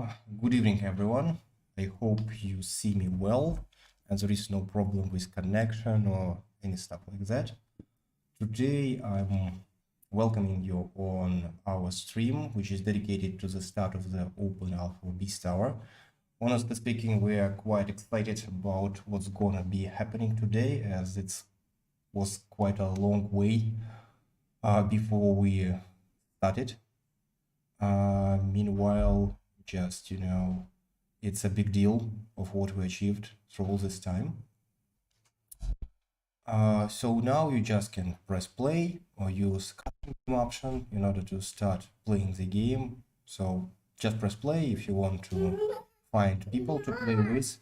Good evening, everyone. I hope you see me well and there is no problem with connection or any stuff like that. Today, I'm welcoming you on our stream, which is dedicated to the start of the Open Alpha Beast Hour. Honestly speaking, we are quite excited about what's gonna be happening today, as it was quite a long way before we started. Meanwhile, just, it's a big deal of what we achieved through all this time. So now you just can press play or use custom option in order to start playing the game. So just press play if you want to find people to play with.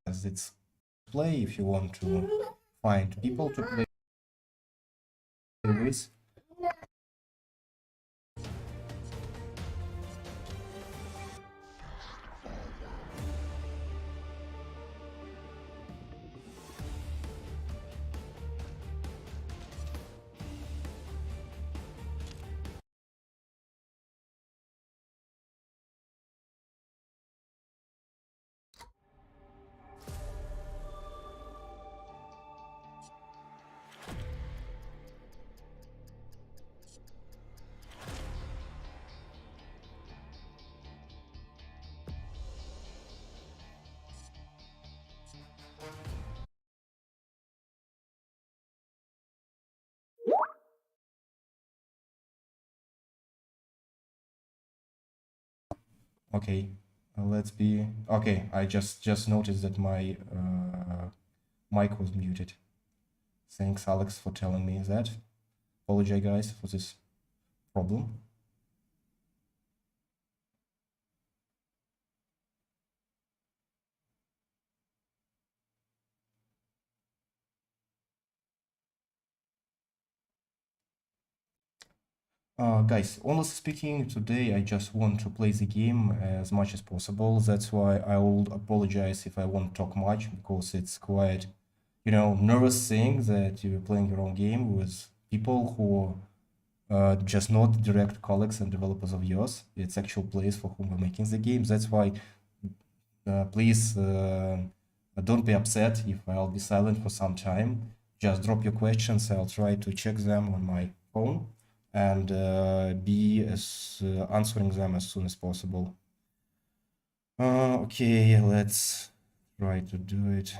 As it's play if you want to find people to play with. Okay, let's be okay. I just noticed that my mic was muted. Thanks, Alex, for telling me that. Apologize, guys, for this problem. Guys, honestly speaking, today I just want to play the game as much as possible. That's why I will apologize if I won't talk much, because it's quite, nervous thing that you're playing your own game with people who are just not direct colleagues and developers of yours. It's actual players for whom we're making the game. That's why please don't be upset if I'll be silent for some time. Just drop your questions. I'll try to check them on my phone and be answering them as soon as possible. Okay, let's try to do it.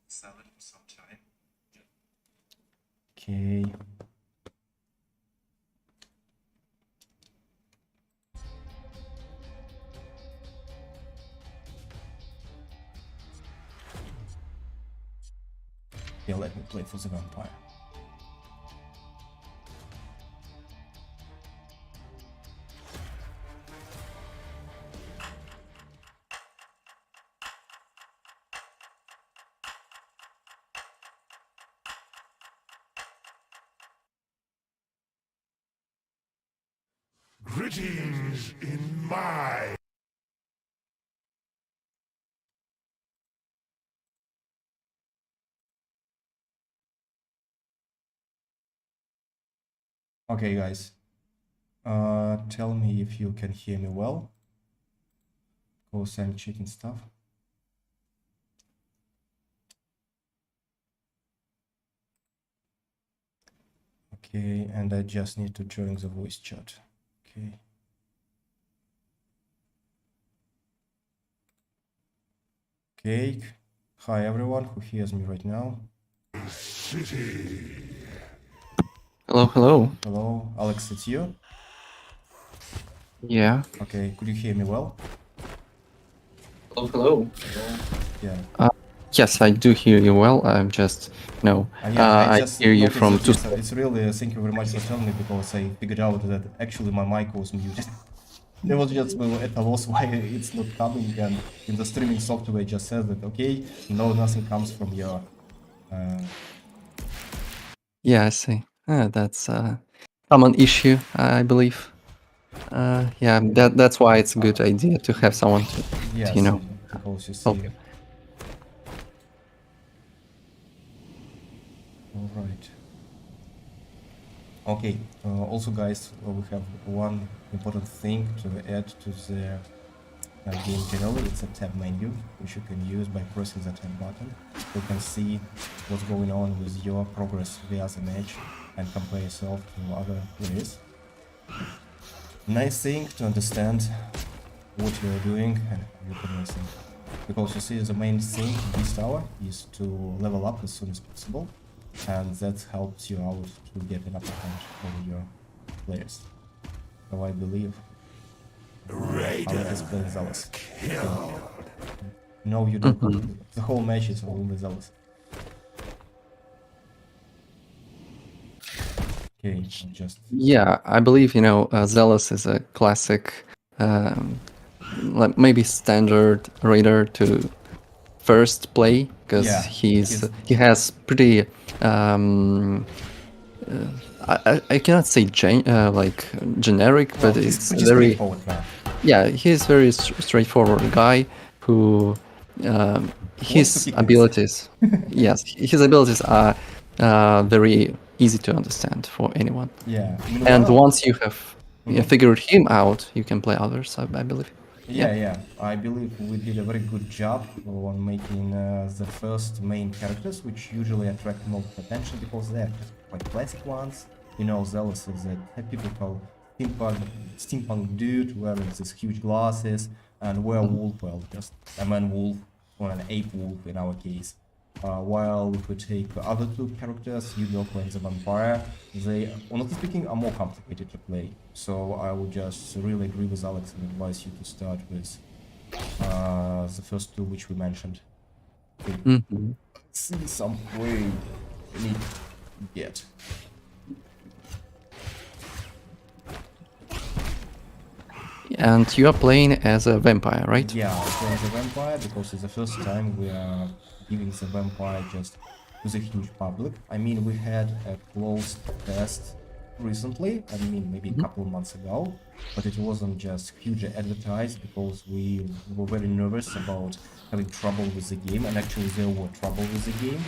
Silent for some time. Okay. Yeah, let me play for the vampire. Greetings in my... Okay, guys. Tell me if you can hear me well. Because I'm checking stuff. Okay, and I just need to join the voice chat. Okay. Okay. Hi everyone who hears me right now. City. Hello, hello. Hello, Alex, it's you? Yeah. Okay, could you hear me well? Hello, hello. Yeah. Yes, I do hear you well. I'm just, Yeah, I I just hear you noticed from that, two. yes, it's really, thank you very much for telling me, because I figured out that actually my mic was muted. There was just at a loss why it's not coming, and in the streaming software just says that, okay, no, nothing comes from your... Yeah, I see. That's a common issue, I believe. Yeah, that's why it's a good idea to have someone to Yes, help because you see... you. All right. Okay, also guys, we have one important thing to add to the game generally. It's a tab menu, which you can use by pressing the tab button. You can see what's going on with your progress via the match and compare yourself to other players. Nice thing to understand what you're doing and how you're progressing. Because you see, the main thing in this tower is to level up as soon as possible, and that helps you out to get an upper hand over your players. So I believe Alec is playing Zealous. No, you don't. The whole match is only Zealous. Okay, just... Yeah, I believe, Zealous is a classic, like maybe standard raider to first play, because Yeah, he has pretty I cannot say like generic, well, but he's it's pretty very straightforward man. yeah, he's very straightforward guy who Wants to his kick ass. abilities yes, his abilities are very easy to understand for anyone. Yeah. And Meanwhile, once you have figured him out, you can play others, I believe. yeah, I believe we did a very good job on making the first main characters, which usually attract most attention because they're just quite classic ones. You know, Zealous is a typical steampunk dude wearing these huge glasses, and werewolf, well, just a man wolf or an ape wolf in our case. While if we take the other two characters, Yu-Gi-Oh! And the Vampire, they, honestly speaking, are more complicated to play. So I would just really agree with Alex and advise you to start with the first two which we mentioned. Okay. See some play. I need to get. And you are playing as a vampire, right? Yeah, I'm playing the vampire because it's the first time we are giving the vampire just to the huge public. I mean, we had a closed test recently, I mean, maybe a couple of months ago, but it wasn't just hugely advertised because we were very nervous about having trouble with the game, and actually there were trouble with the game.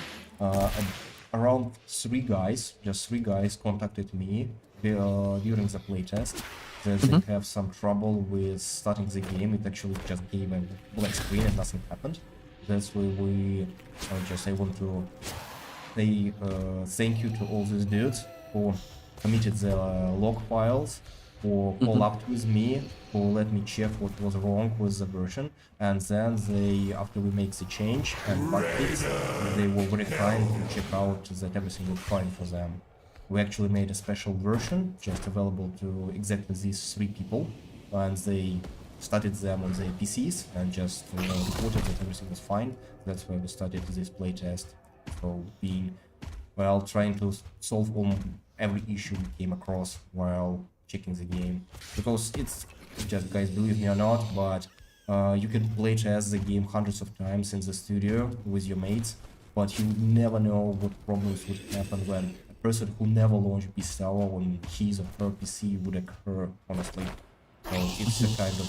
Around just three guys contacted me during the playtest that they have some trouble with starting the game. It actually just gave a black screen and nothing happened. That's why we I want to say thank you to all these dudes who committed the log files who collabed with me, who let me check what was wrong with the version, and then they, after we make the change and bug fix, they were very kind to check out that everything was fine for them. We actually made a special version just available to exactly these 3 people, and they started them on their PCs and just reported that everything was fine. That's why we started this playtest. So being, well, trying to solve every issue we came across while checking the game. Because it's just, guys, believe me or not, but you can playtest the game hundreds of times in the studio with your mates, but you never know what problems would happen when a person who never launched PC on his or her PC would occur, honestly. So it's a kind of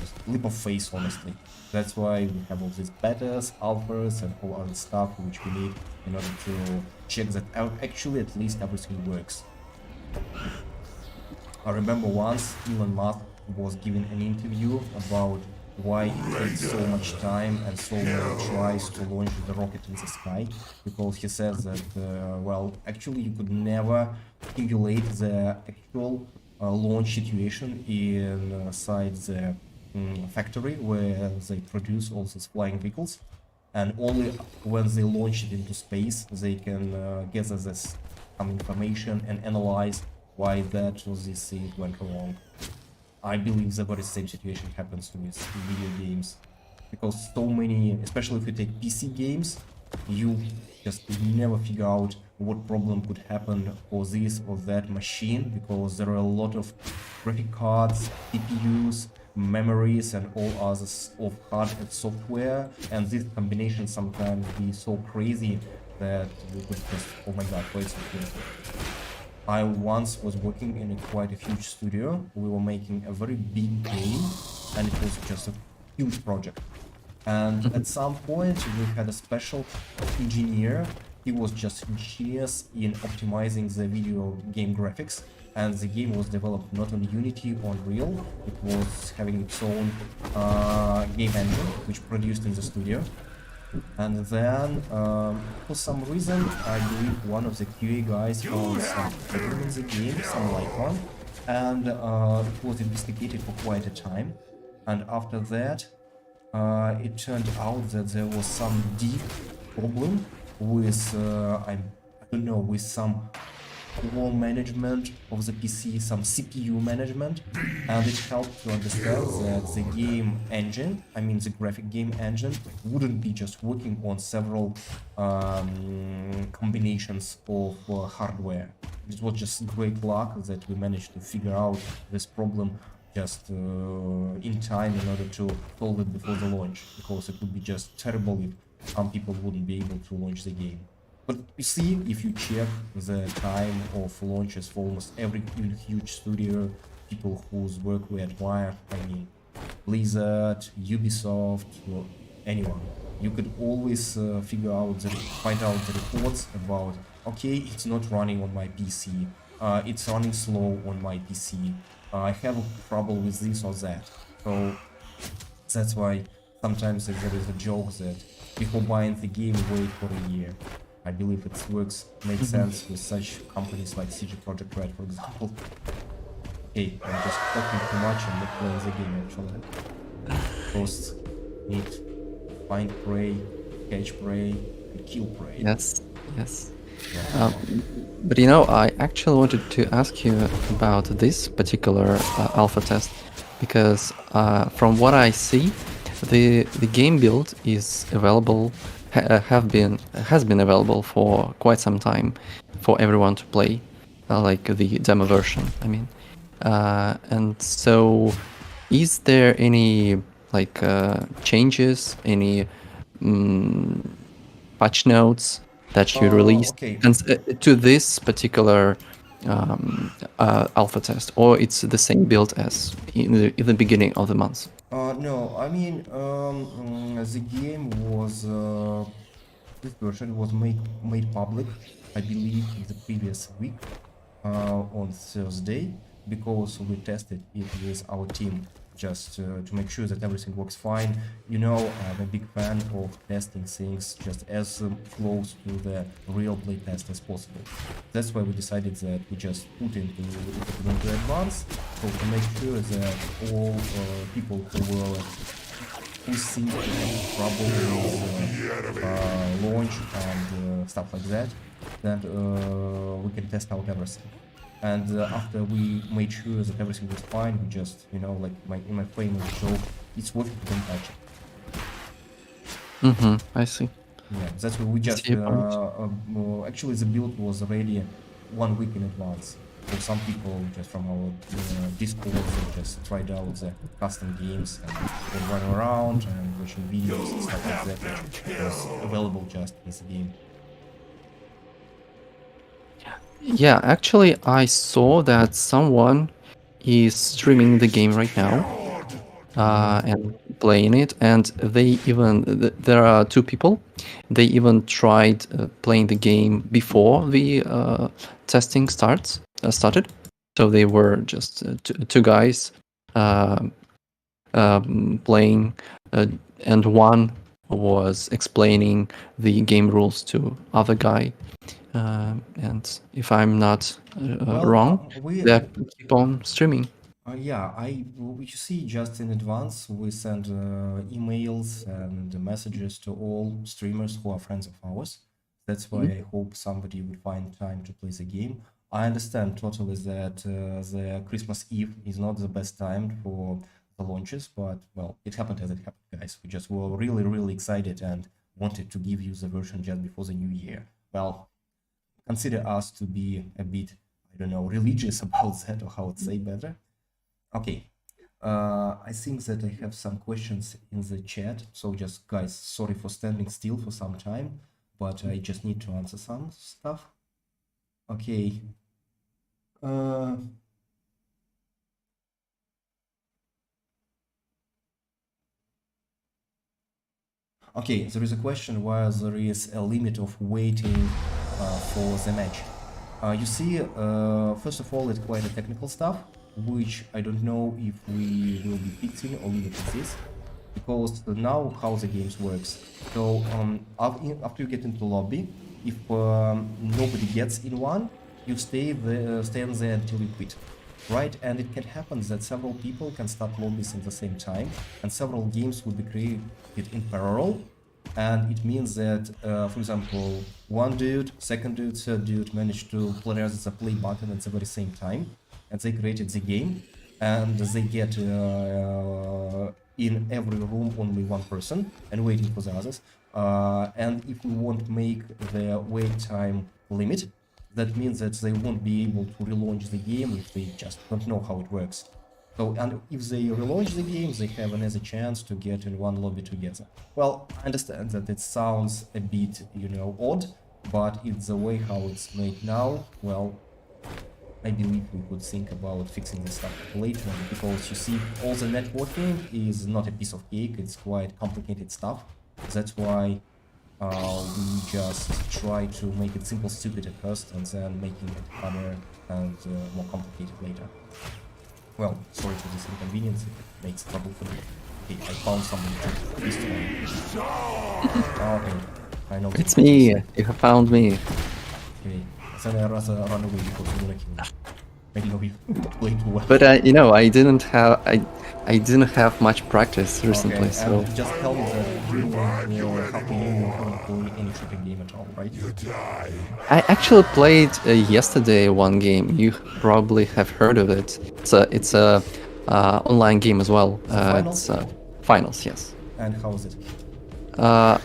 just leap of faith, honestly. That's why we have all these betas, alphas, and all other stuff which we need in order to check that actually at least everything works. I remember once Elon Musk was giving an interview about why it takes so much time and so many tries to launch the rocket in the sky, because he says that, well, actually you could never simulate the actual launch situation inside the factory where they produce all these flying vehicles, and only when they launch it into space they can gather this some information and analyze why that or this thing went wrong. I believe the very same situation happens with video games, because so many, especially if you take PC games, you just never figure out what problem could happen for this or that machine, because there are a lot of graphic cards, CPUs, memories, and all others of hardware and software, and this combination sometimes be so crazy that we could just, oh my god, wait a second. I once was working in quite a huge studio. We were making a very big game, and it was just a huge project. And at some point, we had a special engineer. He was just genius in optimizing the video game graphics, and the game was developed not on Unity or Unreal. It was having its own game engine, which produced in the studio. And then, for some reason, I believe one of the QA guys found some problem in the game, some icon, and it was investigated for quite a time. And after that, it turned out that there was some deep problem with, I don't know, with some core management of the PC, some CPU management, and it helped to understand that the game engine, I mean the graphic game engine, wouldn't be just working on several combinations of hardware. It was just great luck that we managed to figure out this problem just in time in order to solve it before the launch, because it would be just terrible if some people wouldn't be able to launch the game. But you see, if you check the time of launches for almost every huge studio, people whose work we admire, I mean Blizzard, Ubisoft, or anyone, you could always find out the reports about, okay, it's not running on my PC, it's running slow on my PC, I have trouble with this or that. So that's why sometimes there is a joke that before buying the game, wait for a year. I believe it makes sense with such companies like CG Projekt Red, for example. Hey, I'm just talking too much and not playing the game actually. First, need find prey, catch prey, and kill prey. Yes, yes. Yeah. But you know, I actually wanted to ask you about this particular alpha test, because from what I see, the game build is available, has been available for quite some time for everyone to play, like the demo version, I mean. And so, is there any like changes, any patch notes that you released Okay. and to this particular alpha test, or it's the same build as in the beginning of the month? No, I mean, the game was, this version was made public, I believe, in the previous week, on Thursday, because we tested it with our team just to make sure that everything works fine. You know, I'm a big fan of testing things just as close to the real playtest as possible. That's why we decided that we just put into advance So to make sure that all people who seem to have trouble with launch and stuff like that, then we can test out everything. And after we made sure that everything was fine, we just, like in my famous joke, it's working, don't touch it. I see. Yeah, that's what we just See your point. actually the build was ready 1 week in advance. So some people just from our Discord they just tried out the custom games and they run around and watching videos and stuff like that, which was available just in the game. Yeah, actually, I saw that someone is streaming the game right now and playing it, and they even there are two people. They even tried playing the game before the testing started. So they were just two guys playing, and one was explaining the game rules to other guy. And if I'm not wrong, they keep on streaming. Yeah, you see, just in advance, we send emails and messages to all streamers who are friends of ours. That's why I hope somebody will find time to play the game. I understand totally that the Christmas Eve is not the best time for the launches, but well, it happened as it happened, guys. We just were really, really excited and wanted to give you the version just before the new year. Well, consider us to be a bit, I don't know, religious about that, or how to say better. Okay, I think that I have some questions in the chat. So just guys, sorry for standing still for some time, but I just need to answer some stuff. Okay. Okay, there is a question why there is a limit of waiting for the match. You see, first of all, it's quite a technical stuff, which I don't know if we will be fixing or leave it as is, because now how the games works. So after you get into lobby, if nobody gets in one, you stay stand there until you quit, right? And it can happen that several people can start lobbies at the same time, and several games will be created in parallel. And it means that, for example, one dude, second dude, third dude managed to press the play button at the very same time, and they created the game, and they get in every room only one person and waiting for the others. And if we won't make the wait time limit, that means that they won't be able to relaunch the game if they just don't know how it works. So, and if they relaunch the game, they have another chance to get in one lobby together. Well, I understand that it sounds a bit, odd, but it's the way how it's made now. Well, I believe we could think about fixing this stuff later, because you see, all the networking is not a piece of cake, it's quite complicated stuff. That's why we just try to make it simple, stupid at first, and then making it harder and more complicated later. Well, sorry for this inconvenience, if it makes trouble for you. Okay, I found somebody to this time. Okay, I know. It's me. You have found me. Okay, then I rather run away because you wanna kill me. I know you play too well. But I didn't have much practice recently, Okay, so and just tell me that you haven't played any shooting game at all, right? I actually played yesterday one game. You probably have heard of it. It's a online game as well. Finals? It's finals, yes. And how is it? I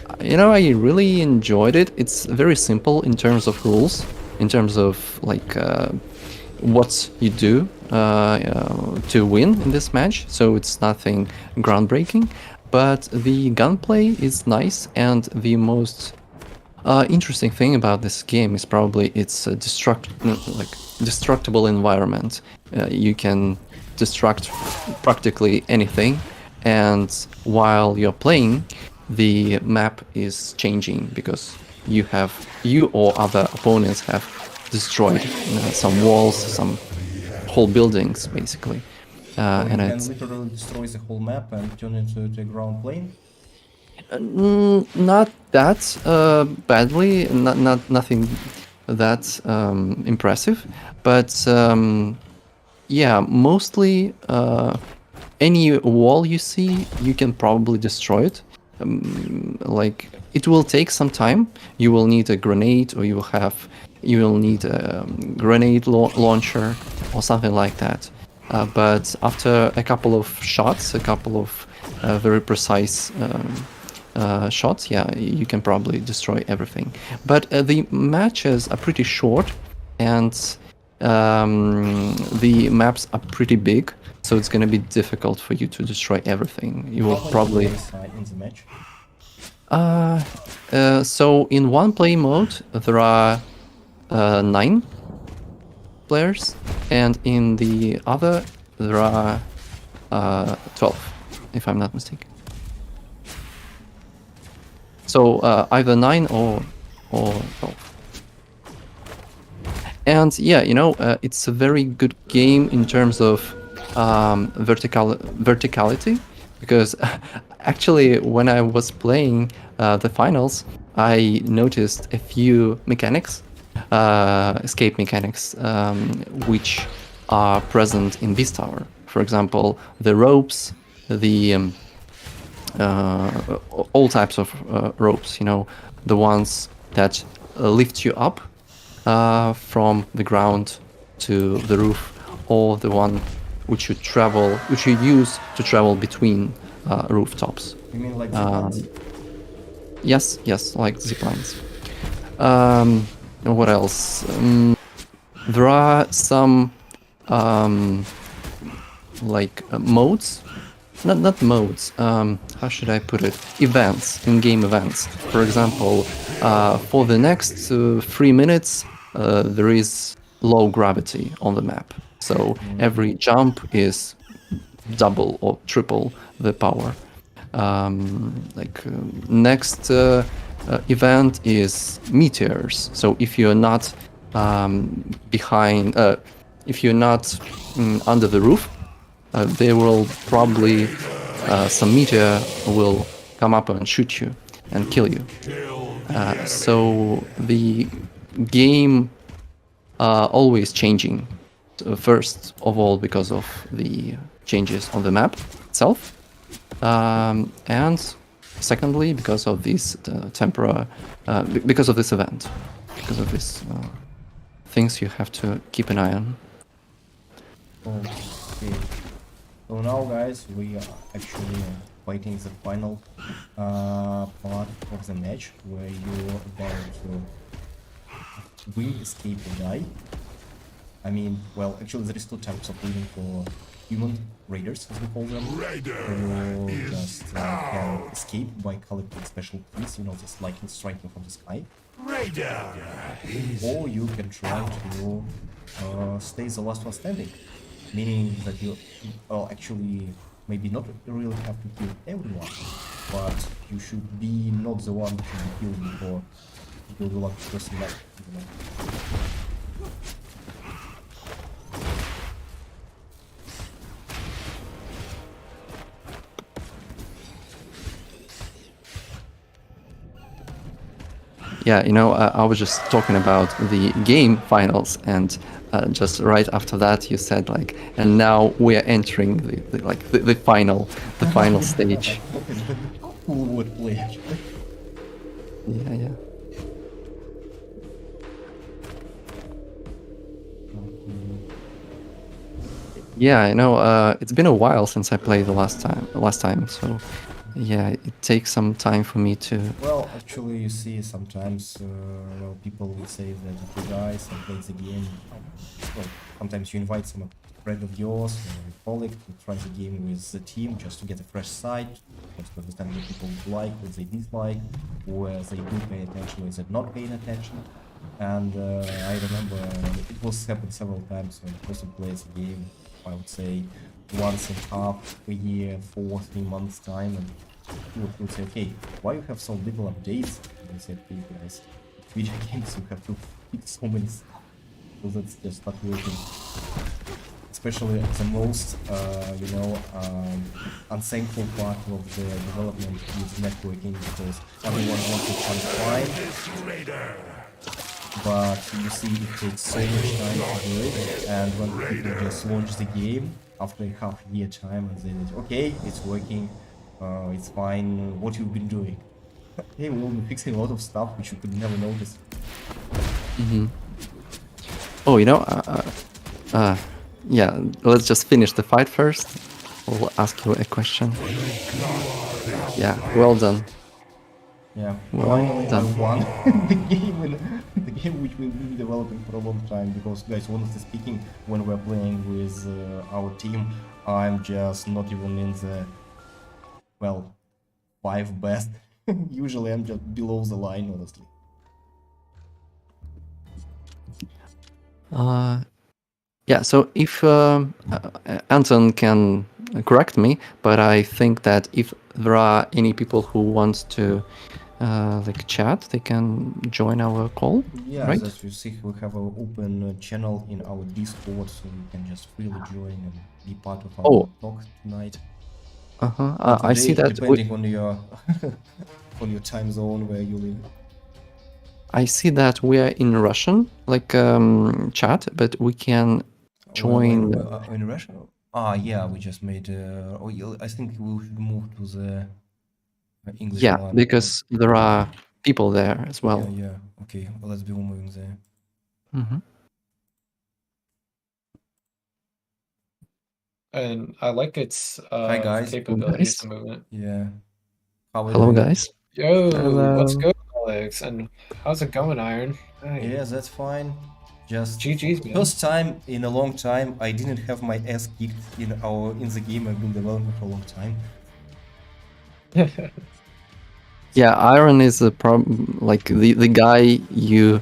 really enjoyed it. It's very simple in terms of rules, in terms of like what you do to win in this match. So it's nothing groundbreaking, but the gunplay is nice, and the most interesting thing about this game is probably its destructible environment. You can destruct practically anything, and while you're playing, the map is changing because you or other opponents have destroyed some walls, some whole buildings, basically. And You it's can literally destroy the whole map and turn it into a ground plane? not that badly, nothing that impressive, but yeah, mostly any wall you see, you can probably destroy it. Like it will take some time. You will need a grenade, or you will need a grenade launcher or something like that. But after a couple of shots, a couple of very precise shots, yeah, you can probably destroy everything. But the matches are pretty short, and the maps are pretty big, so it's going to be difficult for you to destroy everything. You will How many probably players are in the match? so in one play mode there are 9 players, and in the other there are 12, if I'm not mistaken. So either 9 or 12. And yeah, it's a very good game in terms of verticality, because actually when I was playing the finals, I noticed a few mechanics, escape mechanics, which are present in Beast Tower. For example, the ropes, the all types of ropes, the ones that lift you up from the ground to the roof, or the one which you use to travel between rooftops. You mean like the Yes, like zip lines. What else? There are some modes, not modes. How should I put it? Events, in-game events. For example, for the next 3 minutes, there is low gravity on the map. So every jump is double or triple the power. Next event is meteors. So if you're not if you're not under the roof, there will probably some meteor will come up and shoot you and kill you. So the game always changing. First of all, because of the changes on the map itself, and secondly, because of this because of this event, because of these things you have to keep an eye on. Okay. So now, guys, we are actually fighting the final part of the match, where you're about to win, escape, or die. I mean, well, actually, there is 2 types of winning for human raiders, as we call them. Who just can escape by collecting special keys, just lightning striking from the sky. Or you can try to stay the last one standing, meaning that you, well, actually, maybe not really have to kill everyone, but you should be not the one to be killed before you're the last person left. Yeah, I was just talking about the game finals, and just right after that, you said and now we are entering the final stage. Cool wordplay, actually. Yeah. Yeah, I know. It's been a while since I played the last time, so yeah, it takes some time for me to. Well, actually, you see, sometimes people will say that if you guys and play the game, well, sometimes you invite some friend of yours or a colleague to try the game with the team just to get a fresh sight, just to understand what people like, what they dislike, where they do pay attention, where they're not paying attention. And I remember it was happened several times when a person plays a game, I would say once in half a year, 3 months time, and people would say, okay, why you have so little updates? And I said, hey guys, video games you have to fix so many stuff, so that's just not working. Especially the most, unthankful part of the development is networking, because everyone wants to find fine. but you see it takes so much time to do it, and when people just launch the game after a half year time and say that okay, it's working, it's fine, what you've been doing. Hey, we'll be fixing a lot of stuff which you could never notice. Oh, yeah, let's just finish the fight first. I'll ask you a question. Yeah, well done. Yeah, Well finally I done. won the game which we've been developing for a long time. Because, guys, honestly speaking, when we're playing with our team, I'm just not even in the, well, 5 best. Usually I'm just below the line, honestly. Yeah, so if Anton can correct me, but I think that if there are any people who want to like chat, they can join our call, Yeah, right? as you see, we have an open channel in our Discord, so you can just freely join and be part of our Oh, talk tonight. uh-huh. Or I see today, that depending on your on your time zone where you live. I see that we are in Russian, like chat, but we can join. We're in Russia. Ah, yeah, we just made. I think we should move to the English Yeah, one. because there are people there as well. Yeah, yeah. Okay, well, let's be moving there. Mhm. And I like its Hi, guys. capabilities Guys. to movement. Yeah. How are you Hello, doing? guys. Yo, what's Hello. good, Alex? And how's it going, Iron? Hey, Yeah, that's fine. Just GG's, man. first time in a long time I didn't have my ass kicked in the game I've been developing for a long time. Yeah, Iron is like the guy you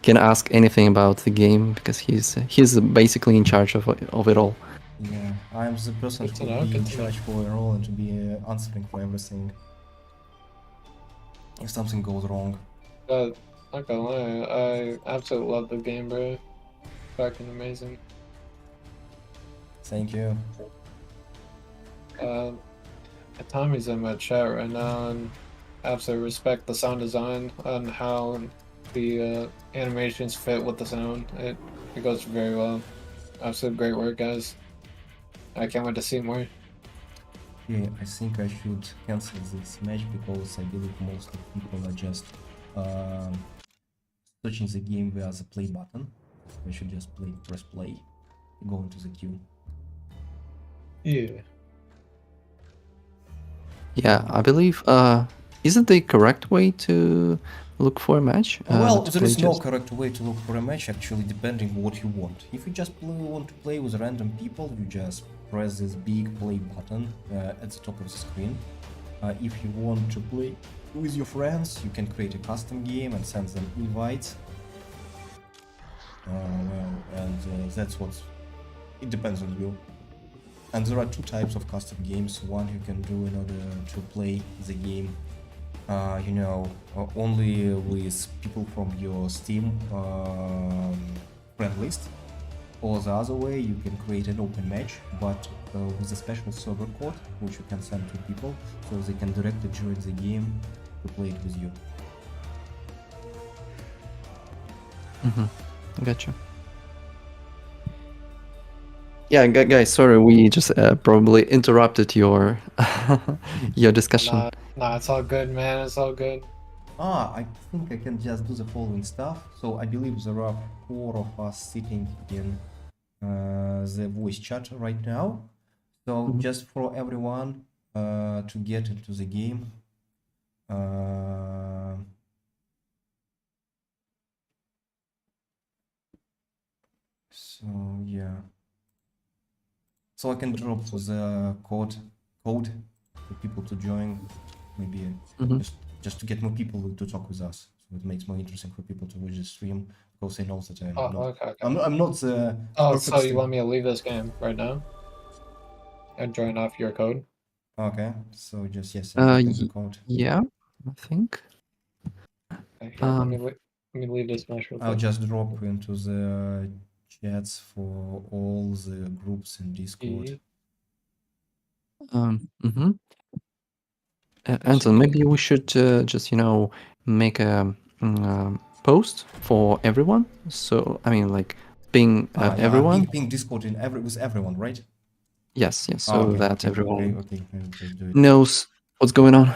can ask anything about the game because he's basically in charge of it all. Yeah, I'm the person Good who to know, will be good in to know. charge for a role and to be answering for everything if something goes wrong. Not gonna lie, I absolutely love the game, bro. Fucking amazing. Thank you. Tommy's in my chat right now, and absolutely respect the sound design and how the animations fit with the sound. It goes very well. Absolute great work, guys. I can't wait to see more. Yeah, I think I should cancel this match because I believe most of people are just searching the game via the play button. I should just press play, go into the queue. Yeah. Yeah, I believe. Is it the correct way to look for a match? Well, to there play is no just- correct way to look for a match, actually, depending what you want. If you just want to play with random people, you just press this big play button at the top of the screen. If you want to play with your friends, you can create a custom game and send them invites. That's what it depends on you. And there are two types of custom games. One you can do in order to play the game only with people from your Steam friend list, or the other way you can create an open match, but with a special server code which you can send to people so they can directly join the game to play it with you. Gotcha. Yeah, guys, sorry, we just probably interrupted your your discussion. Nah, it's all good, man. It's all good. I think I can just do the following stuff. So I believe there are 4 of us sitting in the voice chat right now. So just for everyone to get into the game. So yeah. So I can drop the code for people to join, maybe just to get more people to talk with us. So it makes more interesting for people to watch the stream because they know that Okay. I'm not the Oh, perfect so you stream- want me to leave this game right now and join off your code? Okay, so just yes, I'm dropping the code. Yeah, I think. Okay, here, let me leave this match real I'll quick. just drop into the chats for all the groups in Discord. Anton, maybe we should just make a post for everyone. So I mean, like ping Yeah, everyone. ping Discord with everyone, right? Yes, so Okay, that okay, everyone okay, just do it. knows what's going on.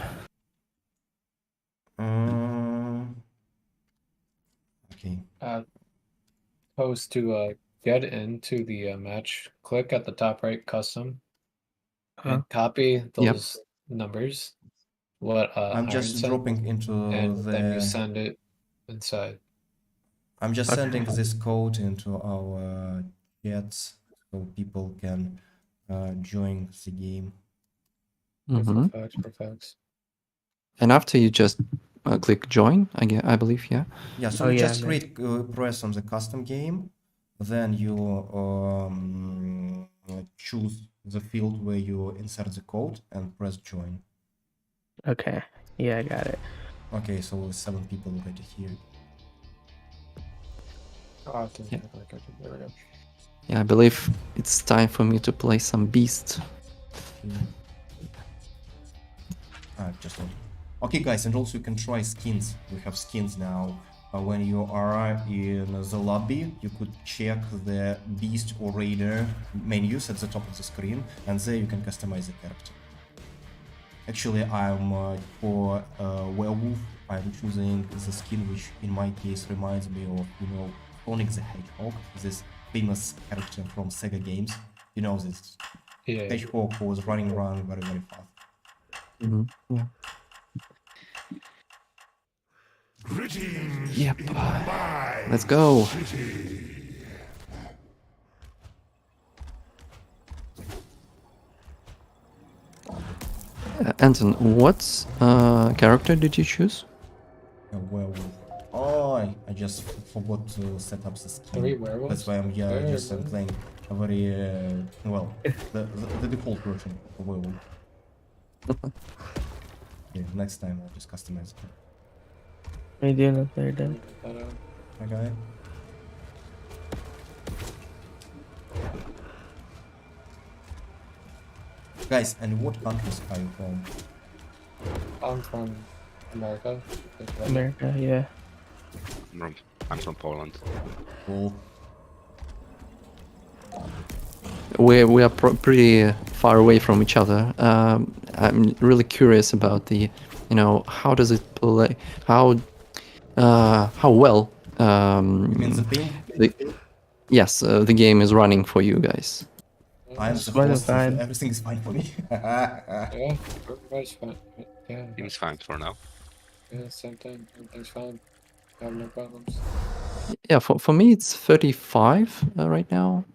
Okay. Post to get into the match, click at the top right custom and copy those numbers, what I'm Iron just said, dropping into and then you the. send it inside. I'm just sending this code into our chats so people can join the game. Mhm. Perfect. And after you just click join, I believe, yeah. Yeah, so you just press on the custom game, then you choose the field where you insert the code and press join. Okay. Yeah, I got it. Okay, so 7 people already here. Yeah. There we go. Yeah, I believe it's time for me to play some Beast. Just one. Okay, guys, and also you can try skins. We have skins now. When you are in the lobby, you could check the Beast or Raider menus at the top of the screen, and there you can customize the character. Actually, I'm for Werewolf. I'm choosing the skin, which in my case reminds me of, Sonic the Hedgehog, this famous character from Sega games. You know, this hedgehog who was running around very, very fast. Yeah. Greetings Yep. in my Let's go. city. Anton, what character did you choose? A werewolf. Oh, I just forgot to set up the skin. 3 werewolves? That's why I'm Very just good. playing a very well the default version of werewolf. Yeah, next time I'll just customize it. Are you doing a third then? Okay. Guys, and what countries are you from? I'm from America. America, yeah. I'm from Poland. Cool. We are pretty far away from each other. I'm really curious about the, how does it play? How well? You mean the ping? Yes, the game is running for you guys. I'm the Running host, so fine. everything is fine for me. Yeah, everybody's fine. Yeah, Seems fine for now. yeah, same thing. Everything's fine. I have no problems. Yeah, for me it's 35 right now.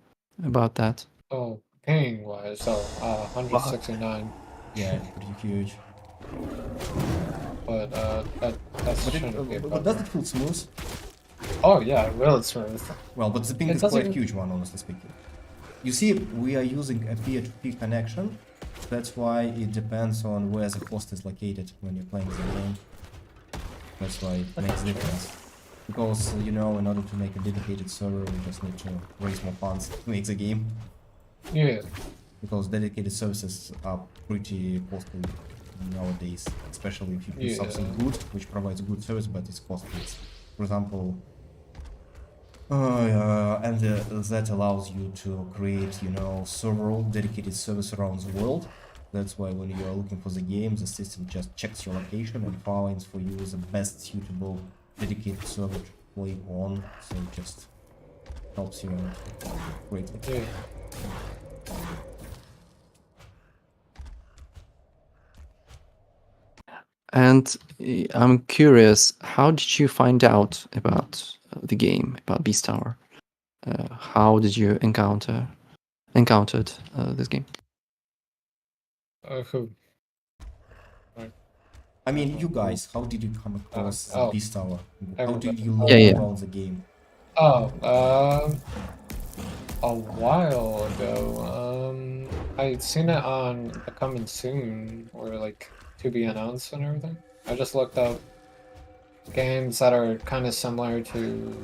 About that. Oh, ping wise, so 169. Yeah, it's pretty huge. But that's shouldn't be a But does problem. it feel smooth? Oh yeah, real smooth. Well, but the ping It is quite doesn't- huge one, honestly speaking. You see, we are using a peer-to-peer connection. That's why it depends on where the host is located when you're playing the game. That's why it makes a difference. Because, in order to make a dedicated server, we just need to raise more funds to make the game. Yeah, Because dedicated services are pretty costly nowadays, especially if you do something good, which provides good service, but it's costly. For example, and that allows you to create, several dedicated servers around the world. That's why when you are looking for the game, the system just checks your location and finds for you the best suitable dedicated server to play on. So it just helps you out greatly. yeah. And I'm curious, how did you find out about the game, about Beast Tower? How did you encountered this game? Who? I mean, you guys, how did you come across the Beast Tower? How did you learn Yeah. about the game? Oh, a while ago. I'd seen it on the Coming Soon or like to be announced and everything. I just looked up games that are kind of similar to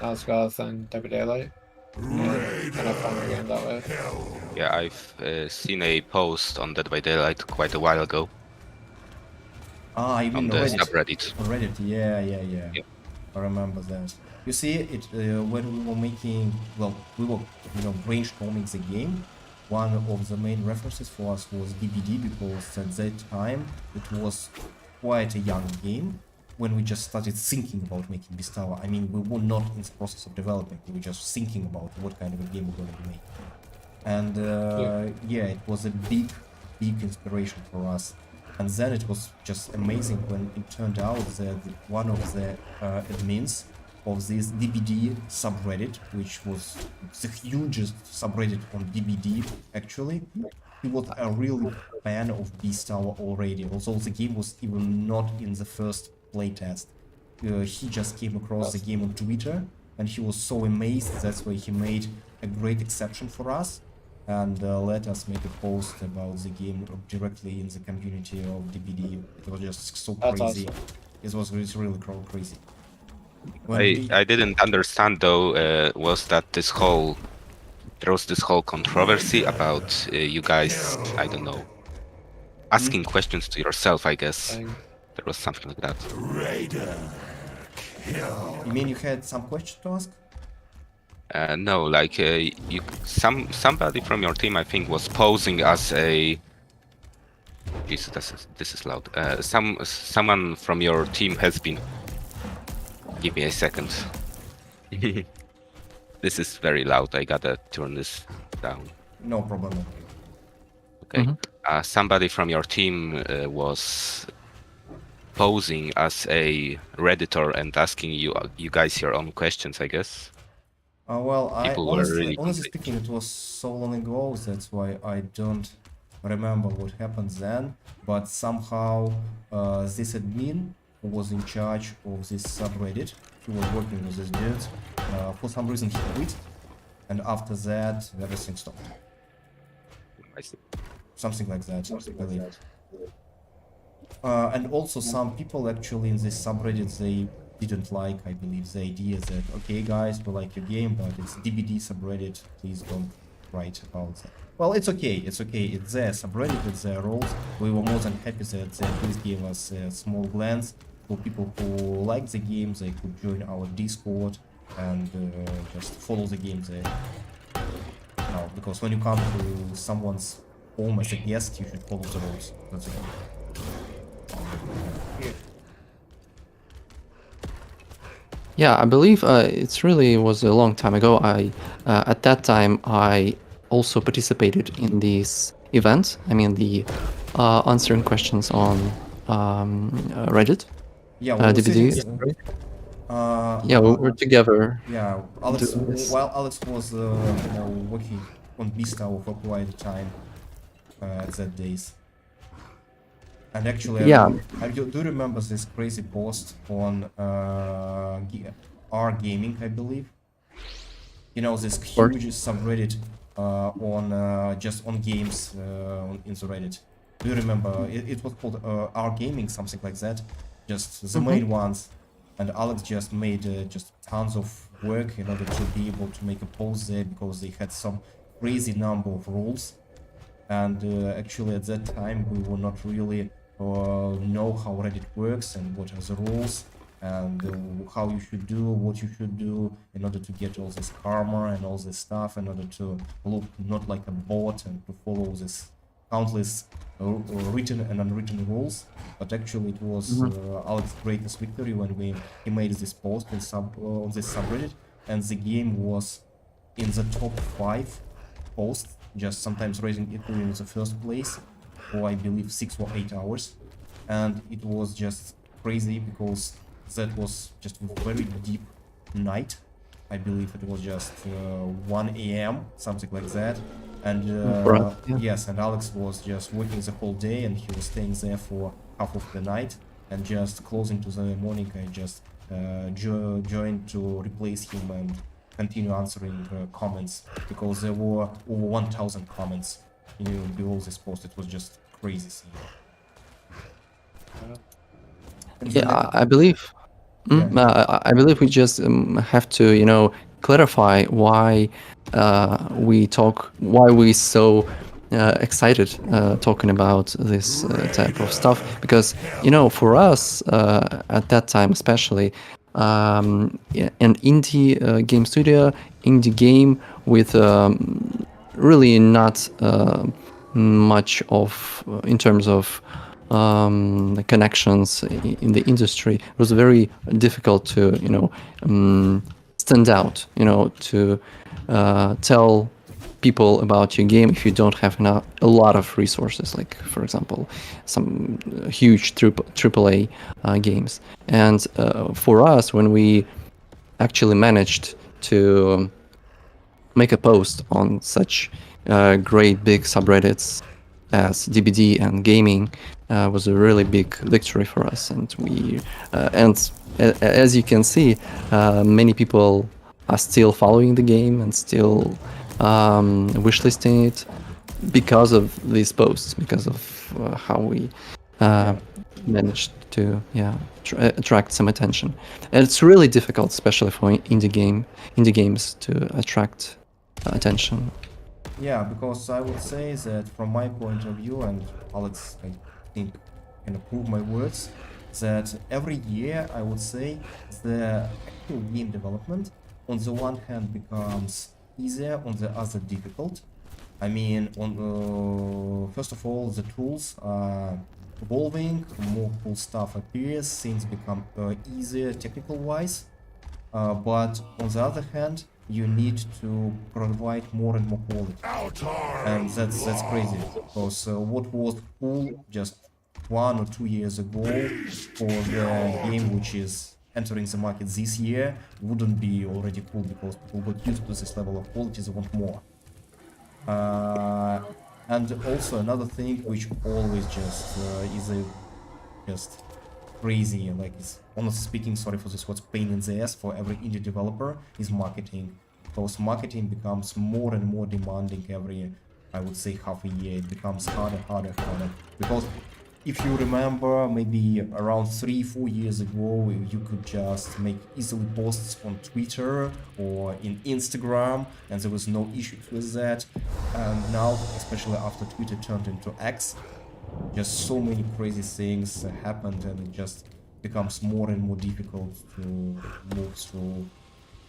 Nosgoth and Dead by Daylight. And I found the game that way. Yeah, I've seen a post on Dead by Daylight quite a while ago. Ah, I mean on the Reddit. subreddit. On Reddit, yeah. Yeah. I remember that. You see, it when we were making, well, we were, brainstorming the game. One of the main references for us was DBD because at that time it was quite a young game when we just started thinking about making Beast Tower. I mean, we were not in the process of developing. We were just thinking about what kind of a game we're going to make. And yeah, it was a big inspiration for us. And then it was just amazing when it turned out that one of the admins of this DBD subreddit, which was the hugest subreddit on DBD actually, he was a real fan of Beast Tower already, although the game was even not in the first playtest. He just came across the game on Twitter and he was so amazed. That's why he made a great exception for us and let us make a post about the game directly in the community of DBD. It was just so That's crazy. awesome. It was really crazy. I didn't understand though, was that there was this whole controversy about you guys, I don't know, asking questions to yourself, I guess. Thing. There was something like that. Raider. Kill. You mean you had some question to ask? No, like somebody from your team, I think, was posing as a. Jesus, this is loud. Someone from your team has been. Give me a second. This is very loud. I gotta turn this down. No problem. Okay. Somebody from your team was posing as a redditor and asking you guys your own questions, I guess. Well, People were really honestly conflicted. speaking, it was so long ago, that's why I don't remember what happened then. But somehow, this admin who was in charge of this subreddit, he was working with this dude. For some reason, he quit, and after that, everything stopped. I see. Something like that, I believe. And also, some people actually in this subreddit, they didn't like, I believe, the idea that, okay guys, we like your game, but it's DBD subreddit, please don't write about that. Well, it's okay, it's their subreddit, it's their rules. We were more than happy that they please gave us a small glance. For people who like the game, they could join our Discord and just follow the game there. Now, because when you come to someone's home as a guest, you should follow the rules. That's it. Yeah, I believe it's really was a long time ago. I at that time I also participated in this event. I mean the answering questions on Reddit. Yeah, we were DBD. sitting, Yeah, we were together. yeah, Alex. doing this. While Alex was working on Beast Tower for quite a time that days. And actually, Yeah. I do remember this crazy post on R Gaming, I believe. You know, this Or- huge subreddit on just on games in the Reddit. Do you remember? It was called R Gaming, something like that. Just the main ones. And Alex just made just tons of work in order to be able to make a post there because they had some crazy number of rules. And actually at that time we were not really know how Reddit works and what are the rules and how you should do, what you should do in order to get all this karma and all this stuff, in order to look not like a bot and to follow this countless written and unwritten rules. But actually it was Alex's greatest victory when he made this post on this subreddit, and the game was in the top 5 posts, just sometimes raising it in the first place for I believe 6 or 8 hours. And it was just crazy because that was just a very deep night. I believe it was just 1 a.m., something like that. And Right, yeah. yes, and Alex was just working the whole day and he was staying there for half of the night. And just closing to the morning, I just joined to replace him and continue answering comments, because there were over 1,000 comments below this post. It was just crazy scene. And the Yeah, next- I believe. I believe we just have to, clarify why we so excited talking about this type of stuff because for us at that time especially an indie game studio, indie game with really not much of in terms of connections in the industry. It was very difficult to stand out, to tell people about your game if you don't have a lot of resources, like for example some huge AAA games. And for us, when we actually managed to make a post on such great big subreddits as DBD and gaming, was a really big victory for us. And as you can see, many people are still following the game and still wishlisting it because of these posts, because of how we managed to attract some attention. And it's really difficult, especially for indie games, to attract attention. Yeah, because I would say that from my point of view, and Alex, I think, can approve my words, that every year I would say the actual game development on the one hand becomes easier, on the other difficult. I mean, first of all, the tools are evolving, more cool stuff appears, things become easier technical wise. But on the other hand, you need to provide more and more quality, and that's crazy because what was cool just 1 or 2 years ago for the game which is entering the market this year wouldn't be already cool because people got used to this level of quality, they want more. And also another thing which always just is just crazy, like it's honestly speaking, sorry for this what's pain in the ass for every indie developer, is marketing. Because marketing becomes more and more demanding every, I would say, half a year. It becomes harder. Because if you remember, maybe around 3-4 years ago, you could just make easily posts on Twitter or in Instagram, and there was no issues with that. And now, especially after Twitter turned into X, just so many crazy things happened, and it just becomes more and more difficult to move through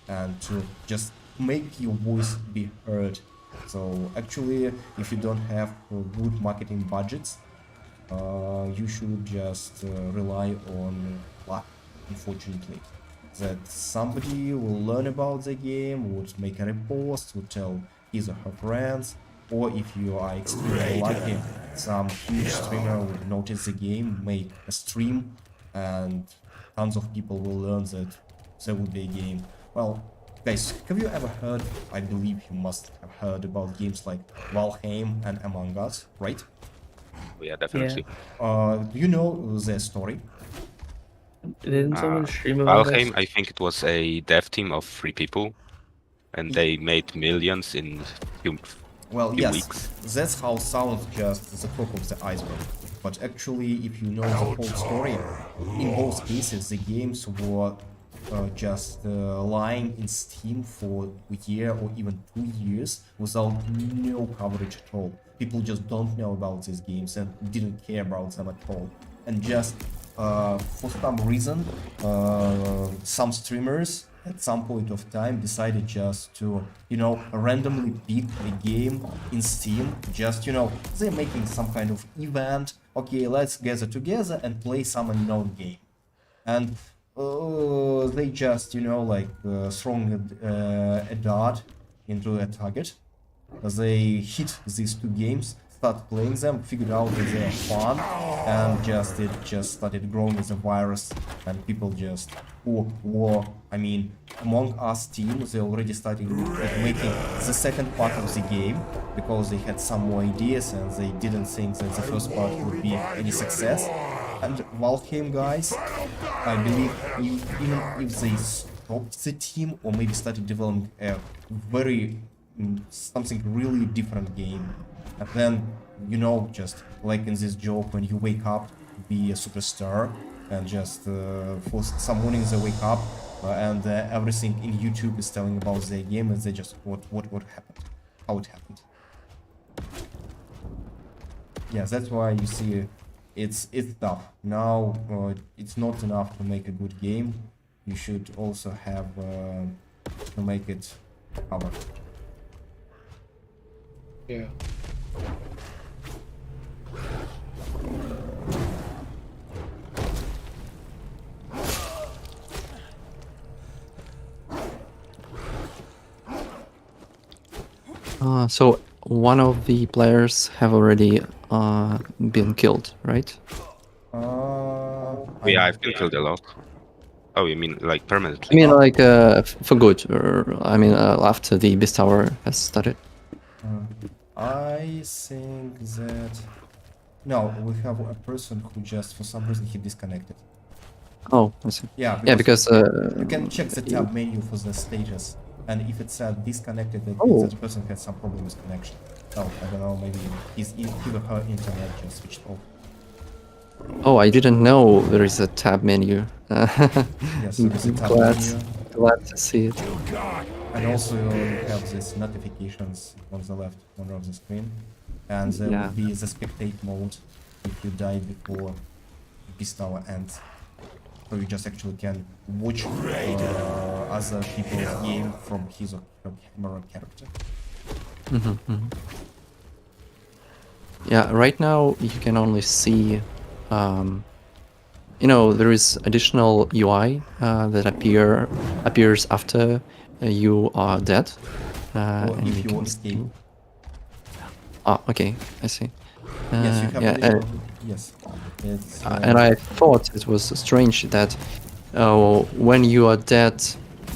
and to just make your voice be heard. So actually, if you don't have good marketing budgets, you should just rely on luck, unfortunately. That somebody will learn about the game, would make a repost, would tell his or her friends, or if you are extremely lucky, some huge streamer would notice the game, make a stream, and tons of people will learn that there would be a game. Well, guys, have you ever heard, I believe you must have heard about games like Valheim and Among Us, right? Yeah, definitely. Do you know their story? Didn't someone stream about this? Valheim, I think it was a dev team of 3 people, and they made millions in few Yes, weeks. that's how sounds just the top of the iceberg. But actually, if you know the whole story, in both cases, the games were just lying in Steam for a year or even 2 years without no coverage at all. People just don't know about these games and didn't care about them at all. And just for some reason, some streamers at some point of time decided just to, randomly pick a game in Steam. Just, they're making some kind of event. Okay, let's gather together and play some unknown game. And they just, throwing a dart into a target. They hit these 2 games, start playing them, figured out that they are fun, and it just started growing as a virus, and people just Among Us team, they already started making the second part of the game because they had some more ideas and they didn't think that the first part would be any success. And Valheim guys, I believe even if they stopped the team or maybe started developing a very something really different game, and then just like in this joke, when you wake up, be a superstar, and just for some mornings they wake up and everything in YouTube is telling about their game, and they just what happened, how it happened. Yeah, that's why you see it's tough. Now it's not enough to make a good game. You should also have to make it cover. Yeah. So one of the players have already been killed, right? Yeah, I've been killed a lot. Oh, you mean like I permanently? mean, like for good, or I mean, after the Beast Tower has started. I think that no, we have a person who just for some reason he disconnected. Oh, I see. Yeah, Yeah, because you can check the tab menu for the status, and if it said disconnected, that Oh. means that the person had some problem with connection. Oh, I don't know, maybe his or her internet just switched off. Oh, I didn't know there is a tab menu. Yes, there is a tab glad, menu. glad to see it. And also you have these notifications on the left corner of the screen. And there Yeah. will be the spectate mode if you die before Beast Tower ends. So you just actually can watch other people's game from his or her camera character. Yeah, right now you can only see, you know, there is additional UI that appears after you are dead. Or and if you can escape. see- Ah, okay, I see. Yes, you have yeah, additional. Yes. It's, and I thought it was strange that when you are dead,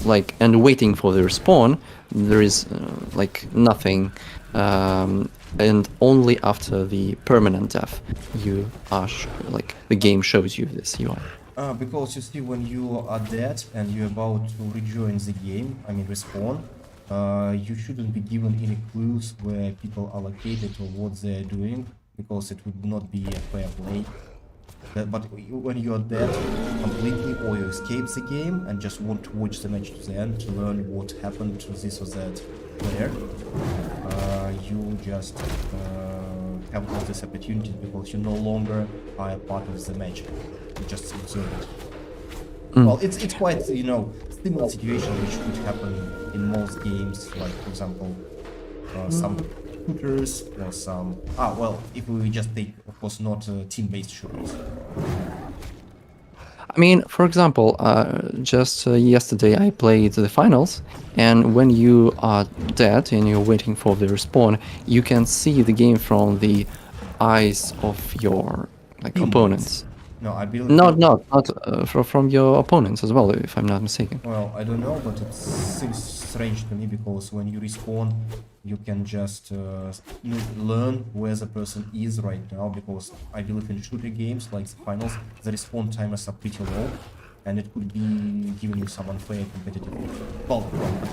like, and waiting for the respawn, there is like nothing, and only after the permanent death, you are like the game shows you this UI. because you see, when you are dead and you're about to rejoin the game, I mean respawn, you shouldn't be given any clues where people are located or what they're doing, because it would not be a fair play. But when you are dead completely, or you escape the game and just want to watch the match to the end to learn what happened to this or that player, you just have all this opportunity because you no longer are a part of the match. You just observe it. Well, it's quite, you know, similar situation which would happen in most games, like for example, some shooters or some. Well, if we just take, of course, not team-based shooters. I mean, for example, just yesterday I played the finals, and when you are dead and you're waiting for the respawn, you can see the game from the eyes of your like Teammates. opponents. No, I believe. Not from your opponents as well, if I'm not mistaken. Well, I don't know, but it seems strange to me because when you respawn, you can just learn where the person is right now. Because I believe in shooter games like the finals, the respawn timers are pretty low, and it could be giving you some unfair competitive. Well,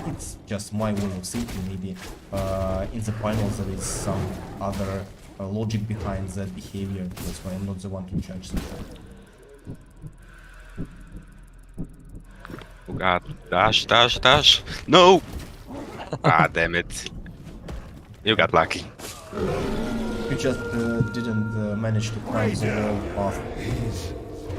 it's just my way of thinking. Maybe in the finals there is some other logic behind that behavior. That's why I'm not the one to judge them. Oh god, dash, dash, dash. No! Ah, damn it. You got lucky. You just didn't manage to climb the wall path.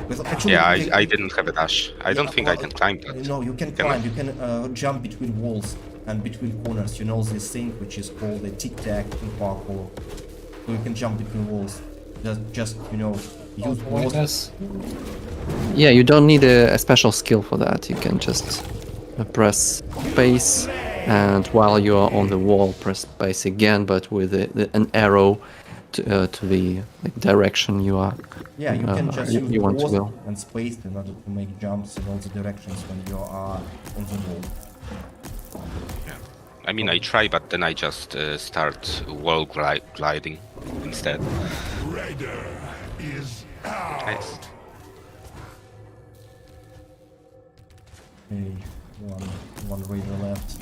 Because actually, Yeah, you I didn't have a dash. I don't think I can climb that. No, you can Can I? climb. You can jump between walls and between corners. You know this thing which is called a tic-tac in parkour. So you can jump between walls. Just you know, use walls. Pointless. Yeah, you don't need a special skill for that. You can just press space, and while you are on the wall, press space again, but with an arrow to the direction you are. Yeah, you can just use you want to walls go. and space in order to make jumps in all the directions when you are on the wall. I mean, I try, but then I just start wall gliding instead. Raider is out. Nice. Okay, one raider left.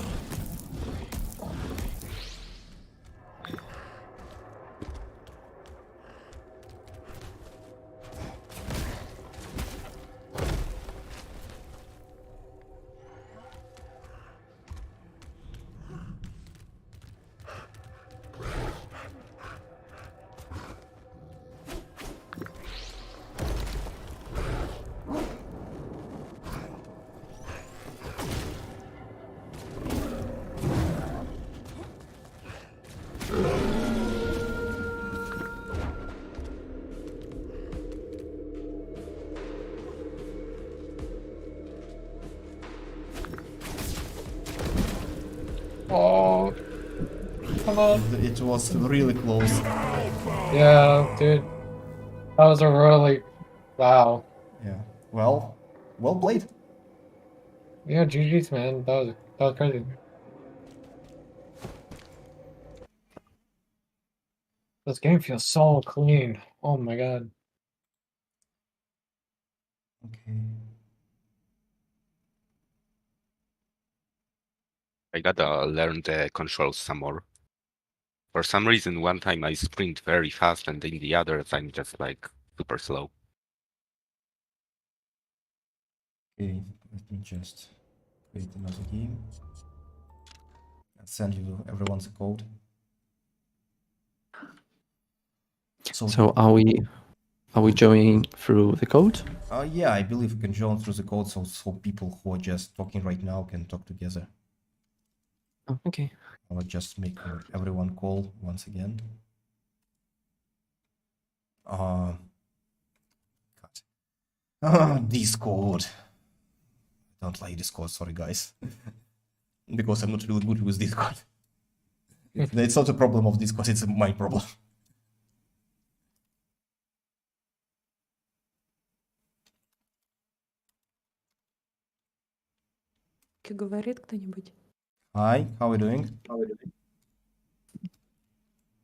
come on. It was really close. Yeah, dude. That was a really... Wow. Yeah. Well played. Yeah, GG's, man. That was crazy. This game feels so clean. Oh my god. Okay. I gotta learn the controls some more. For some reason, one time I sprint very fast, and in the other time just like super slow. Okay, let me just create another game and send you everyone the code. So are we joining through the code? Yeah, I believe we can join through the code, so people who are just talking right now can talk together. Oh, okay. I'll just make everyone call once again. God. Discord. I don't like Discord, sorry guys. Because I'm not really good with Discord. It's not a problem of Discord, it's my problem. Говорит кто-нибудь? Hi, how are you doing?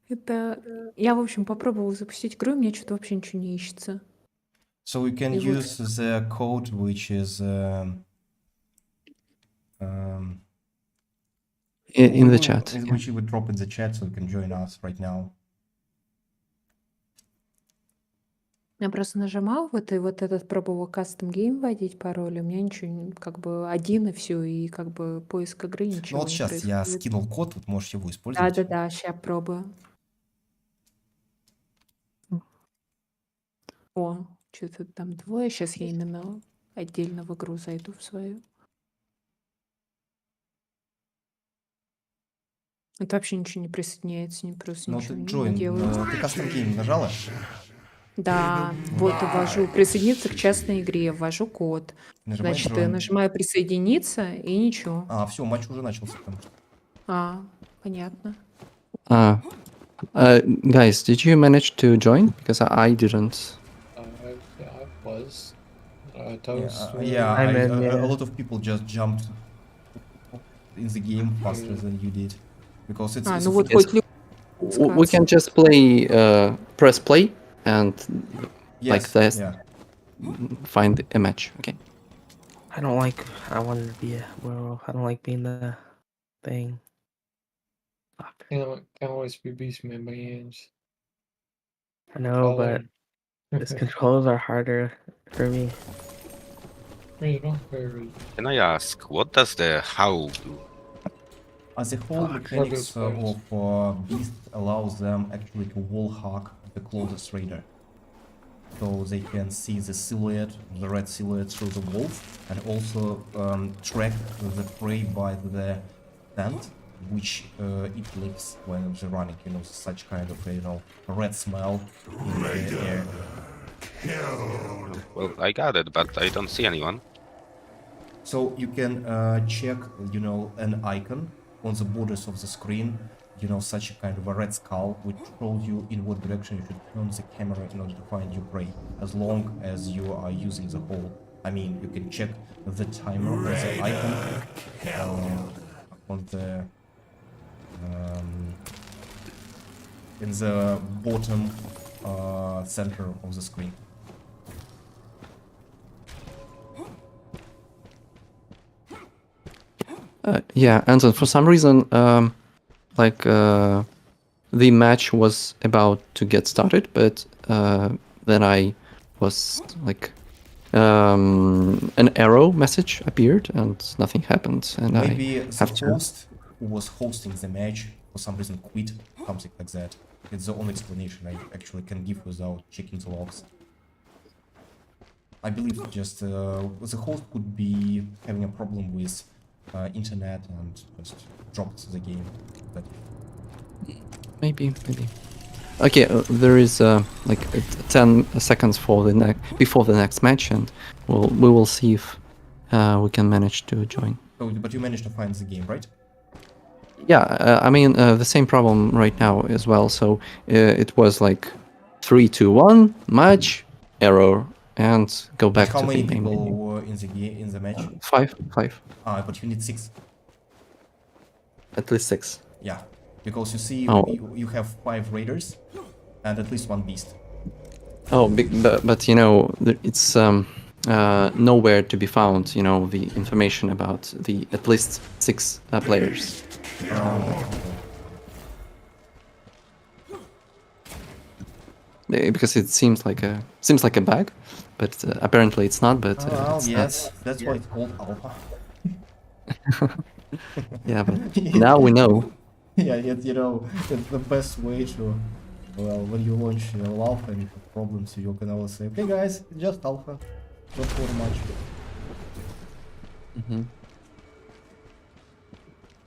Это я, в общем, попробовала запустить игру, у меня что-то вообще ничего не ищется. So you can И вот use the code which is In the chat. which you would drop in the chat, so you can join us right now. я просто нажимала вот и вот этот пробовала custom game вводить пароль, у меня ничего, как бы один и все, и как бы поиск игры Ну ничего вот не сейчас я происходит. скинул код, вот можешь его использовать. Да-да-да, сейчас пробую. О, что-то там двое, сейчас я именно отдельно в игру зайду в свою. Это вообще ничего не присоединяется, просто Ну ничего ты не join, делается. ты custom game нажала? Да, вот ввожу присоединиться к частной игре, ввожу код. Нажимай Значит, join. нажимаю присоединиться и ничего. А, все, матч уже начался, потому что. Понятно. Guys, did you manage to join? Because I didn't. Yeah, I was. Yeah, Toast. I'm in, a yeah. lot of people just jumped in the game faster than you did. Because it's Ну вот Yes. хоть We can just play, press play, and like yes, this, yeah. find a match. Okay. I don't like. I wanted to be a werewolf. I don't like being the thing. Fuck. Can't always be Beastman by hands. I know, but these controls are harder for me. Reasonable. Can I ask, what does the howl do? As a whole, mechanics of Beast allows them actually to wall hack the closest raider. So they can see the silhouette, the red silhouette through the walls, and also track the prey by the scent, which it leaves when they're running. You know, such kind of red smell in the air. Well, I got it, but I don't see anyone. So you can check, an icon on the borders of the screen, such a kind of a red skull, which shows you in what direction you should turn the camera in order to find your prey, as long as you are using the hole. I mean, you can check the timer on the icon on the in the bottom center of the screen. Yeah, and then for some reason, the match was about to get started, but then I was like, an error message appeared and nothing happened, and Maybe I the have to. host who was hosting the match for some reason quit, something like that. It's the only explanation I actually can give without checking the logs. I believe just the host could be having a problem with internet and just dropped the game. But Maybe. Okay, there is like 10 seconds for the before the next match, and we will see if we can manage to join. but you managed to find the game, right? Yeah, I mean the same problem right now as well. So it was like 3, 2, 1 match error and go But back how to the many main people menu. were in the game in the match? 5, 5, But you need 6. at least 6. Yeah, because you see, Oh, you have 5 raiders and at least 1 beast. oh, but you know it's nowhere to be found. You know the information about the at least 6 players. Because it seems like a bug, but apparently it's not. But Well, it's yes, that's why it's called alpha. yeah. But now we know. Yeah, it's, you know, it's the best way to, well, when you launch your alpha and you have problems, you can always say, okay guys, it's just alpha, don't worry much.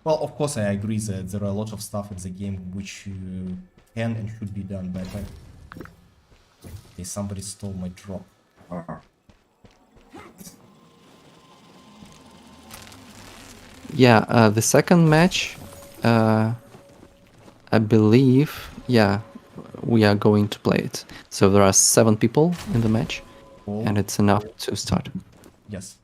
Well, of course I agree that there are a lot of stuff in the game which can and should be done better. Okay, somebody stole my drop. Yeah, the second match, I believe, yeah, we are going to play it. So there are 7 people in the match, Oh, and it's enough to start. yes.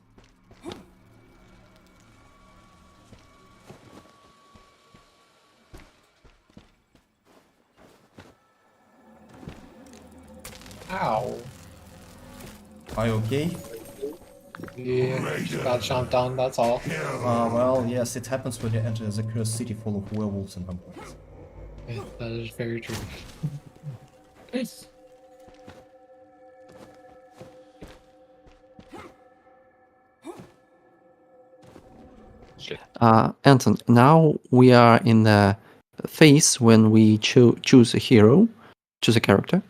Ow. Are you okay? Yeah, just got chomped on, that's all. Well, yes, it happens when you enter the cursed city full of werewolves and vampires. Yeah, that is very true. Anton, now we are in the phase when we choose a hero, choose a character,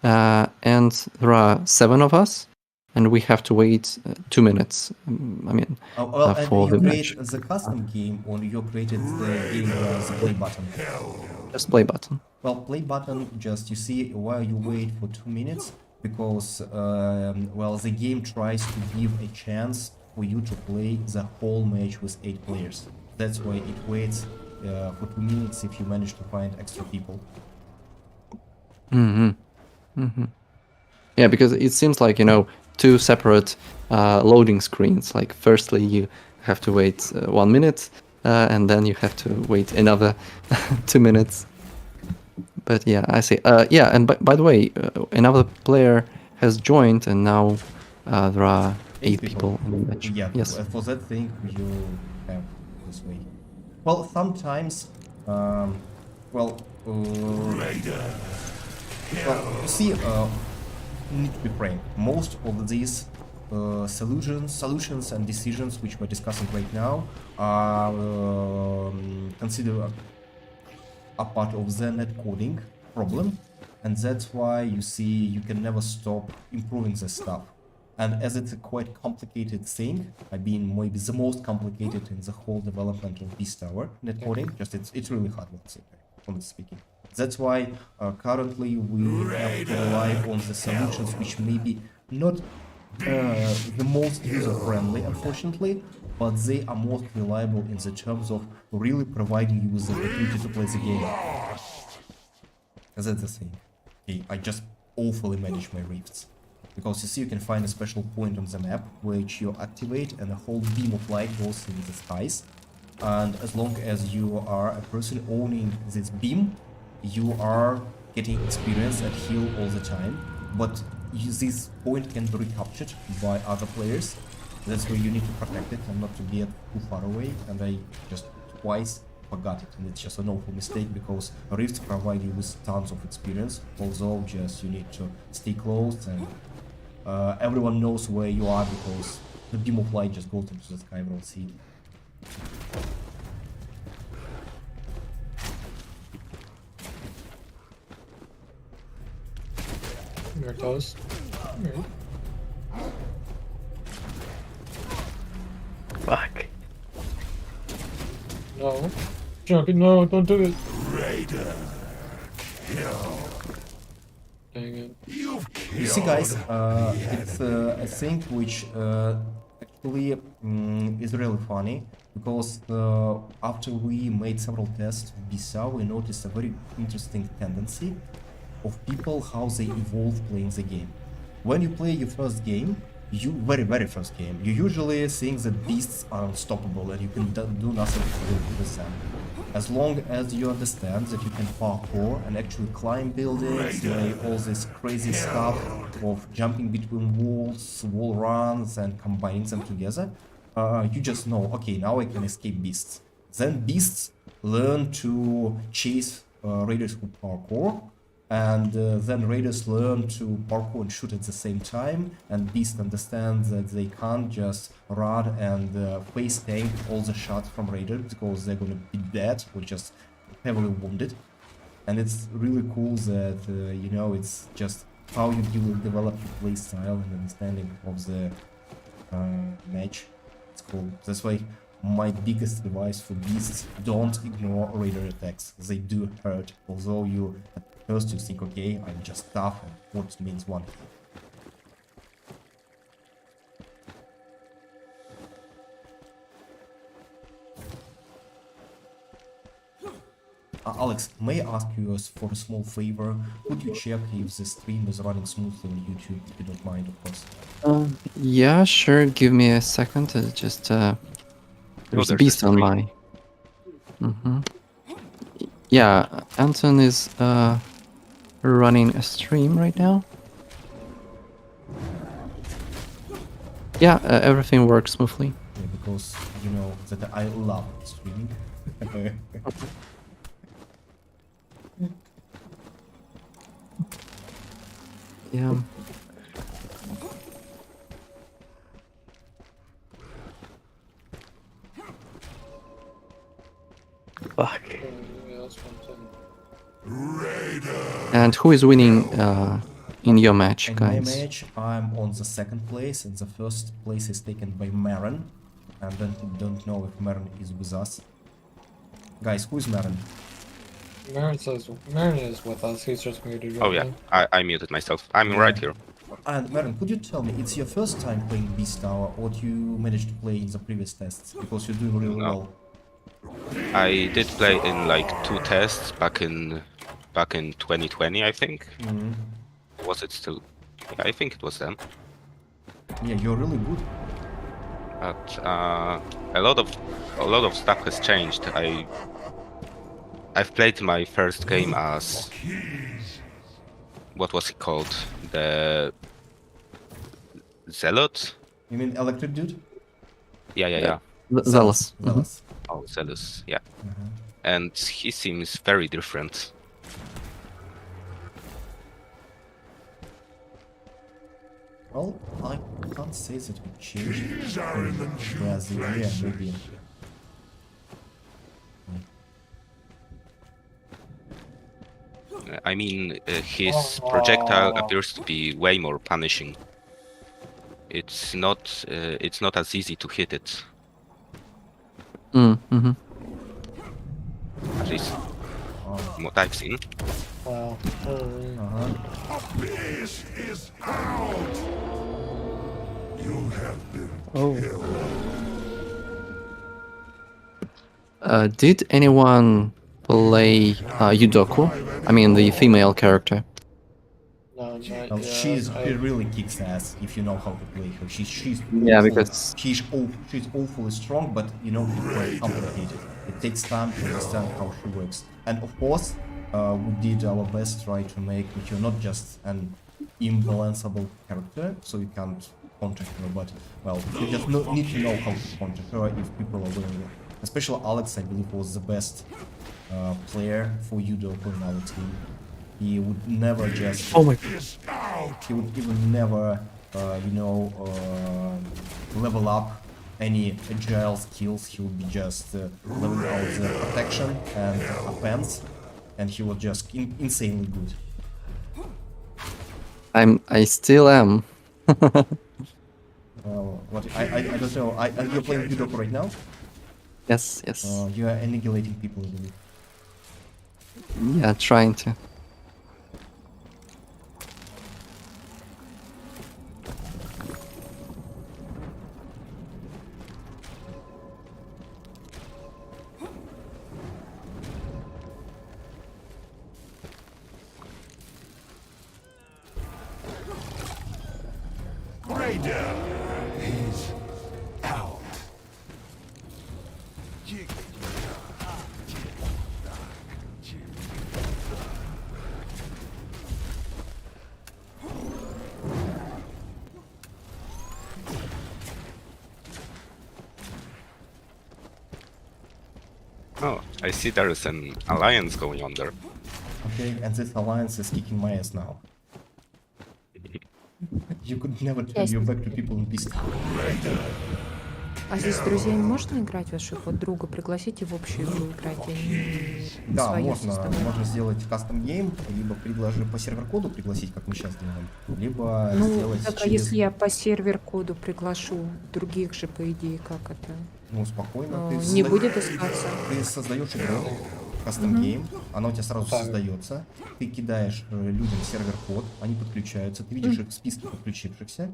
and there are 7 of us, and we have to wait 2 minutes. I mean, Well, and for you the create match. the custom game, or you created the game the play button. Just play button. Well, play button, just you see while you wait for 2 minutes, because, well, the game tries to give a chance for you to play the whole match with 8 players. That's why it waits for 2 minutes if you manage to find extra people. Yeah, because it seems like, you know, 2 separate loading screens. Like, firstly, you have to wait 1 minute, and then you have to wait another 2 minutes. But yeah, I see. Yeah, and by the way, another player has joined, and now there are 8 people in the match. Yeah, Yes. for that thing you have this way. Well, sometimes, well, well, you see, need to be frank. Most of these solutions and decisions which we're discussing right now are considered a part of the net coding problem, and that's why you see you can never stop improving the stuff. And as it's a quite complicated thing, I mean maybe the most complicated in the whole development of Beast Tower net coding, just it's really hard, honestly speaking. That's why currently we have to rely on the solutions which may be not the most user-friendly, unfortunately, but they are most reliable in the terms of really providing you with the opportunity to play the game. That's the thing. Okay, I just awfully manage my rifts. Because you see, you can find a special point on the map which you activate and a whole beam of light goes in the skies. And as long as you are a person owning this beam, you are getting experience and heal all the time. But this point can be recaptured by other players. That's where you need to protect it and not to get too far away. And I just twice forgot it, and it's just an awful mistake because rifts provide you with tons of experience, although just you need to stay close and everyone knows where you are because the beam of light just goes into the sky, everyone see it. Your toes. Alright. Fuck. No. Junkie, no, don't do it. Raider. Kill. Dang it. You've killed. You see, guys, it's a thing which actually is really funny because after we made several tests of BSA, we noticed a very interesting tendency of people how they evolve playing the game. When you play your first game, very first game, you usually think that beasts are unstoppable and you can do nothing with them. As long as you understand that you can parkour and actually climb buildings, like all this crazy stuff of jumping between walls, wall runs, and combining them together, you just know, okay, now I can escape beasts. Then beasts learn to chase raiders who parkour, and then raiders learn to parkour and shoot at the same time, and beasts understand that they can't just run and face tank all the shots from raiders because they're gonna be dead or just heavily wounded. And it's really cool that you know, it's just how you develop your play style and understanding of the match. It's cool. That's why my biggest advice for beasts: don't ignore raider attacks. They do hurt, although you at first you think, okay, I'm just tough and what means one hit. Alex, may I ask you for a small favor? Could you check if the stream is running smoothly on YouTube, if you don't mind, of course? Yeah, sure. Give me a second. Just there's there's a a beast on stream. my. Mm-hmm. Yeah, Anton is running a stream right now. Yeah, everything works smoothly. Yeah, because you know that I love streaming. Yeah. Fuck. Yeah, that's what I'm saying. And who is winning in your match, In guys? my match, I'm on the second place, and the first place is taken by Marin. I don't know if Marin is with us. Guys, who is Marin? Marin is with us. He's just muted right Oh yeah, now. I muted myself. I'm right here. And Marin, could you tell me, it's your first time playing Beast Tower, or do you managed to play in the previous tests? Because you're doing really No. well. I did play in like 2 tests back in 2020, I think. Mhm. Was it still? Yeah, I think it was then. Yeah, you're really good. But a lot of stuff has changed. I've played my first game as what was it called? The Zealot? You mean Electric Dude? Yeah. Zealous. Zealous. Oh, Zealous, yeah. Mhm. And he seems very different. Well, I can't say that we changed. These are in the Yeah, maybe. I mean, his projectile appears to be way more punishing. It's not as easy to hit it, Mm-hmm. at least from what I've seen. Wow. Uh-huh. This is out! You have been Oh. Did anyone play Yudoku? I mean, the female character. No, not Well, yet. she really kicks ass if you know how to play her. She's Yeah, awful- because- she's awfully strong, but you know it's quite complicated. It takes time to understand how she works. And of course, we did our best try to make her not just an imbalanceable character, so you can't counter her, but well, you just need to know how to counter her if people are willing. Especially Alex, I believe, was the best player for Yudoku in our team. He would never just. Oh my. this out! He would even never, level up any agile skills. He would be just leveling out the protection and offense, and he was just insanely good. I still am. Well, what I don't know. You're playing Yudoku right now. Yes. You are annihilating people, I believe. Yeah, trying to. I see there is an alliance going on there. Okay, and this alliance is kicking my ass now. You could never turn your back to people in peace. А здесь с друзьями можно играть ваших вот друга? Пригласите в общую игру играть, а не Да, свою можно составлять. сделать кастом гейм, либо предложи по сервер-коду пригласить, как мы сейчас делаем, либо Ну, сделать так, а через... если я по сервер-коду приглашу других же, по идее, как это? Ну, спокойно. Не будет искаться? Ты создаешь игру, кастом гейм, она у тебя сразу Так. создается, ты кидаешь людям сервер-код, они подключаются, ты видишь их в списке подключившихся,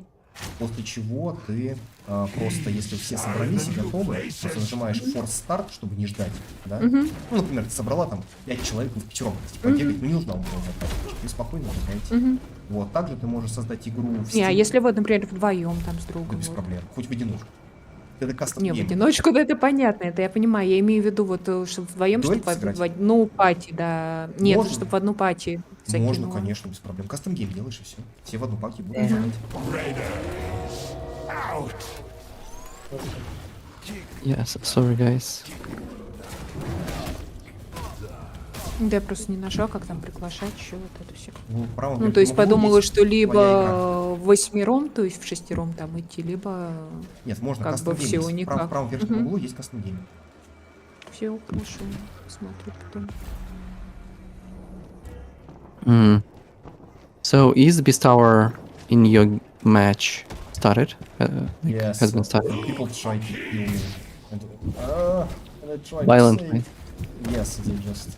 после чего ты просто, если все собрались и готовы, просто нажимаешь Force Start, чтобы не ждать, да? Ну, например, ты собрала там 5 человек, вы в пятером, типа, бегать, ну не нужно вам было заканчивать, вы спокойно играете. Вот, также ты можешь создать игру в Не, а Steam, если вот, например, вдвоем там с да, другом? без вот? проблем, хоть в одиночку. Это кастом Не, в гейм. одиночку, да, это понятно, это я понимаю. Я имею в виду, вот, чтобы вдвоем, Дуэль чтобы сыграть? в одну пати, да. Нет, Можно. чтобы в одну пати Можно, закинула. конечно, без проблем. Кастом гейм делаешь и все. Все в одну паки будут Да. играть. Yes, sorry guys. Да, я просто не нашла, как там приглашать еще вот это все. В правом Ну, верхнем то есть углу подумала, есть что твоя либо игра. восьмером, то есть в шестером там идти, либо Нет, можно как кастом бы гейм. всего есть. В никак. правом верхнем углу есть кастом гейм. Все, хорошо, смотрю потом. So is Beast Tower in your match started? Like, Yes, has been started people try to kill me. And I try to violently. save. Yes, they just...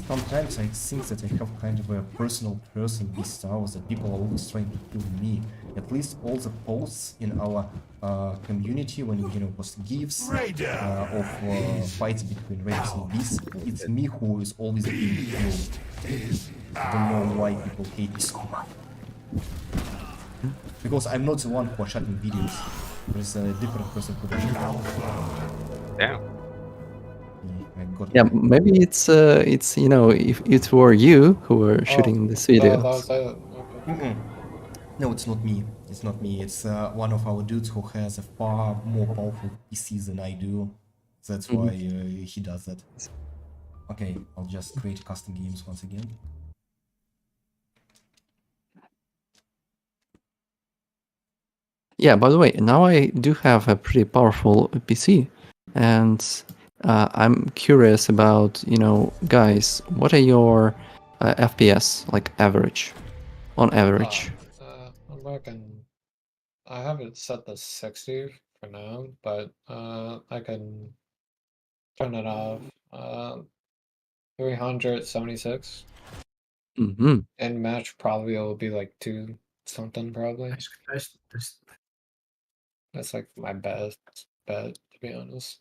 Sometimes I think that I have kind of a personal person with stars, that people are always trying to kill me. At least all the posts in our community, when you know, post gifs of fights between raiders and beasts, it's me who is always being killed. I don't know why people hate me so much. Because I'm not the one who are shooting videos. There's a different person who does it. Yeah. I got Yeah, maybe it's you know, if it were you who were shooting this video. That was it. Okay. No, it's not me. It's not me. It's one of our dudes who has a far more powerful PC than I do. That's why he does that. Okay, I'll just create custom games once again. Yeah, by the way, now I do have a pretty powerful PC, and I'm curious about, you know, guys, what are your FPS, like average, on average? I'm working. I have it set to 60 for now, but I can turn it off. 376. Mm-hmm. In match probably it'll be like 2 something probably. That's like my best bet, to be honest.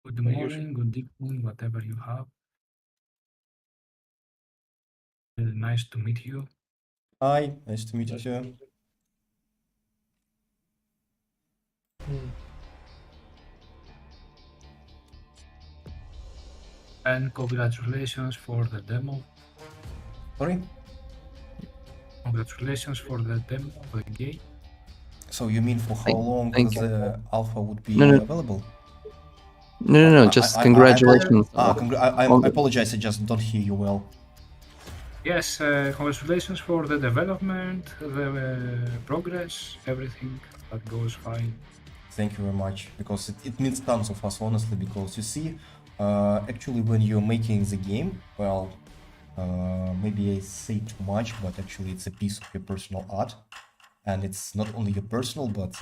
Good But morning, good evening, whatever you have. Nice to meet you. Hi, nice to meet you Nice too. And congratulations for the demo. Sorry? Congratulations for the demo of the game. So you mean for how long thank you. the alpha would be No, no. available? No, just congratulations. I on the- apologize, I just don't hear you well. Yes, congratulations for the development, the progress, everything that goes fine. Thank you very much, because it means tons of us, honestly, because you see, actually when you're making the game, well, maybe I say too much, but actually it's a piece of your personal art. And it's not only your personal, but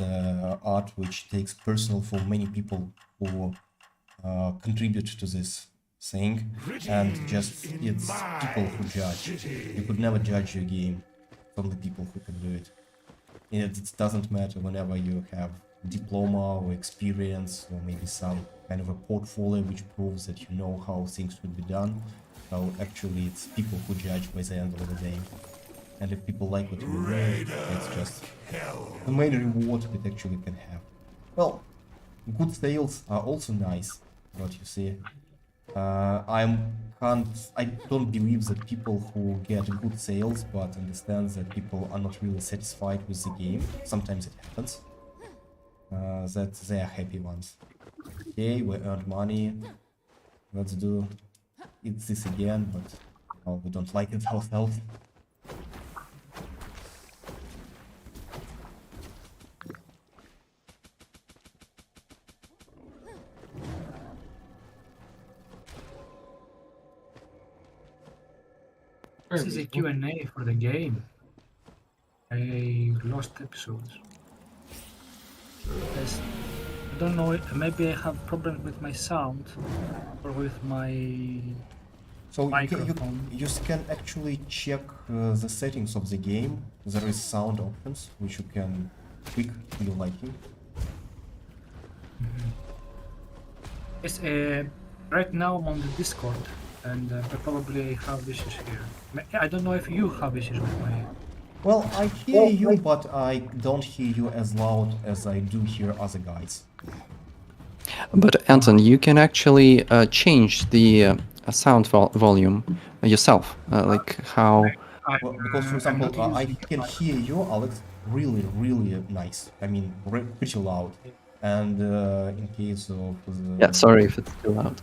art which takes personal for many people who contribute to this thing. And just, it's people who judge. You could never judge your game from the people who can do it. It doesn't matter whenever you have diploma or experience or maybe some kind of a portfolio which proves that you know how things should be done. So actually it's people who judge by the end of the day. And if people like what you do, it's just the main reward it actually can have. Well, good sales are also nice, but you see, I don't believe that people who get good sales but understand that people are not really satisfied with the game, sometimes it happens, that they are happy ones. Okay, we earned money. Let's do this again, but oh, we don't like it ourselves. This is a Q&A for the game. I lost episodes. Yes. I don't know, maybe I have problems with my sound or with my So you microphone. can actually check the settings of the game. There is sound options which you can tweak to your liking. Yes, right now I'm on the Discord and I probably have issues here. I don't know if you have issues with my... Well, I hear you, but I don't hear you as loud as I do hear other guys. But Anton, you can actually change the sound volume yourself, like how. Well, because for example, I can hear you, Alex, really, really nice. I mean, pretty loud. And in case of the... Yeah, sorry if it's too loud.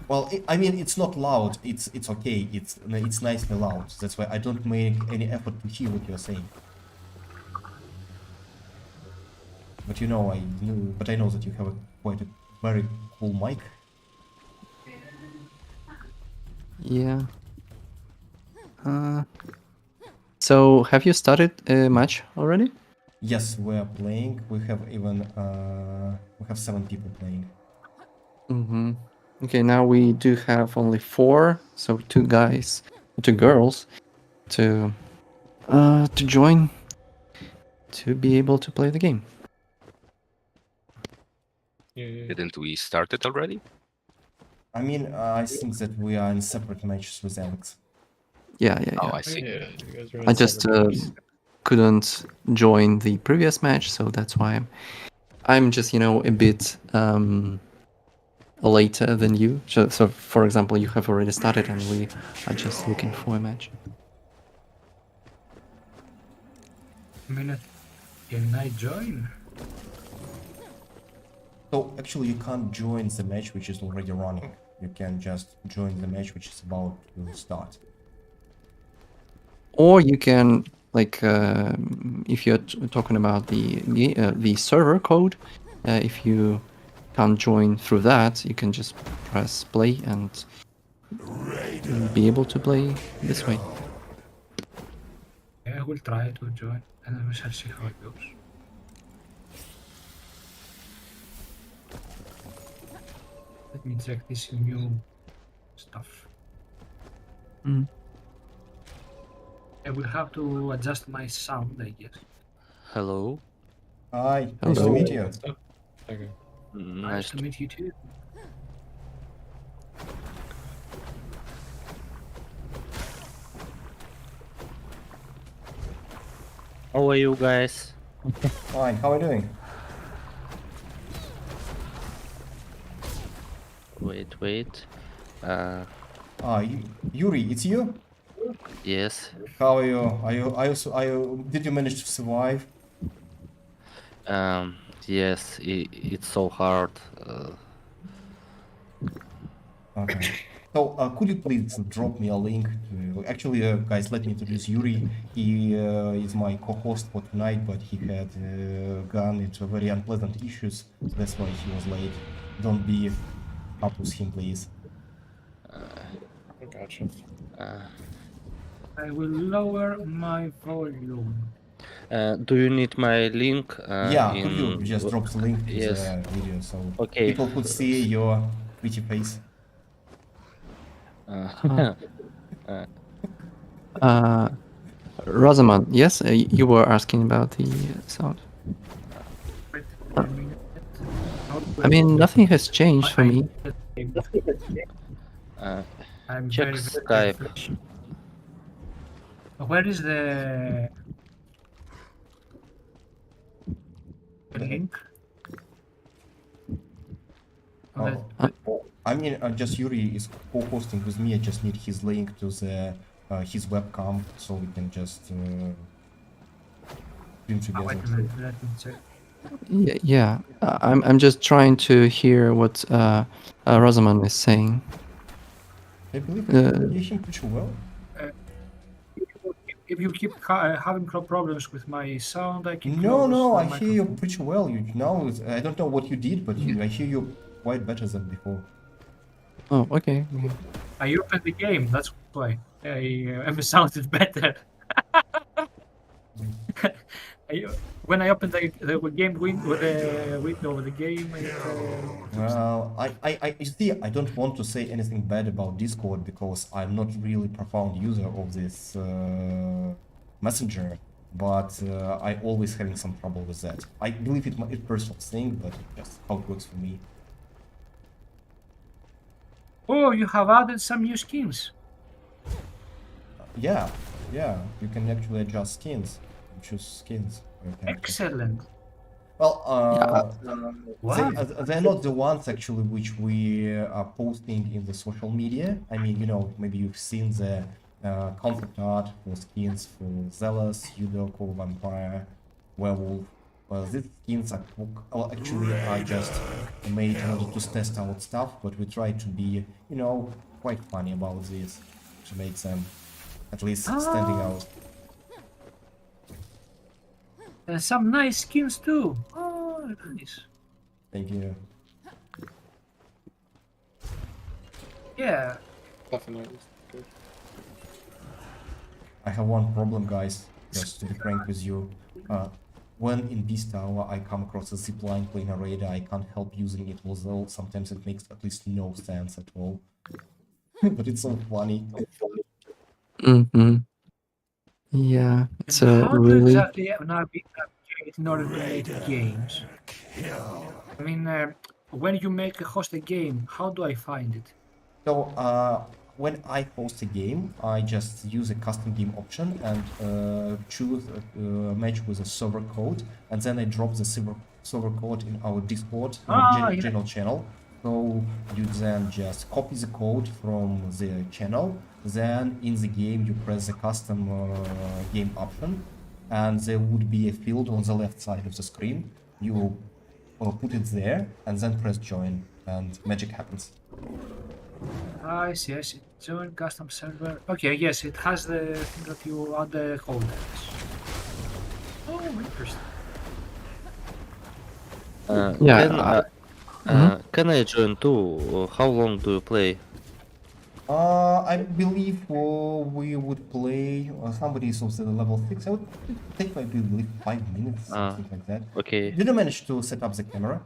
Well, I mean, it's not loud. It's okay. It's nicely loud. That's why I don't make any effort to hear what you're saying. But you know, I know that you have quite a very cool mic. Yeah. So have you started a match already? Yes, we are playing. We have even we have 7 people playing. Mm-hmm. Okay, now we do have only 4, so 2 guys, 2 girls, to join to be able to play the game. Yeah. Didn't we start it already? I mean, I think that we are in separate matches with Alex. Yeah. Oh, I see. Yeah, you guys are in I just separate games. couldn't join the previous match, so that's why I'm just a bit later than you. So for example, you have already started, and we are just looking for a match. I mean, can I join? So actually, you can't join the match which is already running. You can just join the match which is about to start. Or you can, like, if you're talking about the server code, if you can't join through that, you can just press play and be able to play this way. I will try to join and then we shall see how it goes. Let me check this new stuff. Mm. I will have to adjust my sound, I guess. Hello. Hi, nice to Hello. meet you. Okay. Nice to meet you too. How are you guys? Fine, how are you doing? Wait. Yuri, it's you? Yes. How are you? Did you manage to survive? Yes. It's so hard. Okay. So, could you please drop me a link to... Actually, guys, let me introduce Yuri. He is my co-host for tonight, but he had gone into very unpleasant issues. That's why he was late. Don't be up with him, please. I gotcha. I will lower my volume. Do you need my link? Yeah, could you just drop the link to Yes. the video so Okay. people could see your pretty face? Rosamund, yes, you were asking about the sound. Wait a minute. I mean, nothing has changed for me. I'm Check very Skype. flashy. Where is the link? Oh, I mean, just Yuri is co-hosting with me. I just need his link to the his webcam so we can just stream Oh, together. wait a minute, let me check. Yeah. I'm just trying to hear what Rosamund is saying. I believe Uh, you hear him pretty well. If you keep having problems with my sound, I can No, close no, the I hear you microphone. pretty well. You now, I don't know what you did, but I hear you quite better than before. Oh, okay. Okay. I opened the game, that's why I sounded better. When I opened the game window, the window of the game, Well, you see, I don't want to say anything bad about Discord because I'm not really profound user of this messenger, but I always having some trouble with that. I believe it's a personal thing, but just how it works for me. oh, you have added some new skins. Yeah, yeah, you can actually adjust skins, choose skins for your character. Excellent. Well, Wow. they're not the ones actually which we are posting in the social media. I mean, you know, maybe you've seen the concept art for skins for Zealous, Yudoko, Vampire, Werewolf. Well, these skins are actually are just made in order to test out stuff, but we try to be, you know, quite funny about this to make them at least standing out. Some nice skins too. Oh, nice. Thank you. Yeah. Definitely. I have one problem, guys, just to be frank with you. When in Beast Tower I come across a zipline playing a radar, I can't help using it, although sometimes it makes at least no sense at all. But it's so funny. Mm-hmm. Yeah, it's And a how do you really. exactly navigate in order to make games? I mean, when you make a host a game, how do I find it? So, when I host a game, I just use a custom game option and choose a match with a server code, and then I drop the server code in our Discord Yeah. general channel. So you then just copy the code from the channel, then in the game you press the custom game option, and there would be a field on the left side of the screen. You put it there, and then press join, and magic happens. I see, I see. Join custom server. Okay, yes, it has the thing that you add the holders. Oh, interesting. Yeah, Can I join too? How long do you play? I believe we would play somebody is also level 6. I would take maybe 5 minutes, something like that. Okay. Did you manage to set up the camera?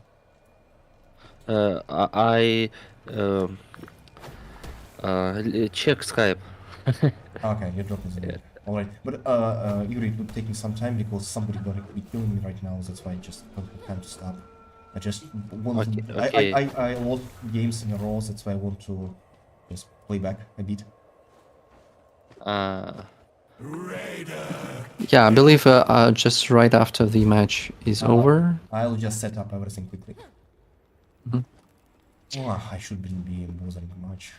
I check Skype. Okay, you dropped the link. Alright, but Yuri, it would take me some time because somebody gonna be killing me right now. That's why I just don't have time to stop. I just want to. Okay. I lost games in a row. That's why I want to just play back a bit. yeah, I believe just right after the match is over. I'll just set up everything quickly. Mhm. Oh, I shouldn't be bothering much.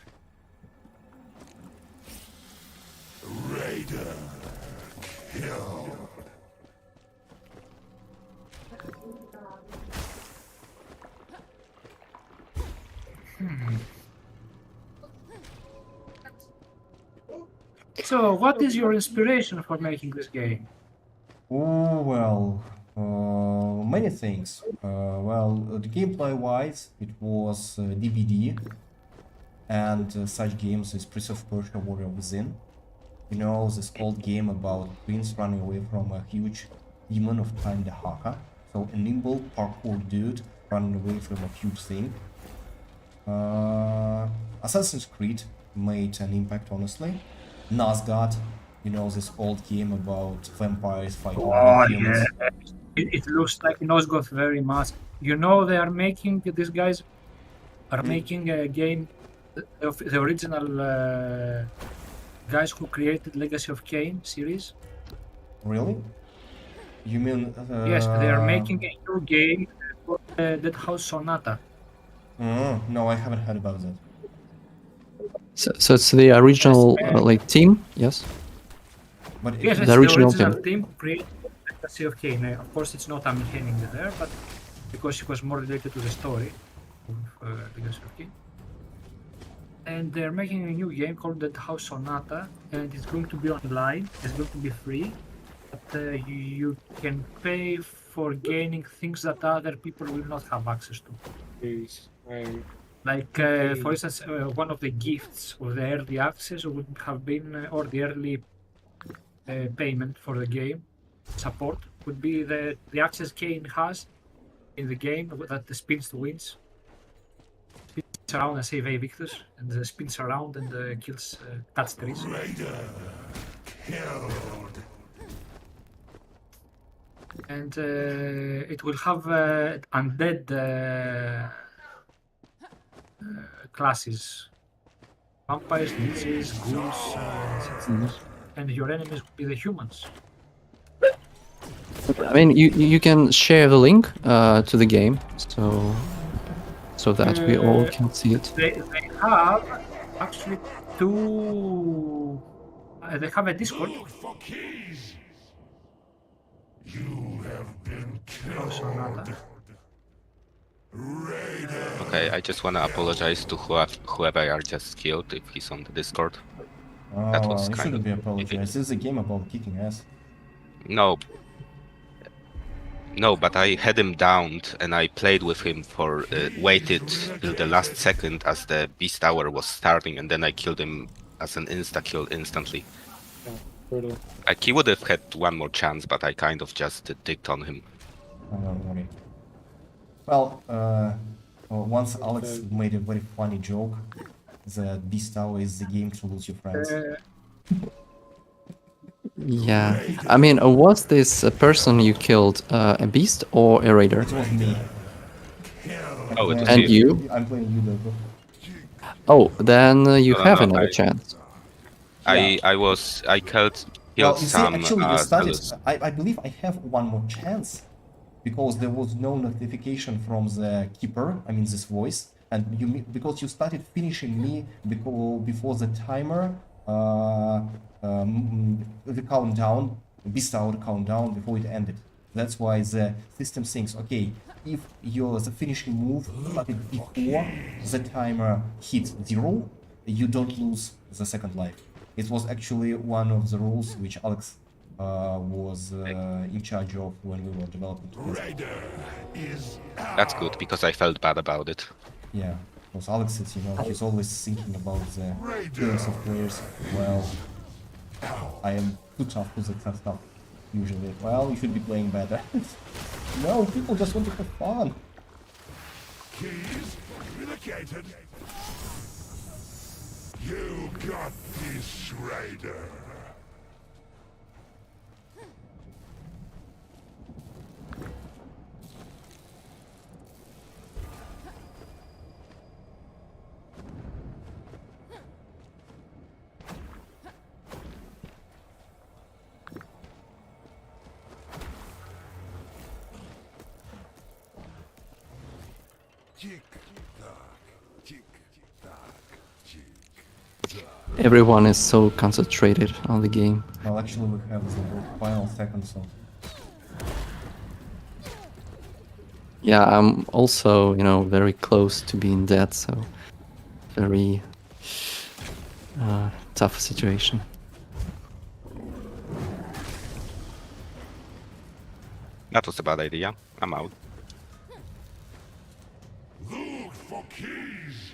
Raider killed. So, what is your inspiration for making this game? Oh, well, many things. Well, the gameplay-wise, it was DBD, and such games as Prince of Persia Warrior Within. You know, this old game about prince running away from a huge demon of time, the Haka. So a nimble parkour dude running away from a huge thing. Assassin's Creed made an impact, honestly. Nazgûl, you know, this old game about vampires fighting humans. It looks like Nosgoth very much. You know, they are making, these guys are making a game, the original guys who created Legacy of Kain series. Really? You mean? Yes, they are making a new game for Dead House Sonata. No, I haven't heard about that. So it's the original like team, yes. But Yes, The it's original the original team. team created Sea of Cain. Of course, it's not Amy Henning there, but because she was more related to the story of Legacy of Cain. And they're making a new game called The House Sonata, and it's going to be online. It's going to be free, but you can pay for gaining things that other people will not have access to. Jeez. Like, for instance, one of the gifts of the early access would have been, or the early payment for the game support would be the access Kane has in the game that the spins to wins. Spins around and save Victus, and the spins around and kills touch trees. Killed. And it will have undead classes. Vampires, leeches, ghouls, etc. And your enemies will be the humans. I mean, you can share the link to the game, so that we all can see it. They have actually two. They have a Discord. Look for keys. You have been Oh, Sonata. killed. Raider. Okay, I just wanna apologize to whoever I just killed if he's on the Discord. Oh, That well, was you kind shouldn't of- be apologizing. This is a game about kicking ass. No, but I had him downed and I played with him for waited till the last second as the beast hour was starting, and then I killed him as an insta kill instantly. Brutal. Like he would have had one more chance, but I kind of just dicked on him. I don't worry. Well, once Alex made a very funny joke that Beast Tower is the game to lose your friends. Yeah, I mean, was this person you killed a beast or a raider? It was me. Oh, it was And you. you? I'm playing you, Dogo. Oh, then you No, have no, another I- chance. I killed Well, you see, some actually, you started. fellas. I believe I have one more chance because there was no notification from the keeper. I mean, this voice, and because you started finishing me before the timer, the countdown, beast hour countdown before it ended. That's why the system thinks, okay, if the finishing move started before the timer hit 0, you don't lose the second life. It was actually one of the rules which Alex was in charge of when we were developing together. Raider is That's good because I felt bad about it. Yeah, because Alex is, he's always thinking about the feelings of players. Well, I am too tough for that kind of stuff, usually. Well, you should be playing better. No, people just want to have fun. keys relocated. You got this, Raider. Tick tock, tick tock, tick tock. Everyone is so concentrated on the game. Well, actually, we have the final second, so Yeah, I'm also, very close to being dead, so very tough situation. That was a bad idea. I'm out. Look for keys.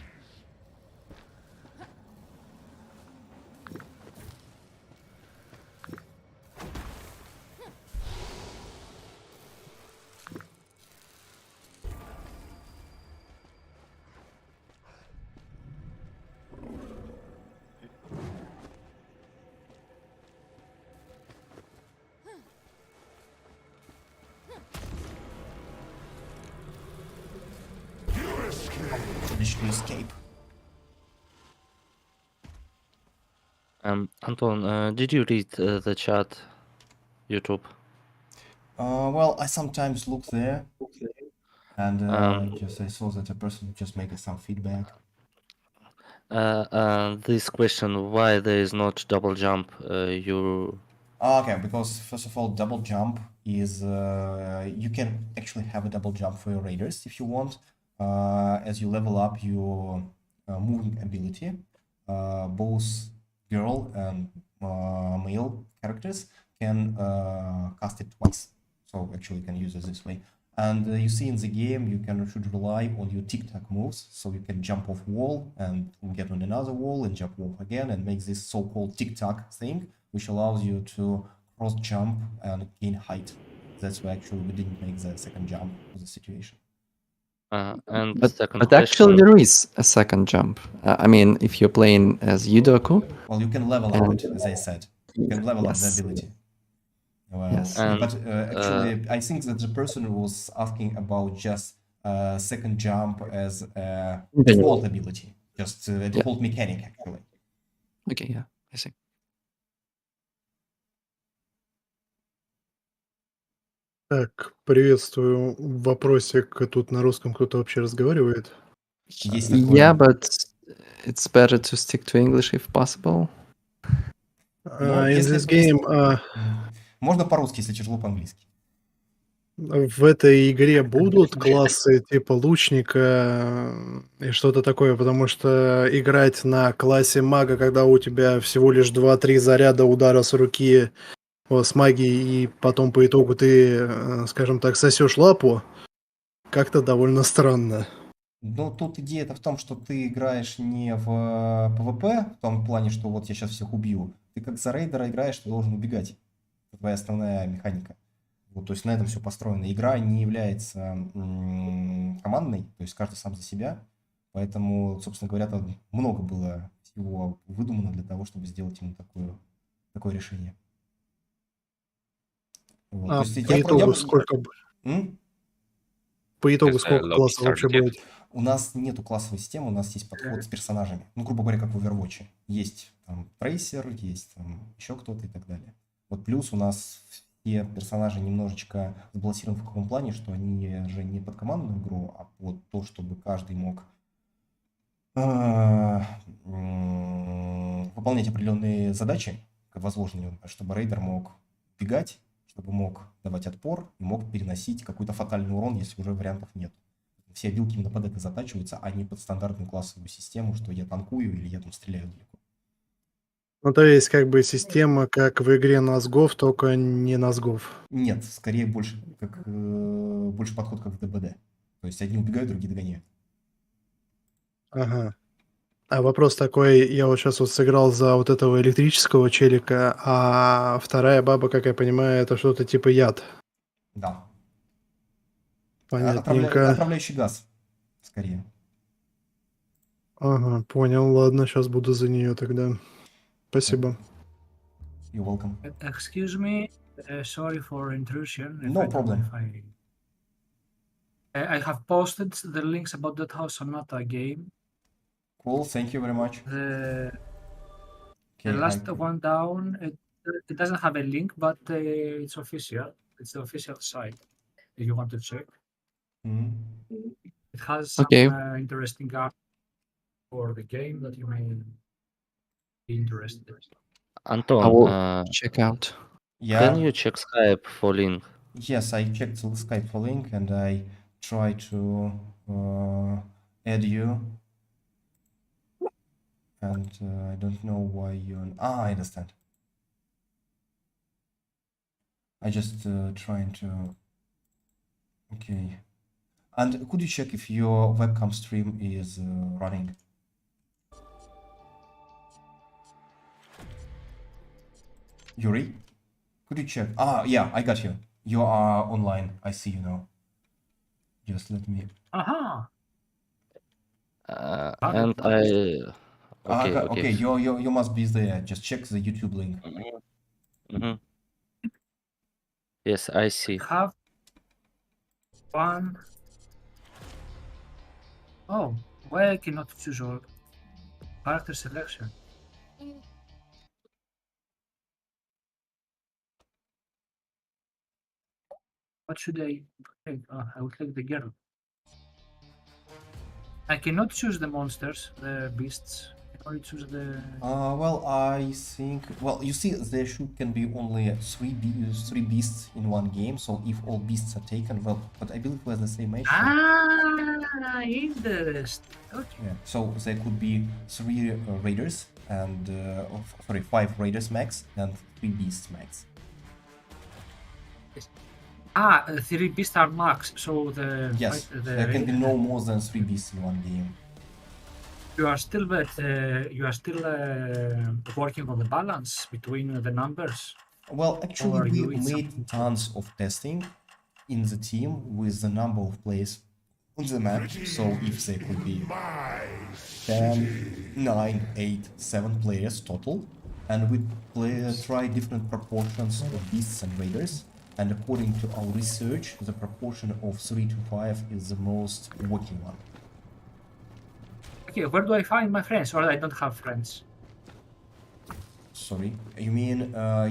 You escape. finish to escape. Anton, did you read the chat, YouTube? Well, I sometimes look there, and just I saw that a person just making some feedback. This question, why there is not double jump, you Okay, because first of all, double jump is you can actually have a double jump for your raiders if you want. As you level up your moving ability, both girl and male characters can cast it twice. So actually, you can use it this way. And you see in the game, you can should rely on your tic-tac moves, so you can jump off wall and get on another wall and jump off again and make this so-called tic-tac thing, which allows you to cross jump and gain height. That's why actually we didn't make the second jump for the situation. And But, second but actually, question. there is a second jump. I mean, if you're playing as Yudoku, Well, you can level up and it, as I said. You can level up the yes, ability. Well, yes. And but actually, I think that the person was asking about just second jump as a In general. default ability, just a Yeah. default mechanic, actually. Okay, yeah, I see. Так, приветствую. Вопросик, тут на русском кто-то вообще разговаривает? Есть Yeah, такое. but it's better to stick to English if possible. Ну, In если, this game, можно по-русски, если тяжело по-английски. в этой игре будут классы типа лучника и что-то такое? Потому что играть на классе мага, когда у тебя всего лишь 2-3 заряда удара с руки с магией, и потом по итогу ты, скажем так, сосешь лапу, как-то довольно странно. Ну, тут идея-то в том, что ты играешь не в PvP, в том плане, что вот я сейчас всех убью. Ты как за рейдера играешь, ты должен убегать. Это твоя основная механика. Вот, то есть на этом все построено. Игра не является командной, то есть каждый сам за себя. Поэтому, собственно говоря, там много было всего выдумано для того, чтобы сделать ему такое решение. Вот, то есть По итогу сколько There's a lobby классов вообще started yet. будет? У нас нету классовой системы, у нас есть подход с персонажами. Ну, грубо говоря, как в Overwatch. Есть там трейсер, есть там еще кто-то и так далее. Вот плюс у нас все персонажи немножечко сбалансированы в каком плане, что они же не под командную игру, а под то, чтобы каждый мог выполнять определенные задачи, возложенные, чтобы рейдер мог бегать, чтобы мог давать отпор и мог переносить какой-то фатальный урон, если уже вариантов нет. Все билки именно под это затачиваются, а не под стандартную классовую систему, что я танкую или я там стреляю далеко. Ну, то есть, как бы система, как в игре Назгов, только не Назгов. Нет, скорее больше подход как в ДБД. То есть одни убегают, другие догоняют. Ага. А вопрос такой, я вот сейчас вот сыграл за вот этого электрического челика, а вторая баба, как я понимаю, это что-то типа яд. Да. Понятненько. Отравляющий газ, скорее. Ага, понял, ладно, сейчас буду за нее тогда. Спасибо. You're welcome. Excuse me, sorry for intrusion. No problem. I have posted the links about that House Sonata game. Cool, thank you very much. The Okay, last one down, it doesn't have a link, but it's official. It's the official site. If you want to check, Mhm. it has some Okay. interesting art for the game that you may be interested. I Anton, will check out. Yeah. can you check Skype for link? Yes, I checked the Skype for link and I try to add you. And I don't know why you're... I understand. I just trying to... Okay. And could you check if your webcam stream is running? Yuri? Could you check? Yeah, I got you. You are online. I see you now. Just let me... Aha! And I... Okay, okay. You must be there. Just check the YouTube link. Mm-hmm. Yes, I see. Have one. Oh, why I cannot choose all character selection? What should I take? I will take the girl. I cannot choose the monsters, the beasts. Or you choose the. Well, I think. Well, you see, there can be only three beasts in one game. So if all beasts are taken, well, but I believe we're the same age. So, Interest. Okay. yeah. So there could be three raiders and sorry, 5 raiders max and 3 beasts max. Three beasts are max, so the. Yes, the there can be no more than 3 beasts in one game. You are still working on the balance between the numbers. Well, actually, Or we you eat made tons of testing in the team with the number of players on the map. So if there could be 10, 9, 8, 7 players total, and we try different proportions of beasts and raiders. And according to our research, the proportion of 3 to 5 is the most working one. Okay, where do I find my friends? Or I don't have friends. Sorry, you mean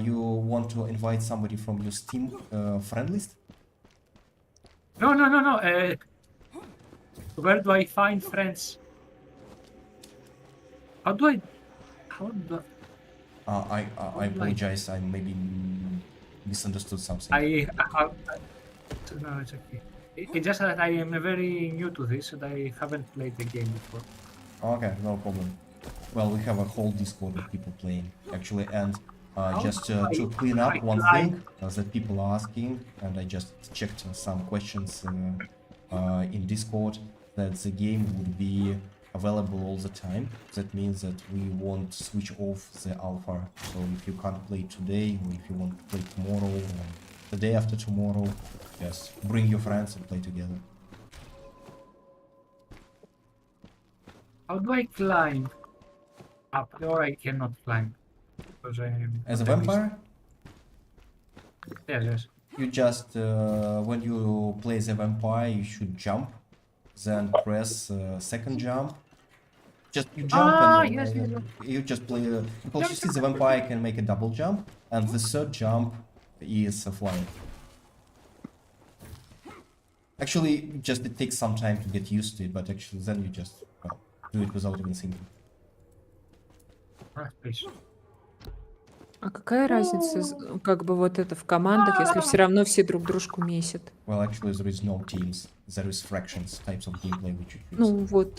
you want to invite somebody from your Steam friend list? No. Where do I find friends? How do I? I apologize. I maybe misunderstood something. I have. No, it's okay. It's just that I am very new to this and I haven't played the game before. Okay, no problem. Well, we have a whole Discord of people playing actually, and just to clean up one thing that people are asking, and I just checked some questions in Discord, that the game would be available all the time. That means that we won't switch off the alpha. So if you can't play today, or if you want to play tomorrow, or the day after tomorrow, yes, bring your friends and play together. How do I climb up? Or I cannot climb because I am. As a vampire, Yes. you just when you play the vampire, you should jump, then press second jump. Just you jump and yes. you just play because you see the vampire can make a double jump, and the third jump is flying. Actually, just it takes some time to get used to it, but actually then you just do it without even thinking. Right, please. А какая разница, как бы вот это в командах, если все равно все друг дружку месят? Well, actually, there is no teams. There is fractions, types of gameplay which you choose. Ну вот,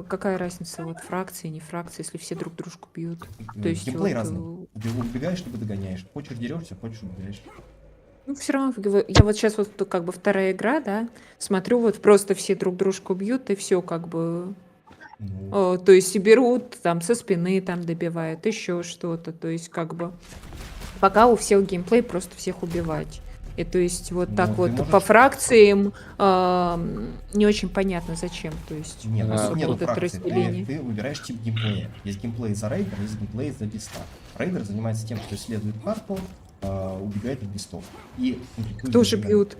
какая разница, вот фракции, не фракции, если все друг дружку бьют? То есть Геймплей вот, разный. Ты убегаешь, либо догоняешь. Хочешь дерешься, хочешь убегаешь. ну, все равно, я вот сейчас вот как бы вторая игра, да, смотрю, вот просто все друг дружку бьют, и все как бы, Ну, то есть и берут, там, со спины там добивают, еще что-то, то есть как бы, пока у всех геймплей просто всех убивать. И то есть вот Ну, так ты вот можешь- по фракциям не очень понятно зачем, то есть нет, А, нету вот это фракции. разделение. Ты выбираешь тип геймплея. Есть геймплей за рейдер, есть геймплей за биста. Рейдер занимается тем, что исследует карту, убегает от бистов. И конфликтует Тоже с врагами. бьют.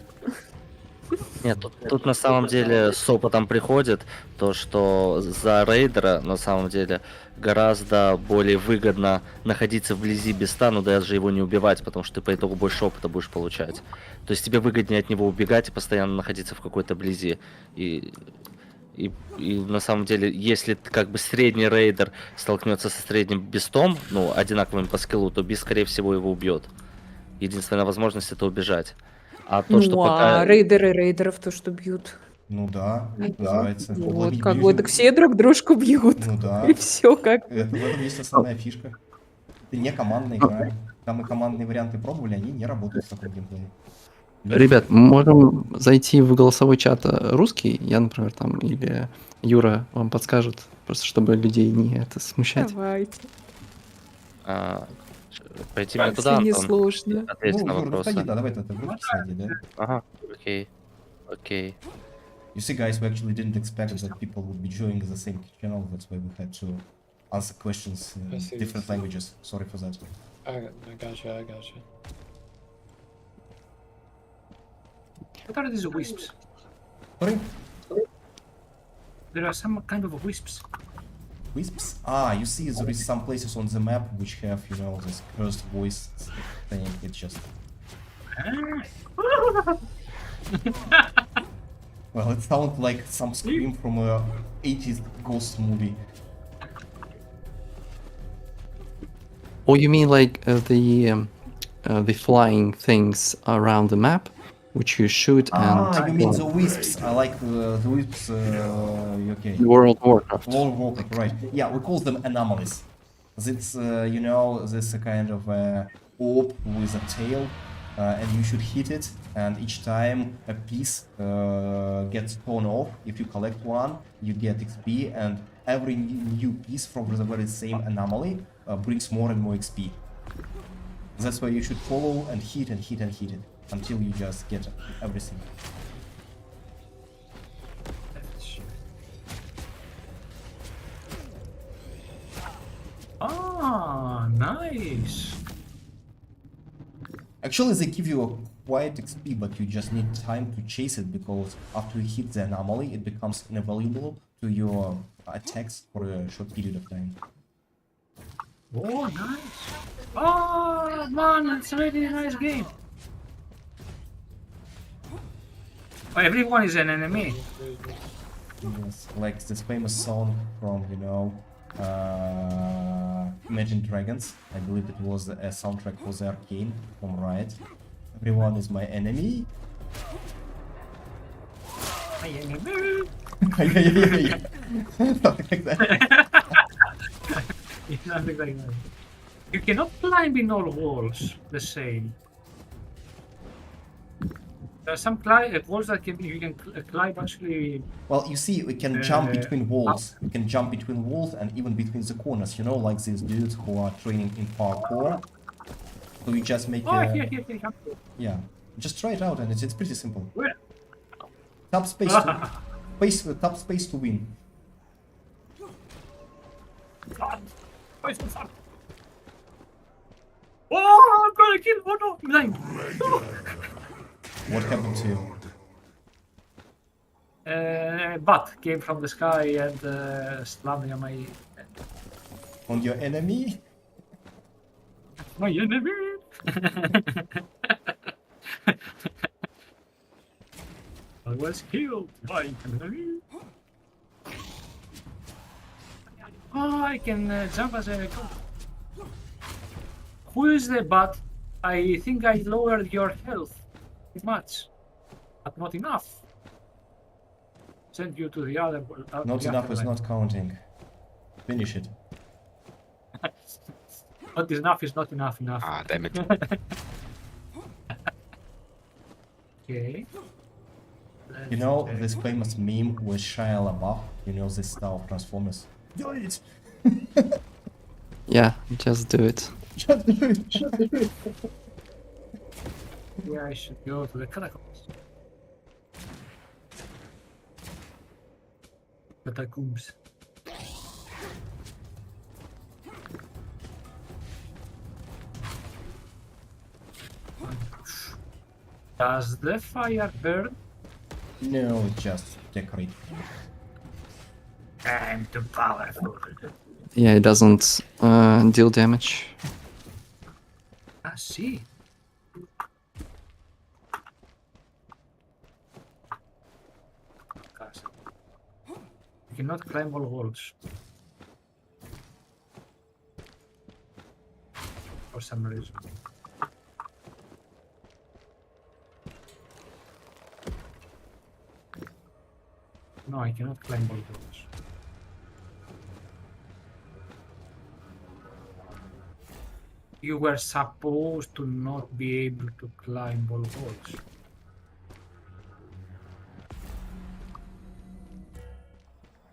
Нет, тут на самом деле с опытом приходит то, что за рейдера на самом деле гораздо более выгодно находиться вблизи биста, но даже его не убивать, потому что ты по итогу больше опыта будешь получать. То есть тебе выгоднее от него убегать и постоянно находиться в какой-то близи. И на самом деле, если как бы средний рейдер столкнется со средним бистом, ну, одинаковым по скиллу, то бист, скорее всего, его убьет. Единственная возможность это убежать. А то, Ну, что а пока... рейдеры рейдеров то, что бьют. Ну да, Да, называется. вот, Лобби как бы, бьюзинг. так все друг дружку бьют. Ну да. И все как. В этом есть основная фишка. Это не командная игра. Там и командные варианты пробовали, они не работают в таком геймплее. Ребят, мы можем зайти в голосовой чат русский, я, например, там, или Юра вам подскажет, просто чтобы людей не смущать. Давайте. Пойти мне Если туда, не Антон, сложно. ответить Ну, на Юр, ну вопросы. сходи, да, давай ты в руки сходи, да? Ага, окей. Окей. You see, guys, we actually didn't expect that people would be joining the same channel. That's why we had to answer questions I in see. different languages. Sorry for that. I gotcha. What are these wisps? Sorry? There are some kind of wisps. Wisps? Ah, you see, there is some places on the map which have, you know, this cursed voice thing. It's just... Well, it sounds like some scream from a 80s ghost movie. Oh, you mean like the flying things around the map, which you shoot Ah, and you mean fly. the wisps? I like the wisps. Okay. World of Warcraft. World of Warcraft, right? Yeah, we call them anomalies. It's you know, this kind of orb with a tail, and you should hit it. And each time a piece gets torn off, if you collect one, you get XP, and every new piece from the very same anomaly brings more and more XP. That's why you should follow and hit and hit and hit it until you just get everything. Ah, nice. Actually, they give you a quite XP, but you just need time to chase it, because after you hit the anomaly, it becomes invaluable to your attacks for a short period of time. Oh, nice. Oh, man, it's a really nice game. Oh, everyone is an enemy. Yes, like this famous song from, you know, Imagine Dragons. I believe it was a soundtrack for the Arcane from Riot. Everyone is my enemy. My enemy. Yeah. Something like that. It's nothing like that. You cannot climb in all walls the same. There are some walls that you can climb actually. Well, you see, we can jump between walls. We can jump between walls and even between the corners, you know, like these dudes who are training in parkour. So you just make Here. yeah, just try it out, and it's pretty simple. Where? Tap space to tap space to win. Oh, I'm gonna kill one of them. What happened to you? Bat came from the sky and slammed on my On your enemy? enemy. I was killed by enemy. Oh, I can jump as a goat. Who is the bat? I think I lowered your health much, but not enough. Send you to the other world. Not enough is not counting. Finish it. Not enough is not enough. Ah, damn it. Okay. You know this famous meme with Shia LaBeouf? You know this style of Transformers? Do it! Yeah, just do it. Just do it! Yeah, I should go to the catacombs. Catacombs. Does the fire burn? No, just decorate. I'm too powerful. Yeah, it doesn't deal damage. I see. You cannot climb all walls. For some reason. No, I cannot climb all walls. You were supposed to not be able to climb all walls.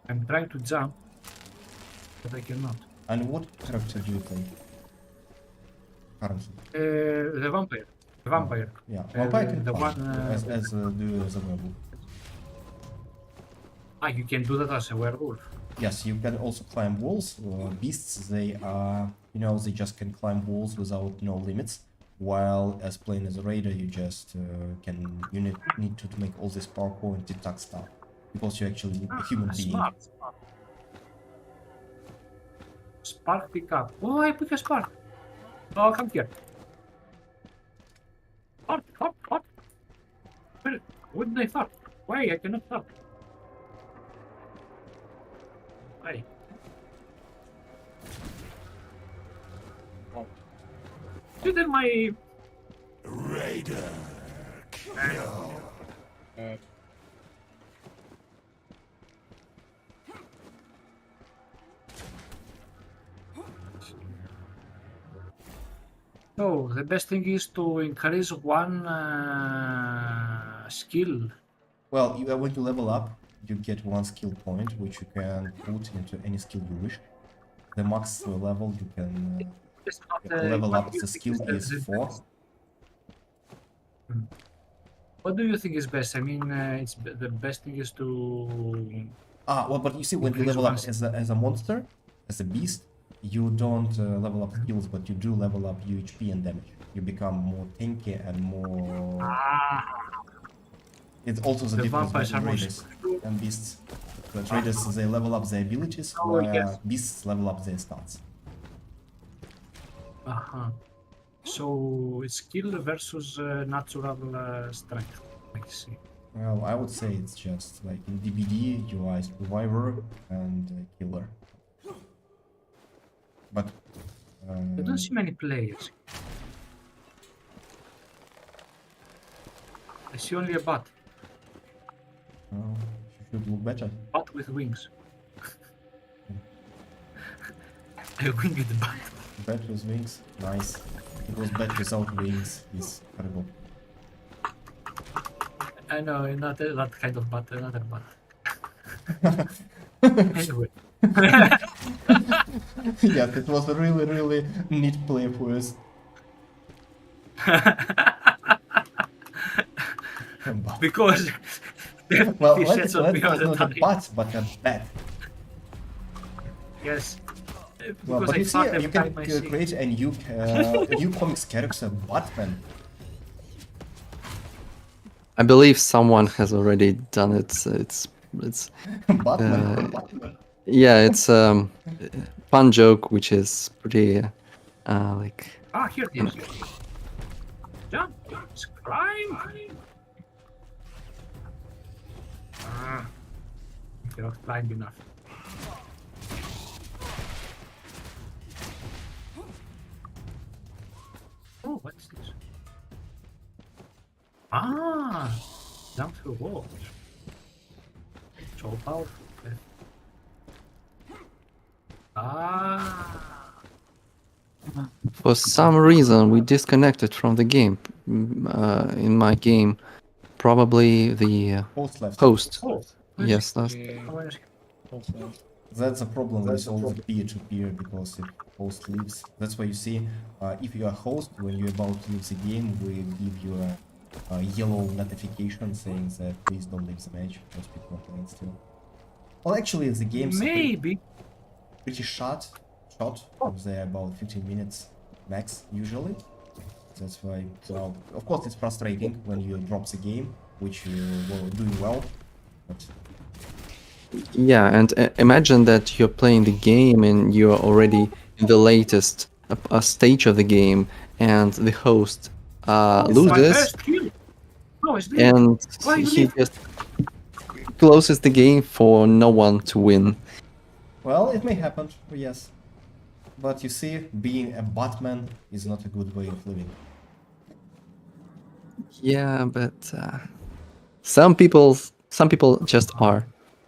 I'm trying to jump, but I cannot. And what character do you play? Currently? The vampire. The vampire. Yeah, vampire can the fly, one, as do as a werewolf. Ah, you can do that as a werewolf. Yes, you can also climb walls. Beasts, they are, you know, they just can climb walls without no limits. While as playing as a raider, you just you need to make all this parkour and detect stuff, because you actually need a human being. Smart. Spark pick up. Oh, I pick a spark. Oh, come here. Fart. Where did I fart? Why I cannot fart? Why? Consider my Raider. So the best thing is to increase one skill. Well, when you level up, you get one skill point, which you can put into any skill you wish. The max level you can It's not, level what up do you the think skill is is the 4. best? What do you think is best? I mean, the best thing is to. Well, but you see, when you Increase level up one as a monster, as a beast, you don't level up skills, but you do level up UHP and damage. You become more tanky and more. It's also the The difference vampires between are more raiders secure. and beasts. The traders they level up their abilities, Oh, while yes. beasts level up their stats. So it's skill versus natural strength. I see. Well, I would say it's just like in DBD you are survivor and killer. But I don't see many players. I see only a bat. well, you should look better. Bat with wings. A winged bat. Bat with wings, nice. Because bat without wings is horrible. I know, not that kind of bat, another bat. Anyway. Yes, it was a really neat play for us. Because Well, he let's shits on me all call the not a time. bat, but a bat. Yes. Well, Because but I you fart see, you every can time I see. create a new comics character, Batman. I believe someone has already done it. It's Batman. yeah, it's fun joke which is pretty like Here it is. Jump, climb. You're not climbed enough. Oh, what is this? Jump through walls. So powerful. for some reason we disconnected from the game. In my game, probably the Host left. host. Oh, Yes, that's That's a problem with all the peer-to-peer because if host leaves, that's why you see, if you are host, when you're about to leave the game, we give you a yellow notification saying that please don't leave the match because people are playing still. Well, actually, the game's maybe. pretty short. They're about 15 minutes max usually. That's why. Well, of course, it's frustrating when you drop the game, which you were doing well, but yeah, and imagine that you're playing the game and you're already in the latest stage of the game, and the host My loses, first kill. No, it's and Why you he leave? just closes the game for no one to win. well, it may happen, yes. But you see, being a Batman is not a good way of living. Yeah, but some people just are.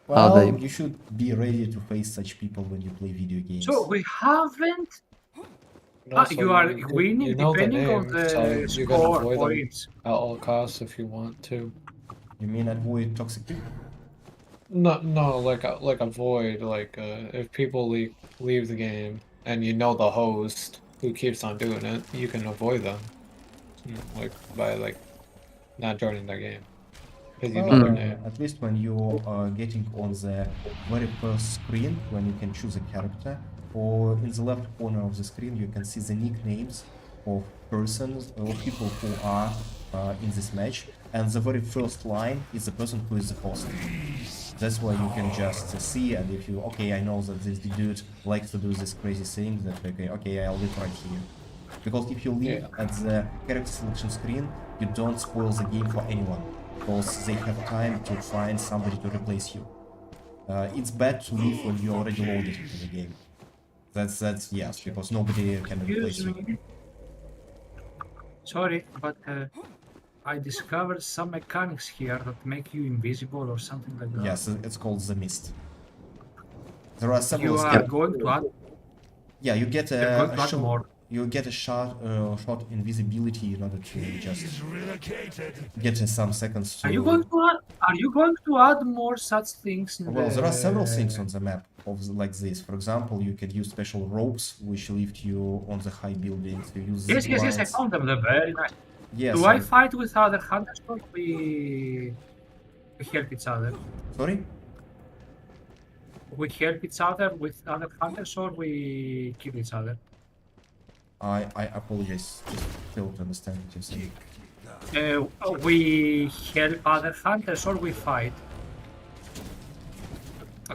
Well, they? you should be ready to face such people when you play video games. So we haven't. And also, You are you winning know the depending on name, so the you can score avoid them points. at all costs if you want to. You mean avoid toxic people? No, like avoid if people leave the game and you know the host who keeps on doing it, you can avoid them, by not joining their game because you know their name. At least when you are getting on the very first screen, when you can choose a character, or in the left corner of the screen, you can see the nicknames of persons or people who are in this match, and the very first line is the person who is the host. That's why you can just see, and if you, okay, I know that this dude likes to do this crazy thing, that okay, I'll live right here. Because if you leave at the character selection screen, you don't spoil the game for anyone, because they have time to find somebody to replace you. It's bad to leave when you're already loaded into the game. That's yes, because nobody can replace Excuse you. me. Sorry, but I discovered some mechanics here that make you invisible or something like that. Yes, it's called the mist. There are several You are skills. going to add. Yeah, you get You're going a to add shot. more. You get a shot invisibility in order to just He's relocated. get some seconds to. Are you going to add? Are you going to add more such things in Well, the? there are several things on the map like this. For example, you can use special ropes which lift you on the high buildings. You use Yes, zip yes, yes. I lines. found them. They're very nice. Yes. Do I fight with other hunters or we help each other? Sorry? We help each other with other hunters or we kill each other? I apologize. Just failed to understand what you're saying. We help other hunters or we fight?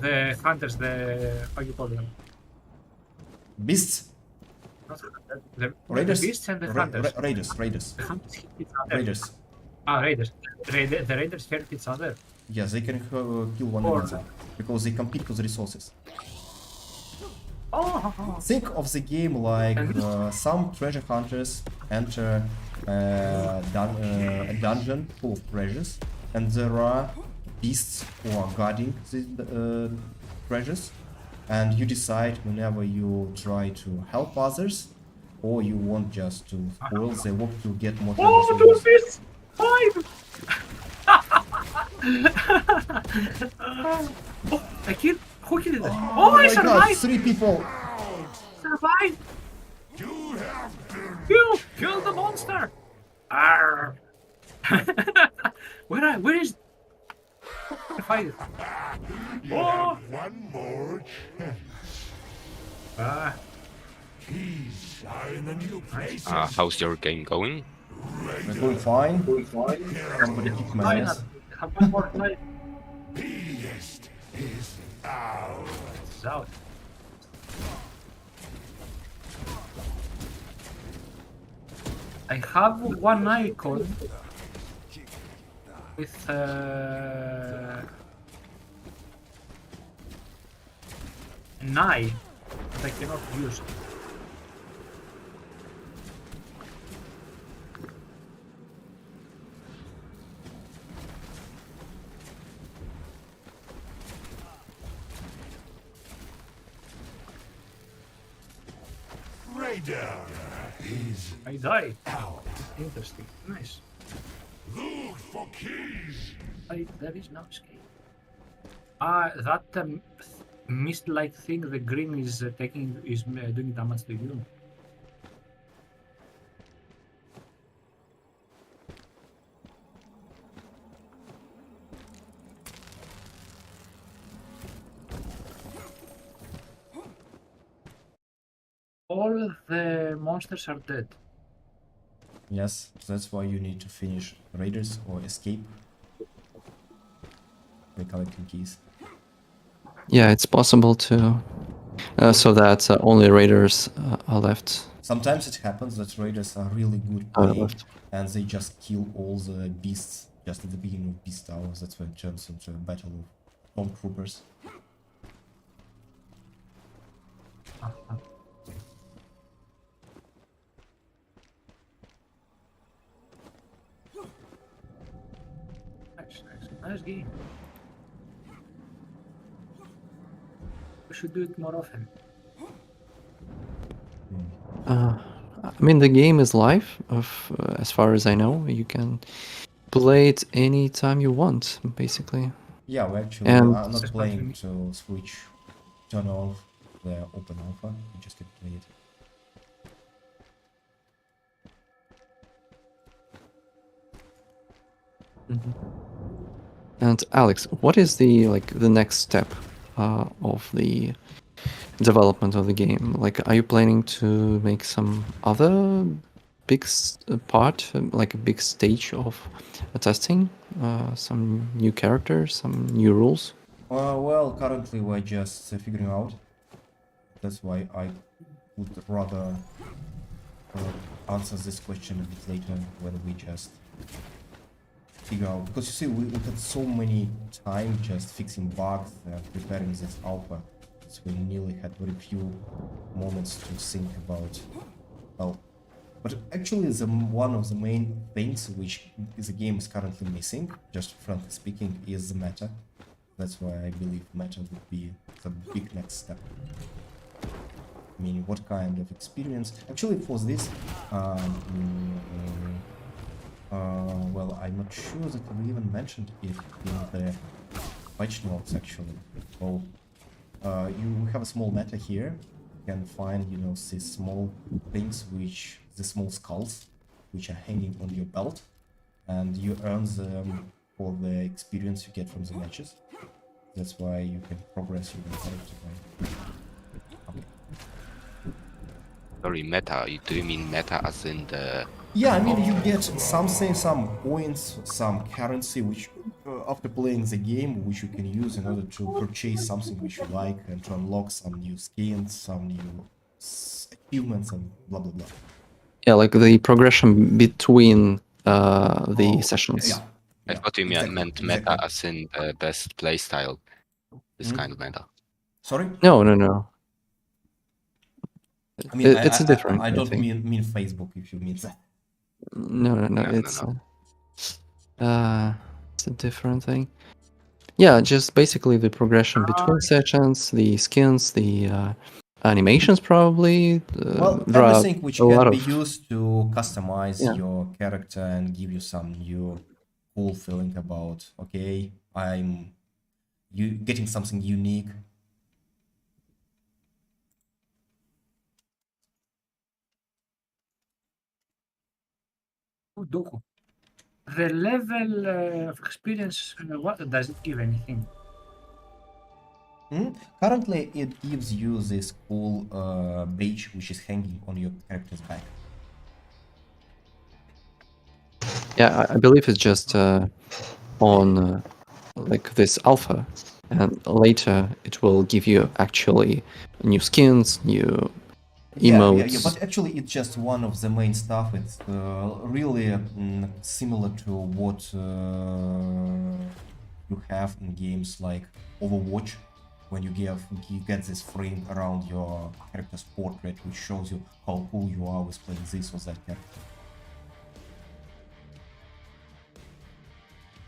The hunters, how you call them? Beasts? Not hunters, the Raiders? beasts and the hunters. Raiders. The hunters help each other. Raiders. Ah, raiders. The raiders help each other. Yes, they can kill one Or- another because they compete for the resources. Oh, Think of the game like some treasure hunters enter a dungeon full of treasures, and there are beasts who are guarding the treasures, and you decide whenever you try to help others or you want just to spoil their work to get more oh, treasures. two beasts! 5! Oh, I killed. Who killed it? Oh, I my god, survived! 3 people! Survived! You have been You killed the monster! Arr. Where is? Fight it. You Oh! have one more chance. Ah, Keys are in the new place. How's your game going? We're doing fine. Somebody kicked my fine. ass. Have one more life. Beast is out. It's out. I have one icon with an eye that I cannot use. Raider is I die. out. Interesting. Nice. Look for keys. There is no escape. That mist-like thing, the green is doing damage to you. All the monsters are dead. Yes, that's why you need to finish raiders or escape by collecting keys. Yeah, it's possible to, so that only raiders are left. Sometimes it happens that raiders are really good Are playing left. and they just kill all the beasts just at the beginning of Beast Towers. That's when it turns into a battle of stormtroopers. Nice game. We should do it more often. I mean, the game is live. As far as I know, you can play it anytime you want, basically. Yeah, we actually And- are not playing to switch, turn off the open alpha. We just can play it. And Alex, what is the next step of the development of the game? Like, are you planning to make some other big part, like a big stage of testing, some new characters, some new rules? Well, currently we're just figuring out. That's why I would rather answer this question a bit later, whether we just figure out, because you see we had so many time just fixing bugs and preparing this alpha. chapters we nearly had very few moments to think about. Well, but actually, one of the main things which the game is currently missing, just frankly speaking, is the meta. That's why I believe meta would be the big next step. I mean, what kind of experience? Actually, for this, well, I'm not sure that we even mentioned it in the patch notes. Actually, so you have a small meta here. You can find, you know, these small things, the small skulls, which are hanging on your belt, and you earn them for the experience you get from the matches. That's why you can progress your character by. Sorry, meta. Do you mean meta as in the? Yeah, I mean, you get something, some points, some currency, which after playing the game, which you can use in order to purchase something which you like and to unlock some new skins, some new achievements, and blah blah blah. Yeah, like the progression between the sessions. Yeah, I thought you exactly, meant exactly. meta as in the best playstyle. This kind of meta. Sorry? No, no, no. I mean, It's a different. I don't think. mean Facebook, if you mean that. No, no, no. No, It's no. it's a different thing. Yeah, just basically the progression between sessions, the skins, the animations, probably. Well, there are everything which a lot can be of used to customize Yeah. your character and give you some new cool feeling about, okay, you getting something unique. Doku. The level of experience, what does it give anything? Currently, it gives you this cool badge which is hanging on your character's back. Yeah, I believe it's just on like this alpha, and later it will give you actually new skins, new Yeah, emotes. but actually it's just one of the main stuff. It's really similar to what you have in games like Overwatch, when you get this frame around your character's portrait, which shows you how cool you are with playing this or that character.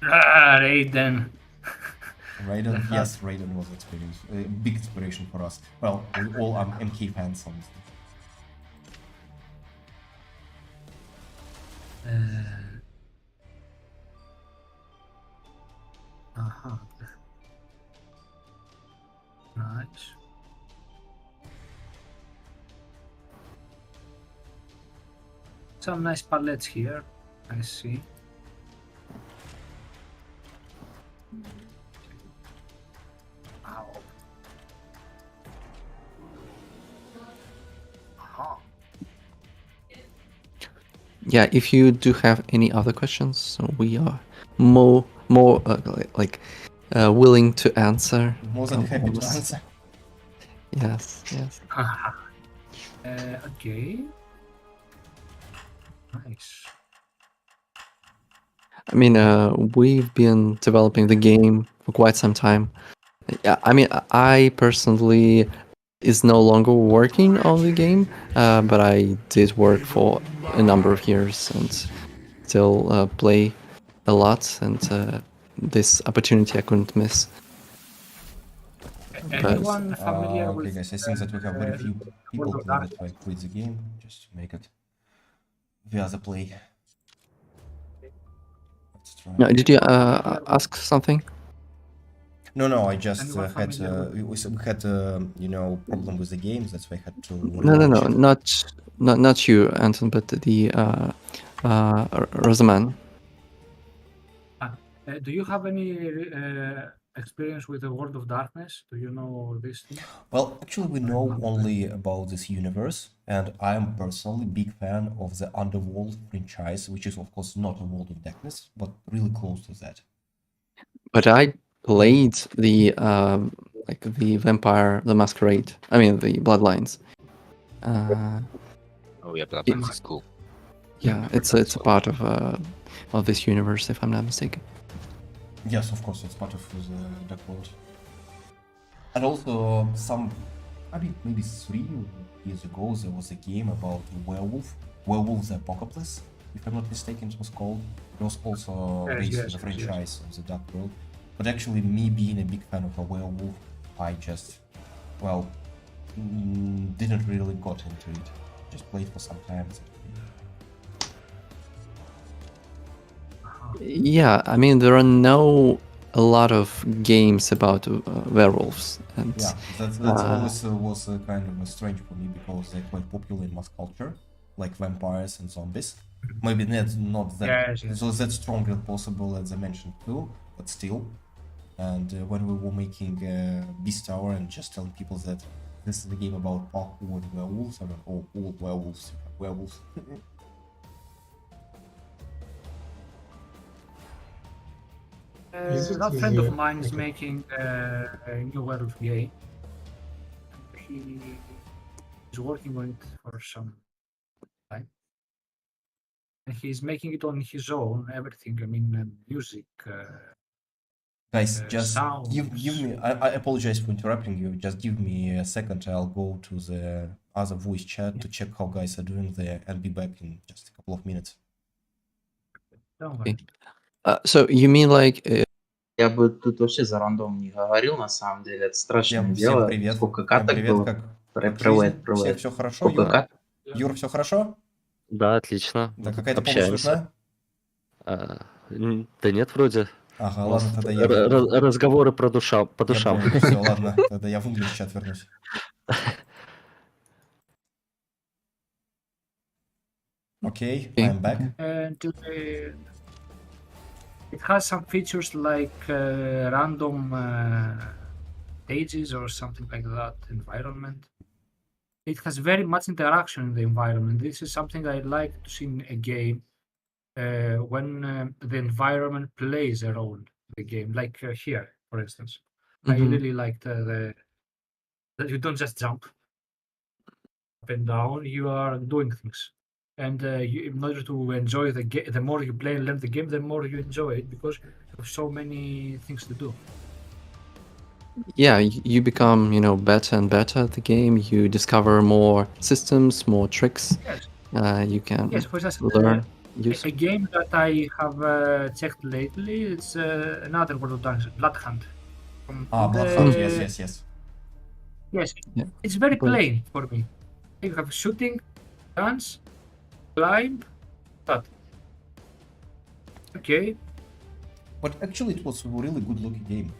Raiden. Raiden, yes, Raiden was a big inspiration for us. Well, we all are MK fans, honestly. Nice. Some nice palettes here, I see. Wow. Aha. Yeah, if you do have any other questions, we are more willing to answer. More than happy to almost. answer. Yes, yes. Okay. Nice. I mean, we've been developing the game for quite some time. Yeah, I mean, I personally is no longer working on the game, but I did work for a number of years and still play a lot. And this opportunity I couldn't miss. Anyone familiar Okay, with? guys, I think that we have very few people World of play that I quit the game just to make it via the play. Let's try. No, did you ask something? No, I just Anyone had familiar we had you know, problem with the game. That's why I had to No, relaunch it. not you, Anton, but the Rosaman. Do you have any experience with the World of Darkness? Do you know this thing? Well, actually, we know only about this universe, and I am personally big fan of the Underworld franchise, which is of course not a World of Darkness, but really close to that. But I played the like the Vampire, the Masquerade. I mean the Bloodlines. Oh yeah, Bloodlines is cool. Yeah, it's a part of this universe, if I'm not mistaken. Yes, of course, it's part of the Dark World. And also I mean, maybe 3 years ago, there was a game about Werewolves the Apocalypse, if I'm not mistaken, it was called. It was also Yes, based on yes, the yes, franchise of the Dark World. But actually, me being a big fan of a werewolf, I just, well, didn't really got into it. Just played for some time. Yeah, I mean there are a lot of games about werewolves, and Yeah, that's always was kind of strange for me because they're quite popular in mass culture, like vampires and zombies. Maybe not that Yes, yes. so that strong as possible as I mentioned too, but still. And when we were making Beast Tower and just telling people that this is a game about parkour and werewolves, I mean, all werewolves. Is it That friend of the- mine is okay. making a new werewolf game. He is working on it for some time. And he's making it on his own, everything. I mean, music, Guys, just give sounds. me. I apologize for interrupting you. Just give me a second. I'll go to the other voice chat to check how guys are doing there and be back in just a couple of minutes. Don't worry. So you mean like Я бы тут вообще за рандом не говорил, на самом деле. Это страшное Всем дело. привет. Сколько Всем каток привет. было. Как жизнь? Привет. Всех все хорошо? Сколько Юр? каток? Юр, все хорошо? Да, отлично. Да, Мы тут какая-то помощь общаемся. нужна? Да нет, вроде. Ага, У нас ладно, тогда разговоры по я душам. понял. Все, ладно, тогда я в English чат вернусь. Okay, I'm back. And it has some features like random stages or something like that environment. It has very much interaction in the environment. This is something I like to see in a game when the environment plays a role in the game, like here, for instance. I really liked that you don't just jump up and down, you are doing things. And in order to enjoy the game, the more you play and learn the game, the more you enjoy it because you have so many things to do. Yeah, you become, better and better at the game. You discover more systems, more tricks. Yes. You can Yes, for instance, learn. a game that I have checked lately, it's another World of Tanks, Blood Hunt. Blood Hunt, yes. Yes, Yeah. it's very But- plain for me. You have shooting, guns, climb, that. Okay. But actually, it was a really good looking game.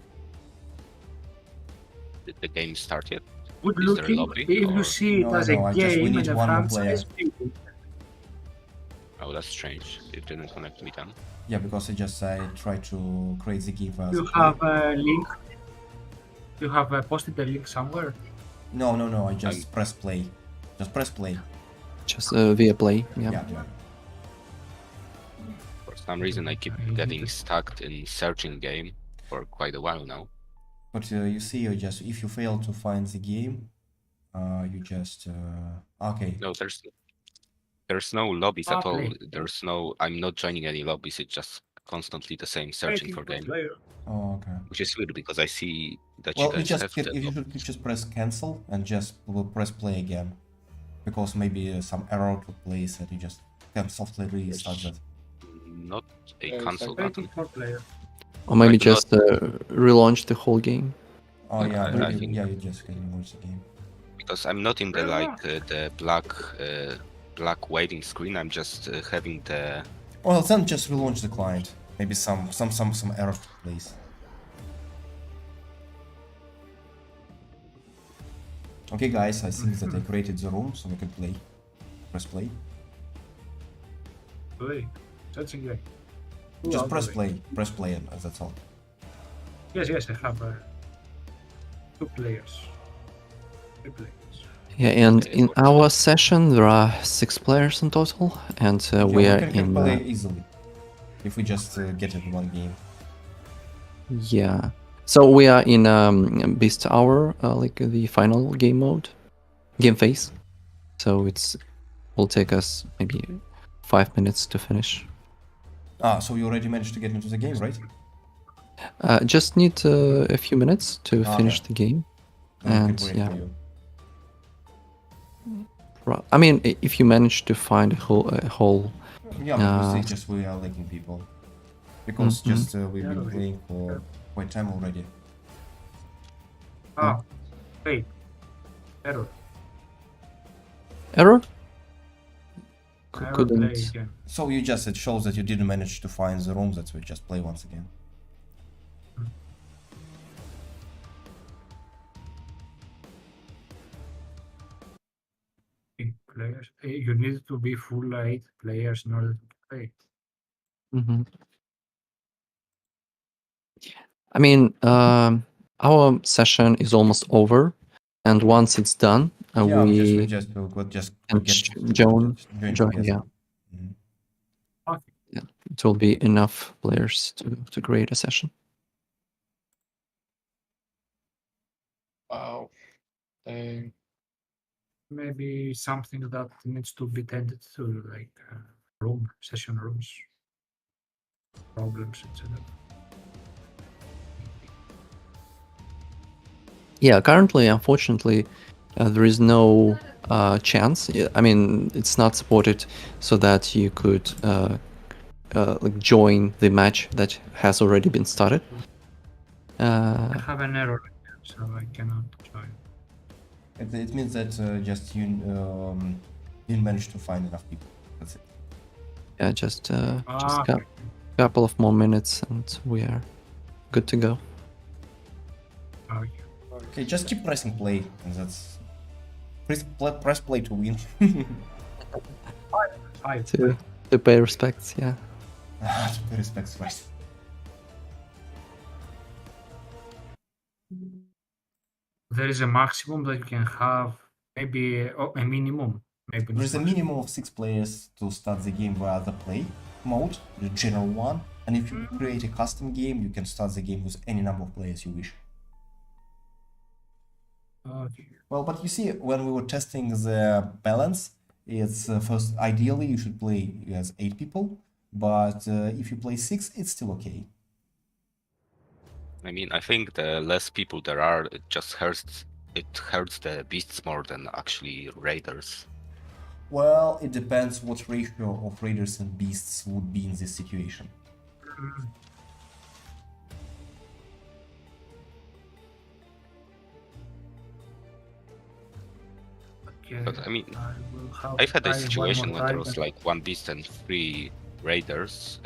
Did the game start yet? Good Is there a looking. lobby, If or- you see it No, as no, a I just- we game need and a one more player. franchise, Oh, that's strange. It didn't connect me then. Yeah, because I tried to create the game for you us. have a link. You have posted the link somewhere. No, I just press play. Just press play. Just via play. Yeah. Yeah. For some reason, I keep getting stuck in searching game for quite a while now. But you see, if you fail to find the game, you just okay. No, there's no lobbies at all. Play. I'm not joining any lobbies. It's just constantly the same searching Waiting for game, player. Oh, okay. which is weird because I see that Well, you guys have the you should press cancel and just press play again, because maybe some error took place and you just can softly restart that. not a Yeah, console exactly. button. Waiting for player. Or maybe I do just relaunch the whole game. Oh yeah, I maybe, think- you just can launch the game. Because I'm not in the the black waiting screen. I'm just having the Well, then just relaunch the client. Maybe some error took place. Okay, guys, I think that I created the room so we can play. Press play. Play. Searching game. Just press play. Press play, and that's all. Yes, I have 2 players. 3 players. Yeah, and in our session there are 6 players in total, and we are can play in. easily if we just get it in one game. Yeah. So we are in Beast Hour, like the final game phase. So will take us maybe 5 minutes to finish. So you already managed to get into the game, right? Just need a few minutes to Okay. finish the game. we can And wait yeah, for you. I mean, if you manage to find a whole Yeah, but we say just we are lacking people. Because just we've been playing for quite time already. Ah, wait. Error. error. Error Couldn't. play again. So you just, it shows that you didn't manage to find the room, that's why we just play once again. Players. You need to be full 8 players in order to play. I mean, our session is almost over, and once it's done, Yeah, we we'll just can get join together. yeah. Mhm. Okay. Yeah, it will be enough players to create a session. Wow. Dang. Maybe something that needs to be tended to, like session rooms, problems, etc. Yeah, currently, unfortunately, there is no chance. I mean, it's not supported so that you could like join the match that has already been started. I have an error, so I cannot join. It means that just you didn't manage to find enough people. That's it. Yeah, just Okay. couple of more minutes and we are good to go. Okay, just keep pressing play, and that's press play to win. To pay respects, yeah. To pay respects, right? There is a maximum that you can have, maybe a minimum. Maybe There is a maximum. minimum of 6 players to start the game via the play mode, the general one, and if you create a custom game, you can start the game with any number of players you wish. Okay. Well, but you see, when we were testing the balance, it's first, ideally you should play as 8 people, but if you play 6, it's still okay. I mean, I think the less people there are, it just hurts. It hurts the beasts more than actually raiders. Well, it depends what ratio of raiders and beasts would be in this situation. Okay. But I mean, will have I've had to a try one situation more when there time. was like 1 beast and 3 raiders.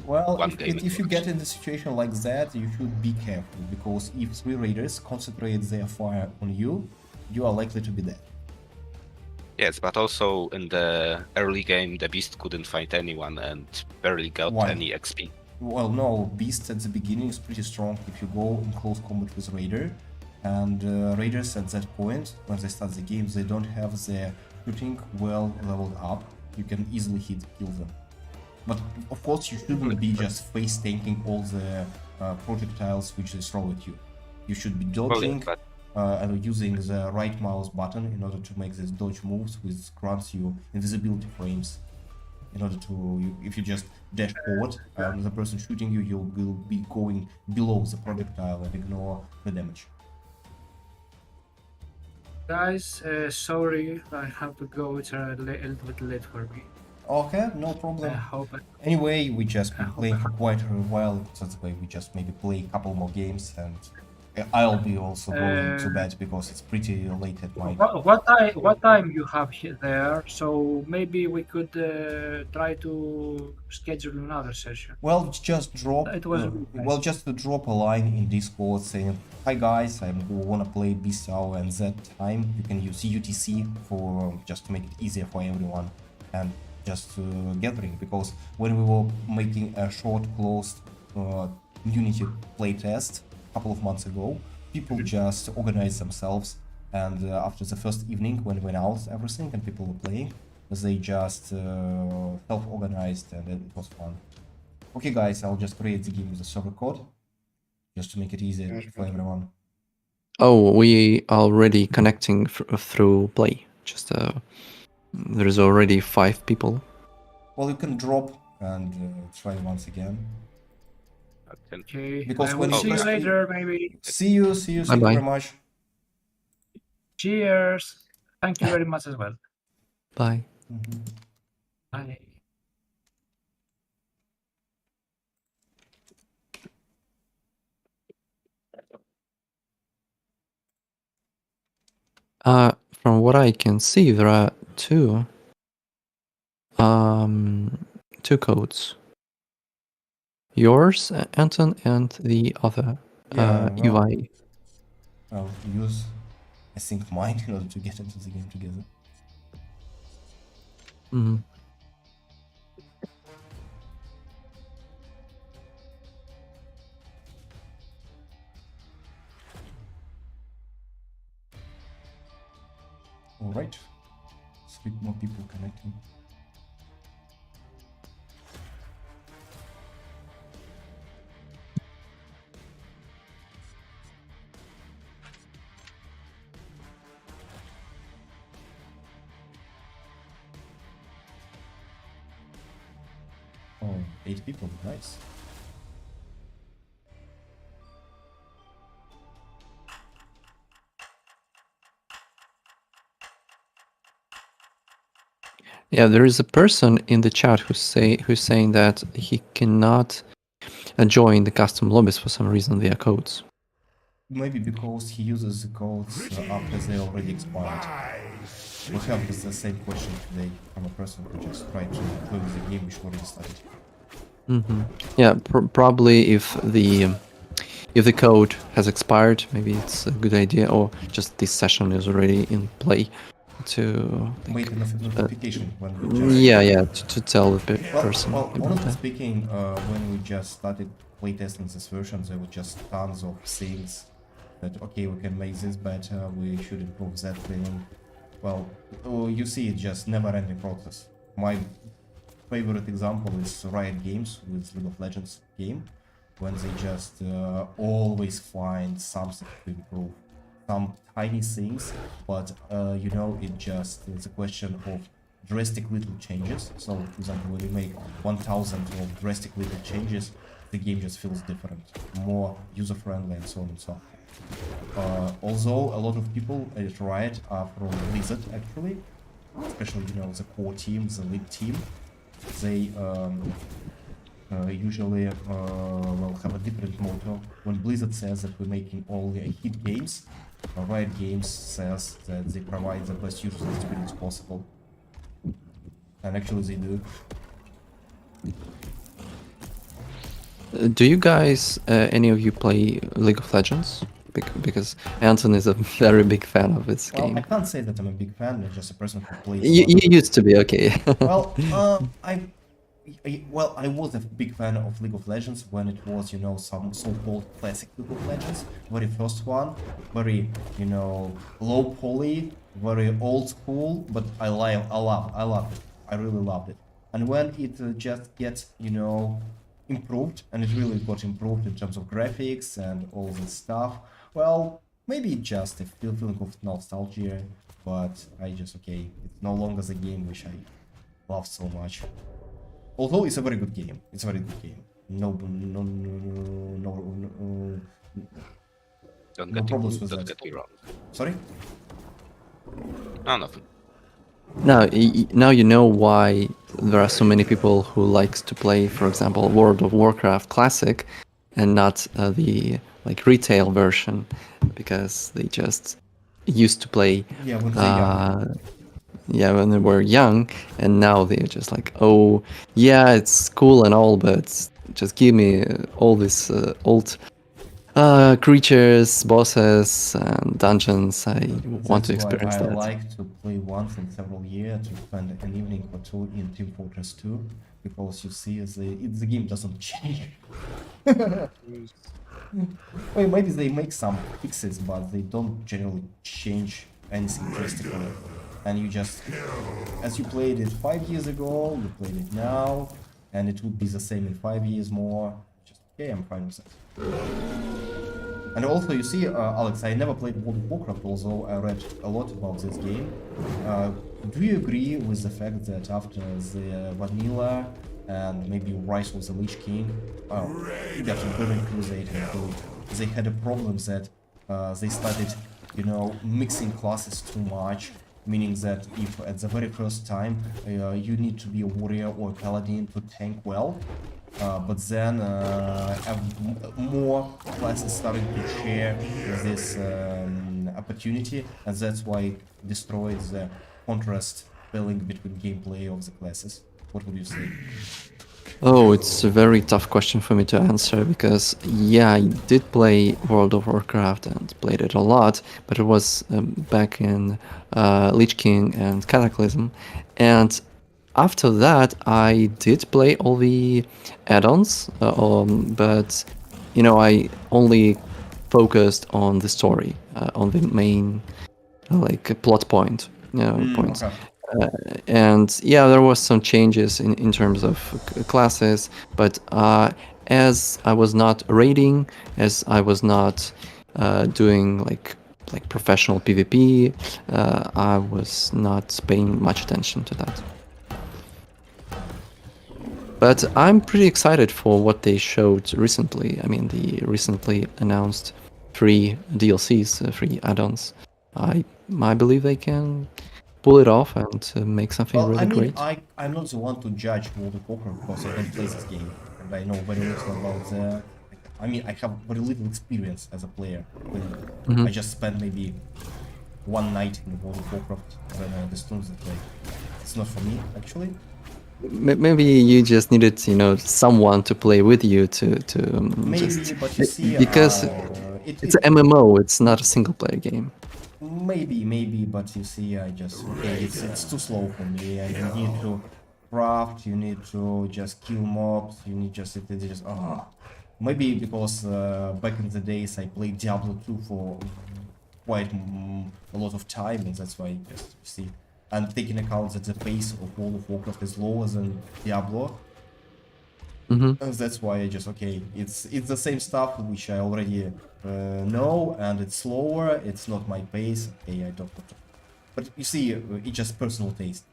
Well, one game if you get in the situation like that, you should be careful, because if 3 raiders concentrate their fire on you, you are likely to be dead. Yes, but also in the early game, the beast couldn't find anyone and barely got Why? any XP. Well, no, beast at the beginning is pretty strong if you go in close combat with raider, and raiders at that point, when they start the game, they don't have their shooting well leveled up. You can easily kill them. But of course, you shouldn't be just face tanking all the projectiles which they throw at you. You should be dodging and using the right mouse button in order to make these dodge moves, which grants you invisibility frames. In order to, if you just dash forward, the person shooting you, you will be going below the projectile and ignore the damage. Guys, sorry, I have to go. It's a little bit late for me. Okay, no problem. Anyway, we just been playing for quite a while, so that's why we just maybe play a couple more games, and I'll be also going to bed because it's pretty late at night. What time you have there? So maybe we could try to schedule another session. Well, just drop. Just to drop a line in Discord saying, "Hi guys, I wanna play Beast Hour," and that time you can use UTC for just to make it easier for everyone and just gathering. Because when we were making a short closed Unity playtest a couple of months ago, people just organized themselves, and after the first evening when we announced everything and people were playing, they just self-organized, and it was fun. Okay guys, I'll just create the game with the server code just to make it easier for everyone. Oh, we are already connecting through play. Just there is already 5 people. Well, you can drop and try once again. Okay. Because when you see you later, maybe. See you. Thank you very much. Cheers. Thank you very much as well. Bye. Bye. From what I can see, there are two codes. Yours, Anton, and the other Yeah, well, UI. I'll use, I think, mine in order to get into the game together. Mhm. All right, 3 more people connecting. Oh, 8 people, nice. Yeah, there is a person in the chat who's saying that he cannot join the custom lobbies for some reason via codes. Maybe because he uses the codes after they already expired. We have the same question today from a person who just tried to close the game which already started. Yeah, probably if the code has expired, maybe it's a good idea, or just this session is already in play to Wait a notification when we just... to tell the person. Well, about honestly that. speaking, when we just started playtesting this version, there were just tons of things that, okay, we can make this better, we should improve that thing. Well, you see, it's just never-ending process. My favorite example is Riot Games with League of Legends game, when they just always find something to improve. Some tiny things, but you know, it's a question of drastic little changes. So, for example, when you make 1000 of drastic little changes, the game just feels different, more user-friendly, and so on and so on. Although a lot of people at Riot are from Blizzard, actually, especially, you know, the core team, the league team, they usually will have a different motto. When Blizzard says that we're making only hit games, Riot Games says that they provide the best user experience possible. And actually they do. Do you guys, any of you, play League of Legends? Because Anton is a very big fan of this Well, game. I can't say that I'm a big fan, I'm just a person who plays... You used to be, okay. Well, I was a big fan of League of Legends when it was, you know, some so-called classic League of Legends, very first one, very, you know, low poly, very old school, but I loved it. I really loved it. And when it just gets, you know, improved, and it really got improved in terms of graphics and all this stuff, well, maybe just a feeling of nostalgia, but I just, okay, it's no longer the game which I love so much. Although it's a very good game. It's a very good game. No problems with that. Don't get me wrong. Sorry? No, nothing. Now you know why there are so many people who likes to play, for example, World of Warcraft Classic, and not the like retail version, because they just used to play. Yeah, when they're young. Yeah, when they were young, and now they're just like, oh, yeah, it's cool and all, but just give me all these old creatures, bosses, and dungeons. I want to experience That's that. why I like to play once in several years, to spend an evening or two in Team Fortress 2, because you see the game doesn't change. Well, maybe they make some fixes, but they don't generally change anything drastically. And you just, as you played it 5 years ago, you played it now, and it would be the same in 5 years more. Just, okay, I'm fine with that. And also, you see, Alex, I never played World of Warcraft, although I read a lot about this game. Do you agree with the fact that after the Vanilla and maybe Rise of the Lich King, got a very crusade and they had a problem that they started you know, mixing classes too much, meaning that if at the very first time you need to be a warrior or a paladin to tank well, but then more classes starting to share this opportunity, and that's why it destroys the contrast feeling between gameplay of the classes. What would you say? Oh, it's a very tough question for me to answer because, yeah, I did play World of Warcraft and played it a lot, but it was back in Lich King and Cataclysm. And after that, I did play all the add-ons, but, you know, I only focused on the story, on the main, plot point, points. Okay. And yeah, there was some changes in terms of classes, but as I was not raiding, as I was not doing like professional PvP, I was not paying much attention to that. But I'm pretty excited for what they showed recently. I mean, the recently announced 3 DLCs, 3 add-ons. I believe they can pull it off and make something Well, really I mean, great. I'm not the one to judge World of Warcraft because I don't play this game, and I know very little about the. I mean, I have very little experience as a player. Mhm. I just spent maybe one night in World of Warcraft, then I understood that like it's not for me actually. Maybe you just needed, you know, someone to play with you to Maybe, just but you see, because it's an MMO. It's not a single player game. maybe, but you see, I just okay, it's too slow for me. You need to craft, you need to just kill mobs, you need just maybe because back in the days I played Diablo 2 for quite a lot of time, and that's why just see. And taking account that the pace of World of Warcraft is lower than Diablo, Hmm. and that's why I just okay, it's the same stuff which I already know, and it's slower. It's not my pace. Okay, I don't want to. But you see, it's just personal taste.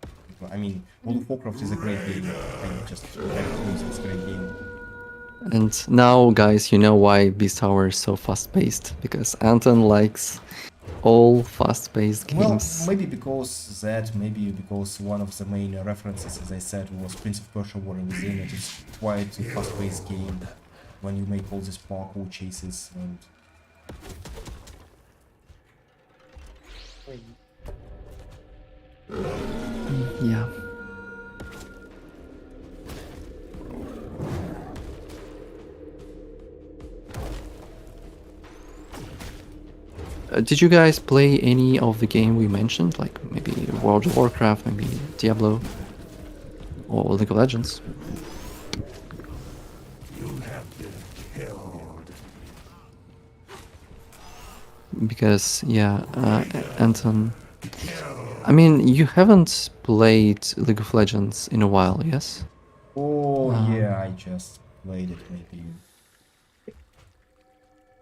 I mean, World of Warcraft is a great game. I just it's a great game. And now, guys, you know why Beast Tower is so fast-paced, because Anton likes all fast-paced Well, games. maybe because that, maybe because one of the main references, as I said, was Prince of Persia: War and Within. It is quite a fast-paced game when you make all these parkour chases and. Yeah. Did you guys play any of the game we mentioned, like maybe World of Warcraft, maybe Diablo, or League of Legends? Because yeah, Anton, I mean, you haven't played League of Legends in a while, yes? Oh yeah, I just played it maybe.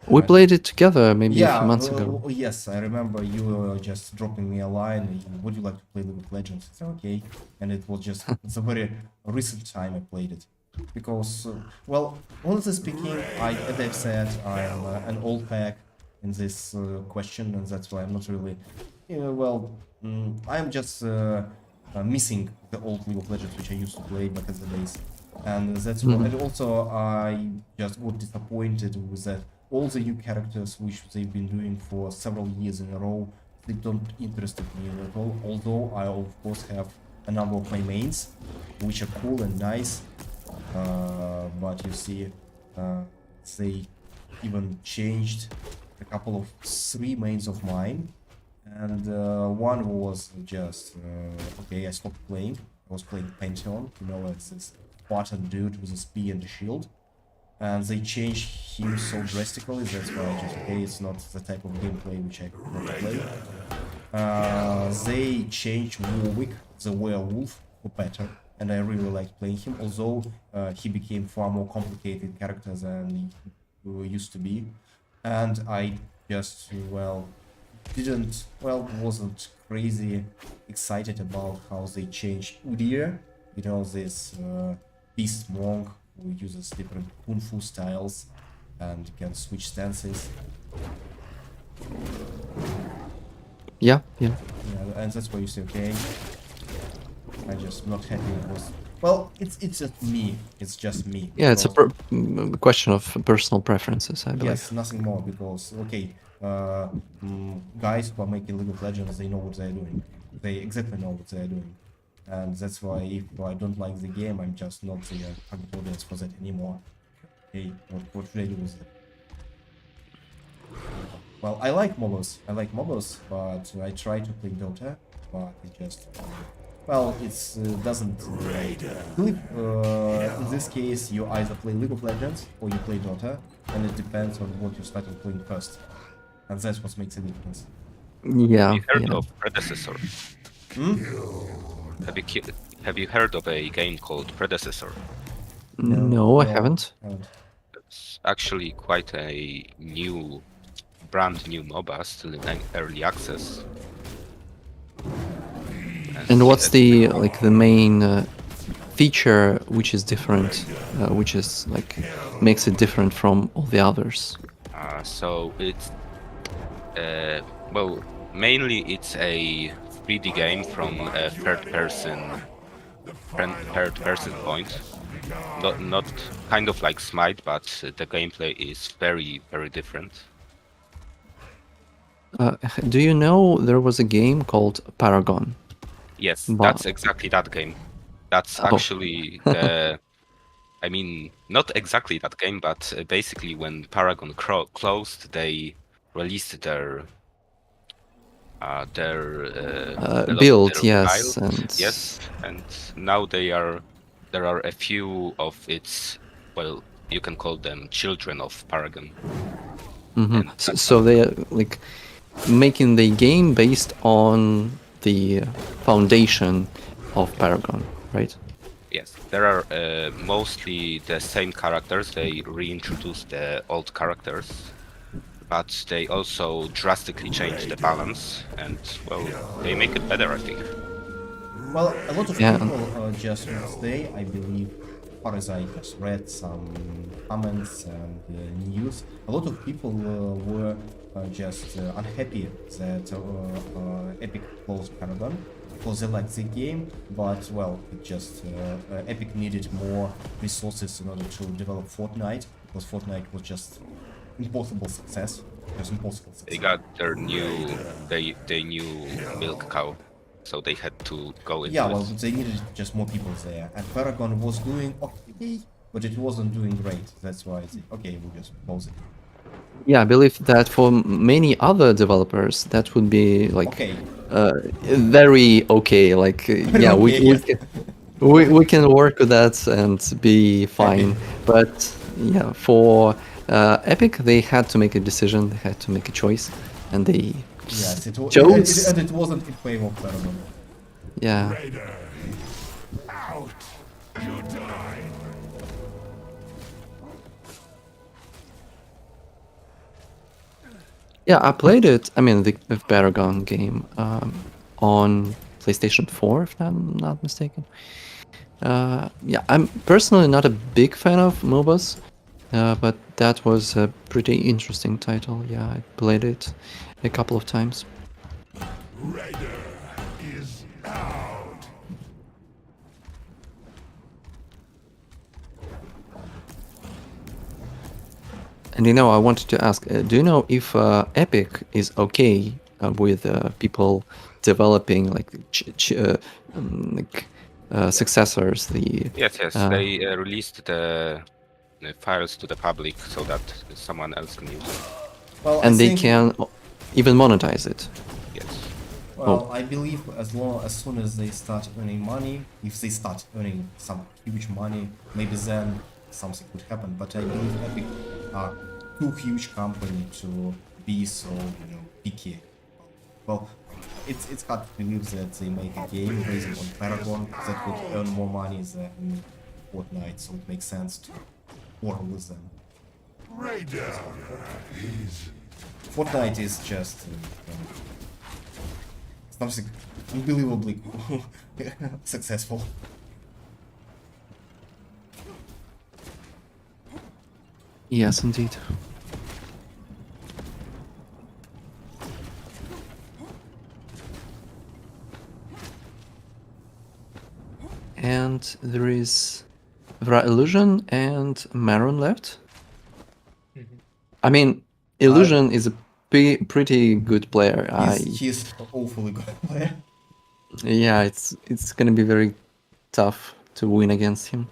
We played it together maybe a Yeah, few months ago. yes, I remember you just dropping me a line. Would you like to play League of Legends? It's okay, and it was just it's a very recent time I played it because, well, honestly speaking, as I've said, I'm an old pack in this question, and that's why I'm not really, I'm just missing the old League of Legends which I used to play back in the days, and that's why. And also, I just got disappointed with that all the new characters which they've been doing for several years in a row, they don't interest me at all. Although I of course have a number of my mains, which are cool and nice, but you see, they even changed a couple of 3 mains of mine, and one was just okay. I stopped playing. I was playing Pantheon, you know, it's this Spartan dude with a spear and a shield. And they changed him so drastically, that's why I just okay, it's not the type of gameplay which I want to play. They changed Warwick, the werewolf, for better, and I really liked playing him, although he became far more complicated character than he used to be. And I just, wasn't crazy excited about how they changed Udyr, you know, this beast monk who uses different kung fu styles and can switch stances. Yeah, yeah. Yeah, and that's why you say, okay, I'm just not happy it was. Well, it's just me. It's just me. Yeah, it's a because- question of personal preferences, I believe. Yes, nothing more because okay, guys who are making League of Legends, they know what they're doing. They exactly know what they're doing, and that's why if I don't like the game, I'm just not the target audience for that anymore. Hey, what should I do with it? Well, I like MOBAs, but I try to play Dota, but it just well, it's doesn't. In this case, you either play League of Legends or you play Dota, and it depends on what you started playing first, and that's what makes a difference. Yeah, Have you heard yeah. of Predecessor? Hmm? Have you heard of a game called Predecessor? No, I haven't. It's actually quite a brand new MOBA, still in early access. And what's the the main feature which is different, which is like makes it different from all the others? So it's well, mainly it's a 3D game from a third person point. Not kind of like Smite, but the gameplay is very different. Do you know there was a game called Paragon? Yes, But- that's exactly that game. That's Oh. actually the. I mean, not exactly that game, but basically when Paragon closed, they released their a lot of build, their yes, files. and Yes, and now there are a few of its, well, you can call them children of Paragon. Mhm. And So, that's so they are like making the game based on the foundation of Paragon, right? Yes, there are mostly the same characters. They reintroduce the old characters, but they also drastically change the balance, and well, they make it better, I think. Well, a lot of Yeah. people just today, I believe, as far as I just read some comments and news, a lot of people were just unhappy that Epic closed Paragon because they liked the game, but well, it just Epic needed more resources in order to develop Fortnite because Fortnite was just impossible success. It was impossible success. They got their new milk cow, so they had to go into Yeah, well, it. they needed just more people there, and Paragon was doing okay, but it wasn't doing great. That's why they, okay, we'll just close it. Yeah, I believe that for many other developers, that would be like Okay, very okay. Like, yeah, okay, we yeah. can we can work with that and be fine. But yeah, for Epic, they had to make a decision. They had to make a choice, and they Yes, it was, chose. and it wasn't in favor of Paragon. Yeah. Raider, out, you die. Yeah, I played it. I mean, the Paragon game on PlayStation 4, if I'm not mistaken. Yeah, I'm personally not a big fan of MOBAs, but that was a pretty interesting title. Yeah, I played it a couple of times. Raider is out. And I wanted to ask, do you know if Epic is okay with people developing like successors? Yes, they released the files to the public so that someone else can use them. Well, and I they think, can even monetize it. Yes. well, I believe as soon as they start earning money, if they start earning some huge money, maybe then something could happen. But I believe Epic are too huge company to be so picky. Well, it's hard to believe that they make a game based on Paragon that would earn more money than Fortnite, so it makes sense to work with them. Raider is Fortnite is just something unbelievably successful. Yes, indeed. and there are Illusion and Maron left. Mhm. I mean, Illusion is a pretty good player. He's awfully good player. Yeah, it's gonna be very tough to win against him.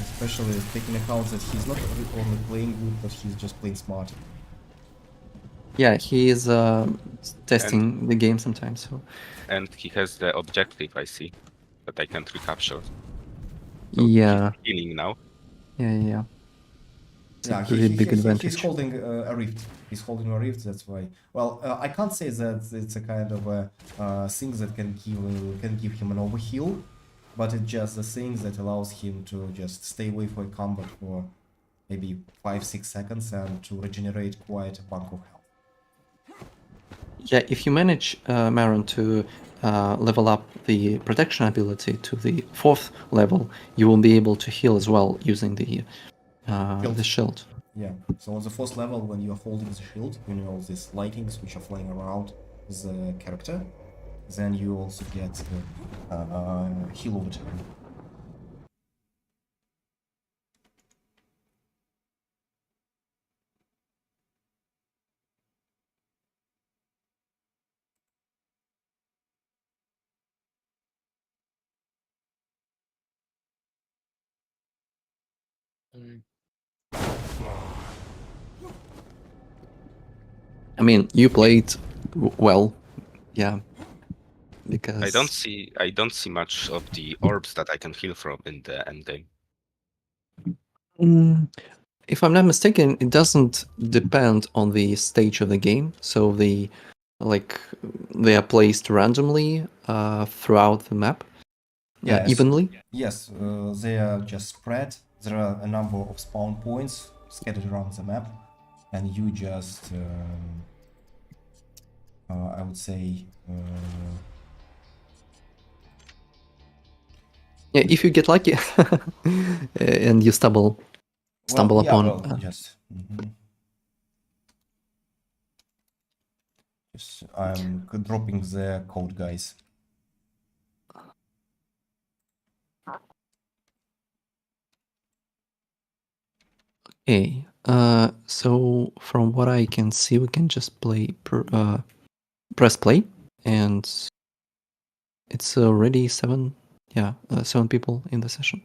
Especially taking account that he's not only playing good, but he's just playing smart. Yeah, he is testing the game sometimes. So. And he has the objective, I see, that I can't recapture. So Yeah. he's healing now. Yeah. It's Yeah, a pretty big advantage. he's holding a rift. He's holding a rift. That's why. Well, I can't say that it's a kind of a thing that can give him an overheal, but it's just a thing that allows him to just stay away from combat for maybe 5-6 seconds and to regenerate quite a bunch of health. Yeah, if you manage Maron to level up the protection ability to the 4th level, you will be able to heal as well using the shield. Yeah, so on the 4th level, when you're holding the shield, you know, these lightings which are flying around the character, then you also get heal over time. I mean, you played well, yeah. Because I don't see much of the orbs that I can heal from in the end game. If I'm not mistaken, it doesn't depend on the stage of the game. So they are placed randomly throughout the map, evenly. Yes, they are just spread. There are a number of spawn points scattered around the map, and you just, I would say, yeah, if you get lucky and you stumble upon. Yes. Yes, I'm dropping the code, guys. Okay, so from what I can see, we can just press play, and it's already 7 people in the session.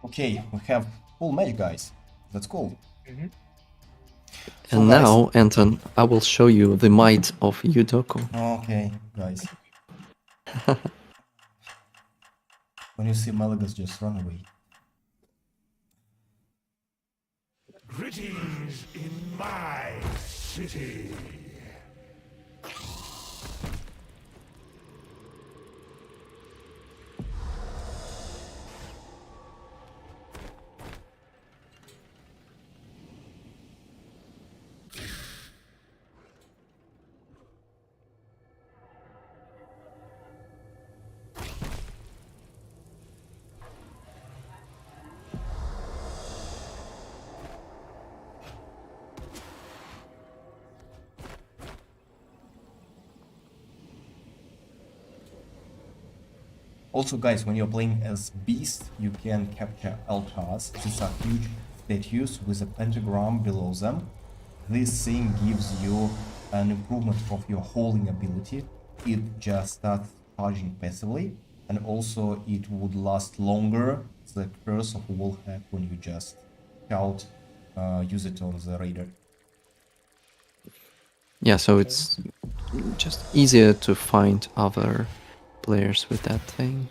Okay, we have full match, guys. That's cool. And now, Anton, I will show you the might of Yudoku. Okay, guys. When you see Malagas, just run away. Greetings in my city. Also, guys, when you're playing as Beast, you can capture altars. These are huge statues with a pentagram below them. This thing gives you an improvement of your holding ability. It just starts charging passively, and also it would last longer, the curse of wall hack, when you just use it on the raider. Yeah, so it's just easier to find other players with that thing.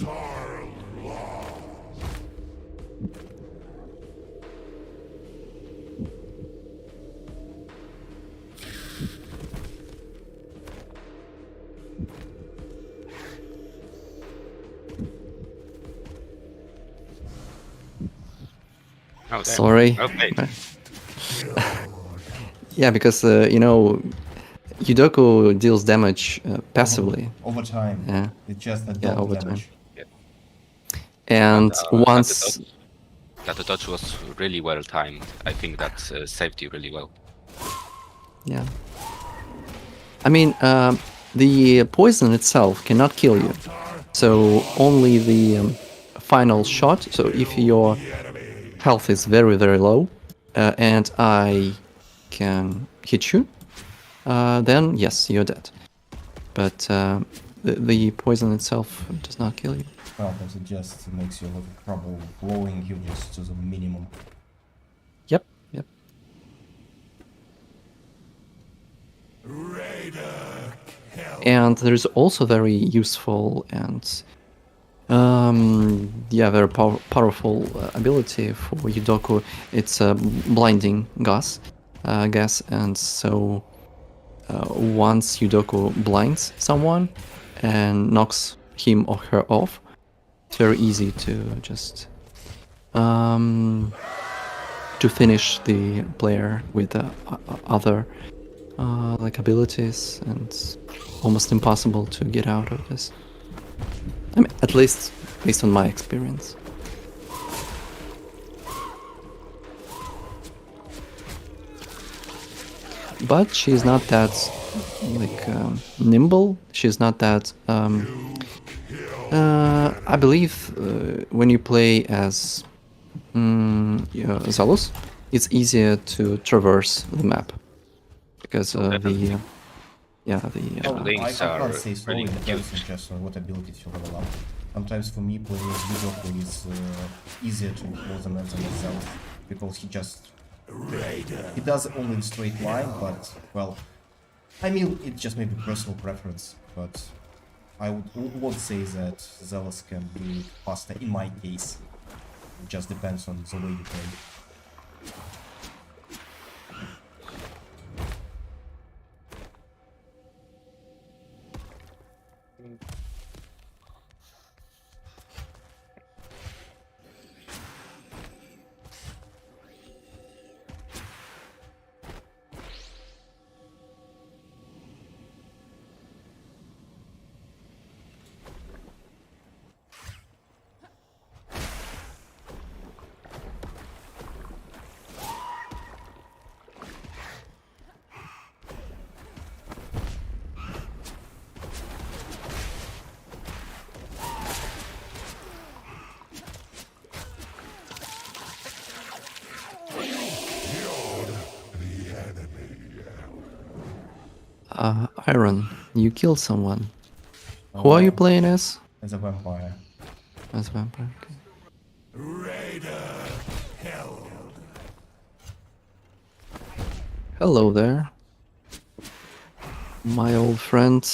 Avatar lost. Oh, damn. Sorry. Okay. Yeah, because you know, Yudoku deals damage passively. Over time. Yeah, It's just a yeah, dot over time. damage. And But, once, that dodge was really well timed. I think that saved you really well. yeah. I mean, the poison itself cannot kill you, so only the final shot. So if your health is very very low, and I can hit you, then yes, you're dead. But the poison itself does not kill you. Well, because it just makes you a lot of trouble blowing you just to the minimum. Yep, yep. And there's also very useful and yeah, very powerful ability for Yudoku. It's a blinding gas, and so once Yudoku blinds someone and knocks him or her off, it's very easy to just to finish the player with other like abilities, and it's almost impossible to get out of this. I mean, at least based on my experience. But she's not that like nimble. She's not that. I believe when you play as Zalus, it's easier to traverse the map because definitely. I can't say so. really It depends cute. just on what abilities you level up. Sometimes for me, playing Yudoku is easier to close than myself because he does it only in straight line. But well, I mean, it just may be personal preference. But I won't say that Zealous can do it faster in my case. It just depends on the way you play. Iron, you killed someone. Who are you playing as? As a vampire. As a vampire. Okay. Hello there, my old friend.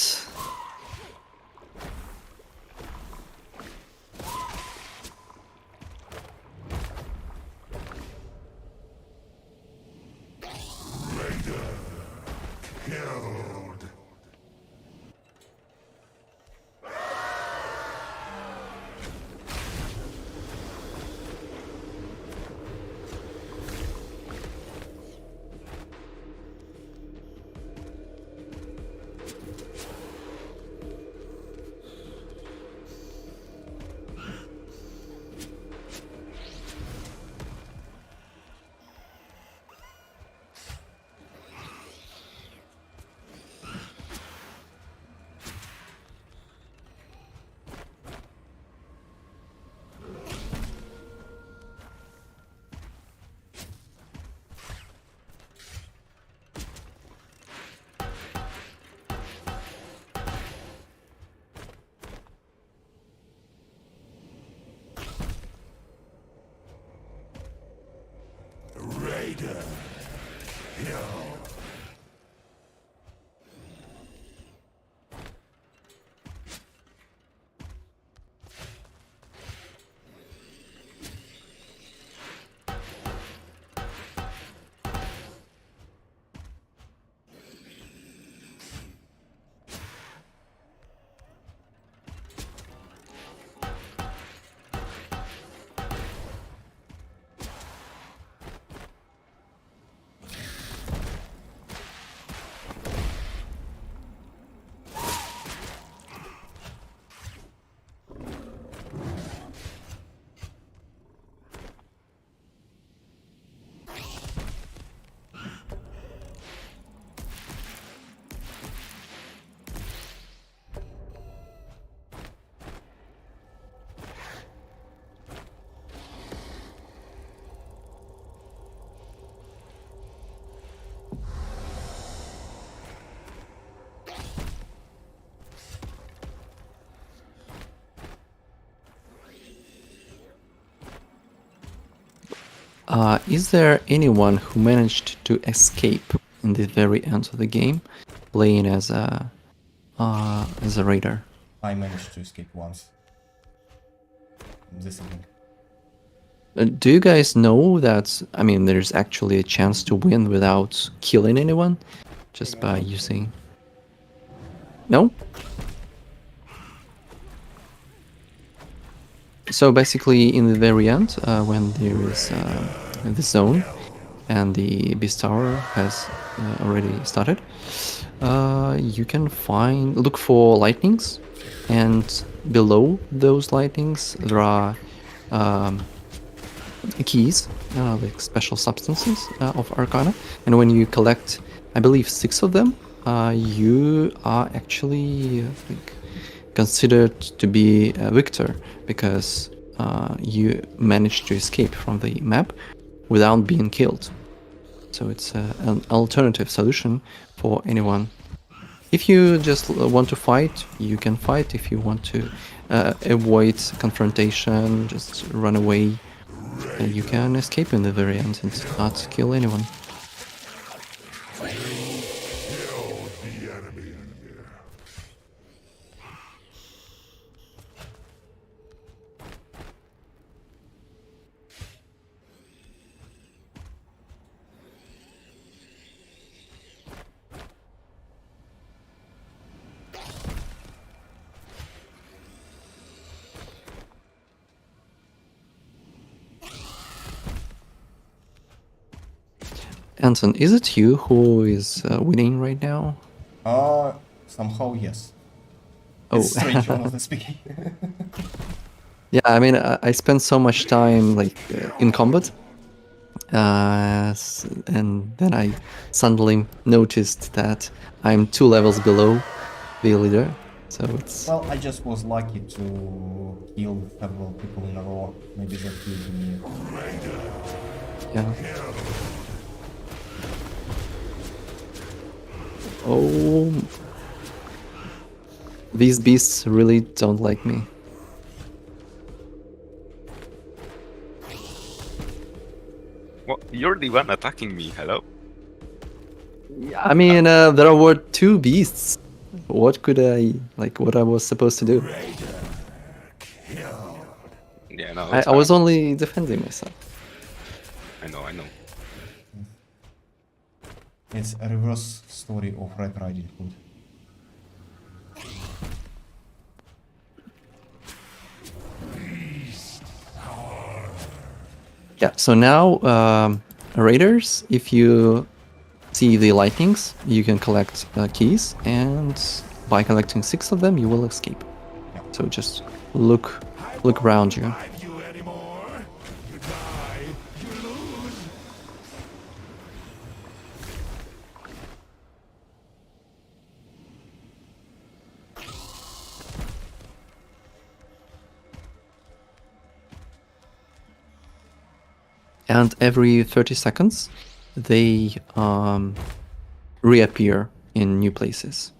Is there anyone who managed to escape in the very end of the game, playing as a raider? I managed to escape once. This evening. Do you guys know that, I mean, there's actually a chance to win without killing anyone? Just by using... No? So basically, in the very end, when there is the zone and the beast tower has already started, you can look for lightnings, and below those lightnings there are keys, like special substances of Arcana, and when you collect, I believe, 6 of them, you are actually considered to be a victor, because you managed to escape from the map without being killed. So it's an alternative solution for anyone. If you just want to fight, you can fight. If you want to avoid confrontation, just run away, you can escape in the very end and not kill anyone. Anton, is it you who is winning right now? Somehow yes. Oh. It's strange, honestly speaking. Yeah, I mean, I spent so much time in combat, and then I suddenly noticed that I'm 2 levels below the leader. So it's... Well, I just was lucky to kill several people in a row. Maybe that gives me... Yeah. Oh, these beasts really don't like me. What? You're the one attacking me, hello? I mean, there were 2 beasts. What could what I was supposed to do? Yeah, no, I was only defending myself. I know. It's a reverse story of Red Riding Hood. Yeah, so now, raiders, if you see the lightnings, you can collect keys, and by collecting 6 of them, you will escape. Yeah. So just look around you. And every 30 seconds, they reappear in new places.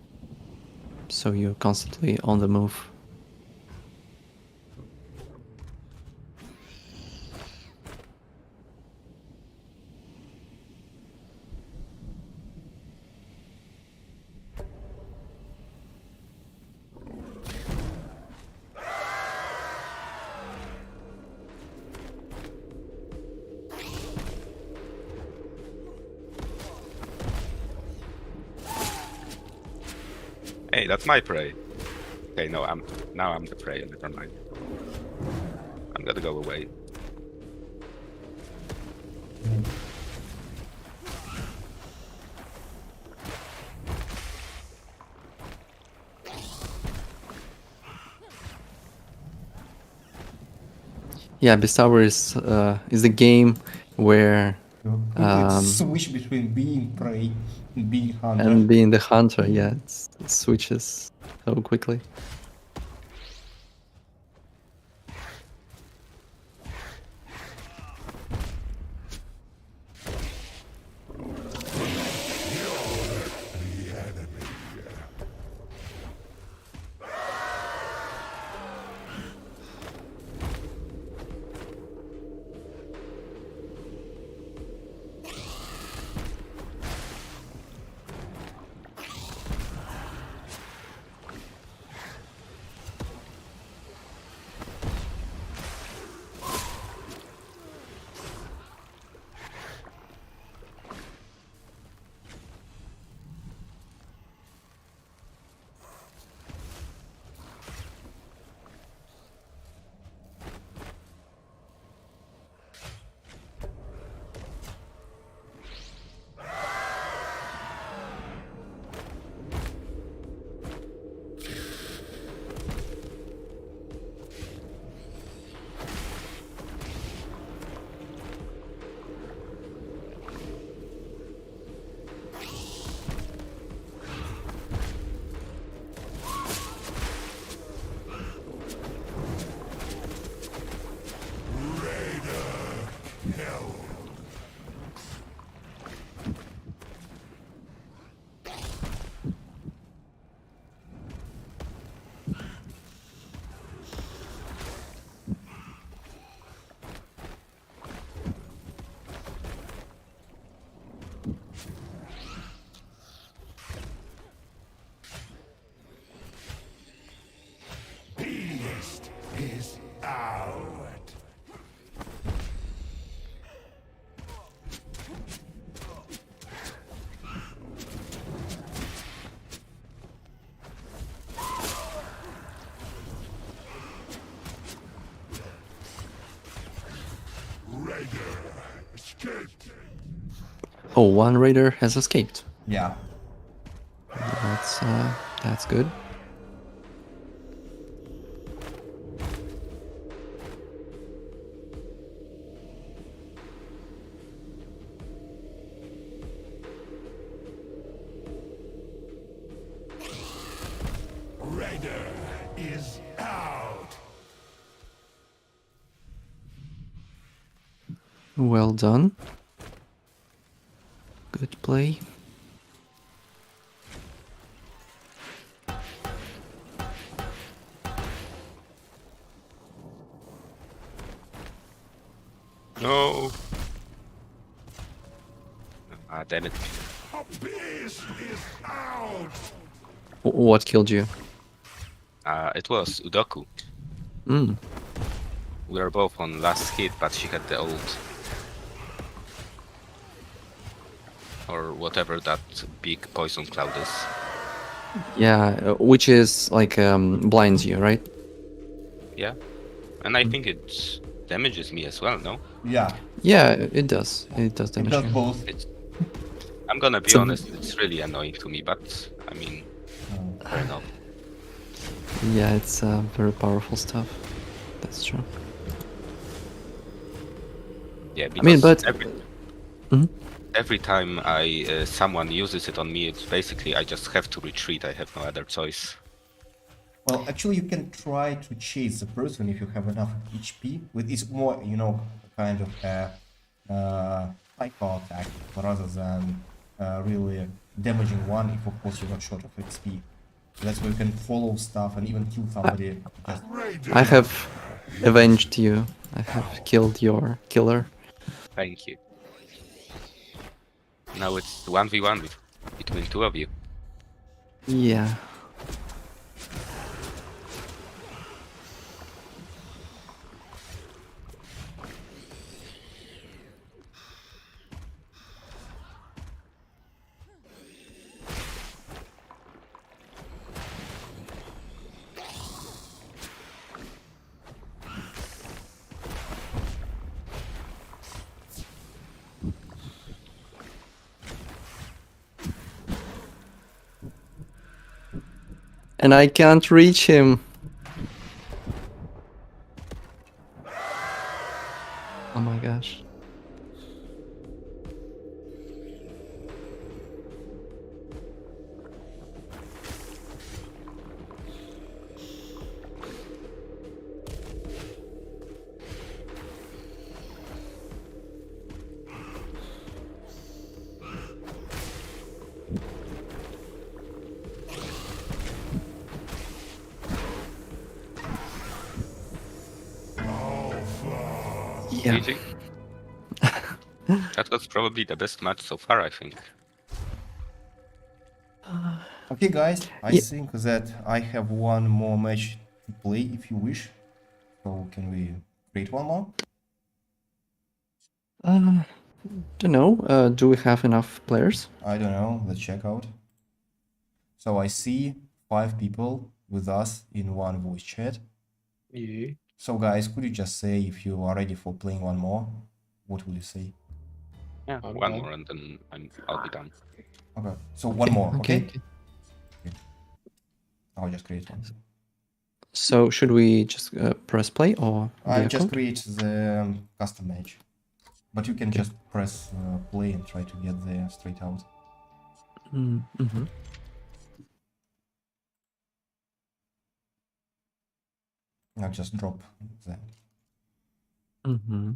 So you're constantly on the move. Hey, that's my prey. Okay, no, I'm the prey. Never mind. I'm gonna go away. Yeah, Beast Tower is a game where You could switch between being prey and being hunter. and being the hunter, yeah, it switches so quickly. out. Raider escaped. Oh, one raider has escaped. Yeah. That's good. Raider is out. Well done. Good play. No. Ah, damn it. Abyss is out. What killed you? It was Udoku. Mm. We were both on last hit, but she had the ult. Or whatever that big poison cloud is. Yeah, which is like blinds you, right? Yeah. And I think it damages me as well, no? Yeah. Yeah, it does. It does It damage does you. both. I'm gonna be So- honest, it's really annoying to me, but I mean, fair enough. Yeah, it's very powerful stuff. That's true. Yeah, because mean, but- Mhm. every time someone uses it on me, it's basically I just have to retreat. I have no other choice. Well, actually, you can try to chase the person if you have enough HP. With it's more, you know, kind of a hyper attack rather than really damaging one. If of course you're not short of XP, that's where you can follow stuff and even kill somebody. Just I have avenged you. I have killed your killer. Thank you. Now it's 1v1 between two of you. Yeah. And I can't reach him. Oh my gosh. Yeah. GG. That was probably the best match so far, I think. okay, guys. I Yeah. think that I have one more match to play if you wish. So can we create one more? Don't know. Do we have enough players? I don't know. Let's check out. So I see 5 people with us in one voice chat. Yeah. So guys, could you just say if you are ready for playing one more? What will you say? Yeah, I'm one done. more and then I'll be done. Okay. So one more. Okay. Okay. I'll just create one. So should we just press play or I the just code? create the custom match, but you can just press play and try to get there straight out. Mm-hmm. I'll just drop that. Mm-hmm.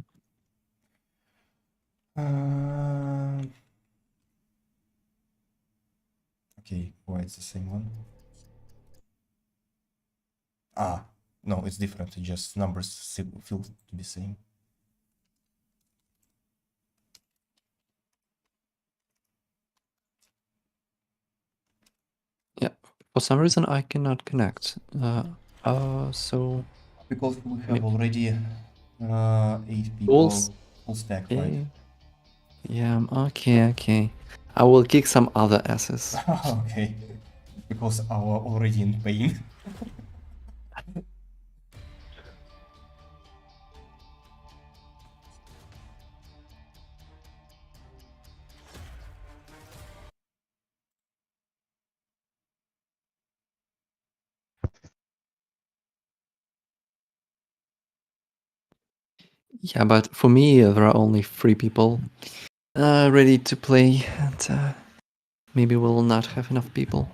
Okay, why it's the same one? Ah, no, it's different. It just numbers feel to be same. Yeah. For some reason I cannot connect. So Because we have already 8 Full people, full stack, right? Yeah, okay. I will kick some other asses. Okay, because our already in pain. Yeah, but for me, there are only 3 people ready to play, and maybe we'll not have enough people.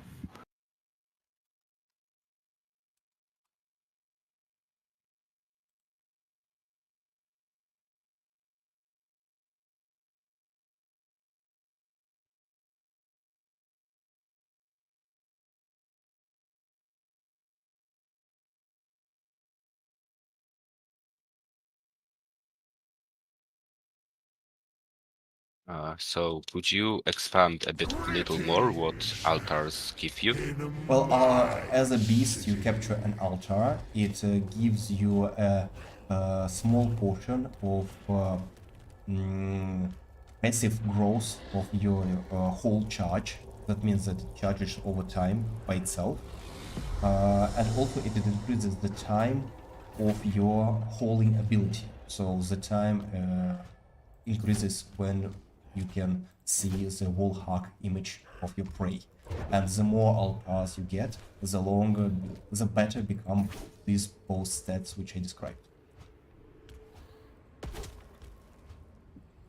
So could you expand a little more what altars give you? Well, as a beast, you capture an altar. It gives you a small portion of passive growth of your whole charge. That means that it charges over time by itself. And also it increases the time of your holding ability. So the time increases when you can see the wall hack image of your prey. And the more altars you get, the better become these both stats which I described.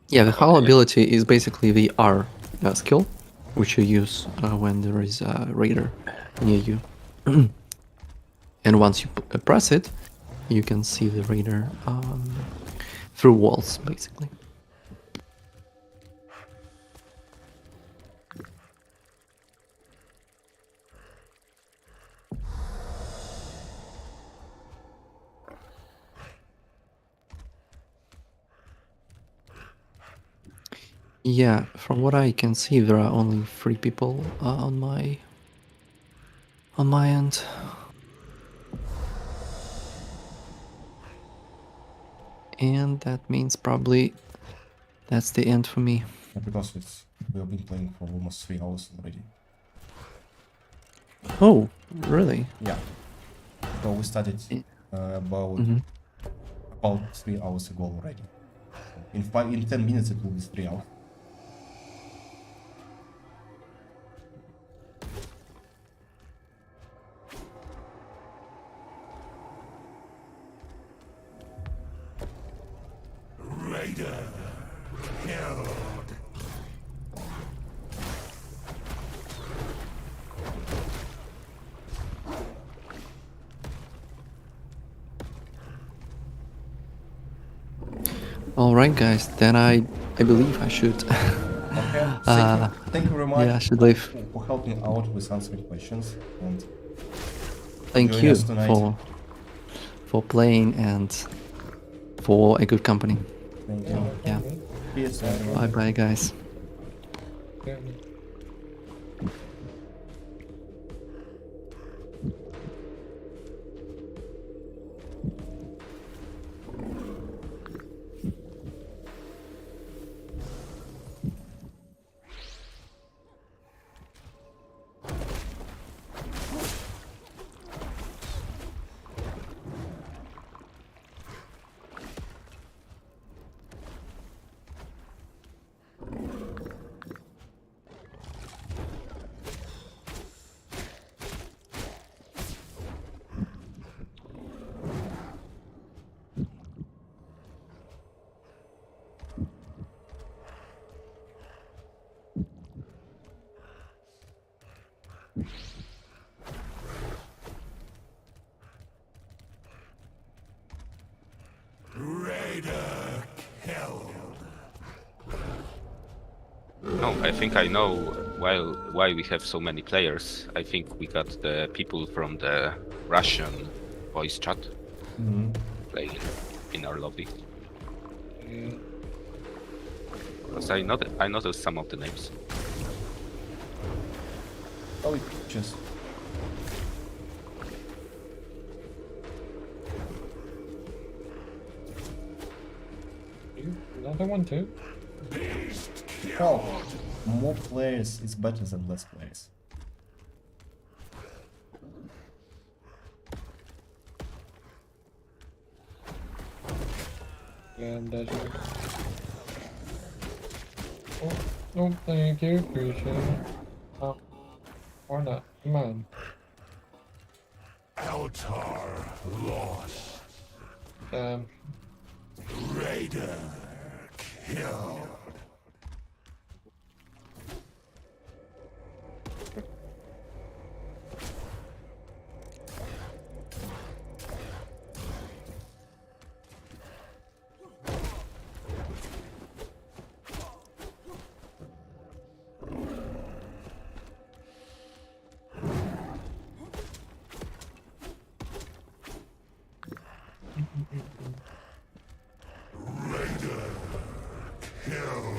Yeah, the Howl ability is basically the R skill, which you use when there is a raider near you. And once you press it, you can see the raider through walls, basically. Yeah, from what I can see, there are only 3 people on my end. And that means probably that's the end for me. Yeah, because we have been playing for almost 3 hours already. Oh, really? Yeah. So we started about 3 hours ago already. In 10 minutes it will be 3 hours. Raider killed. All right, guys. Then I believe I should. Okay. Thank you very much Yeah, I should leave. for helping out with answering questions and Thank joining you us tonight. for playing and for a good company. Thank you. Yeah. Peace, everyone. Bye bye, guys. Yeah. Raider killed. No, I think I know why we have so many players. I think we got the people from the Russian voice chat playing in our lobby. Yeah. Because I noticed some of the names. Oh, it just Another one too. Well, more players is better than less players. Yeah, I'm dead here. Oh, thank you, appreciate it. Oh, or not. Come on. Altar lost. Raider killed. Raider killed.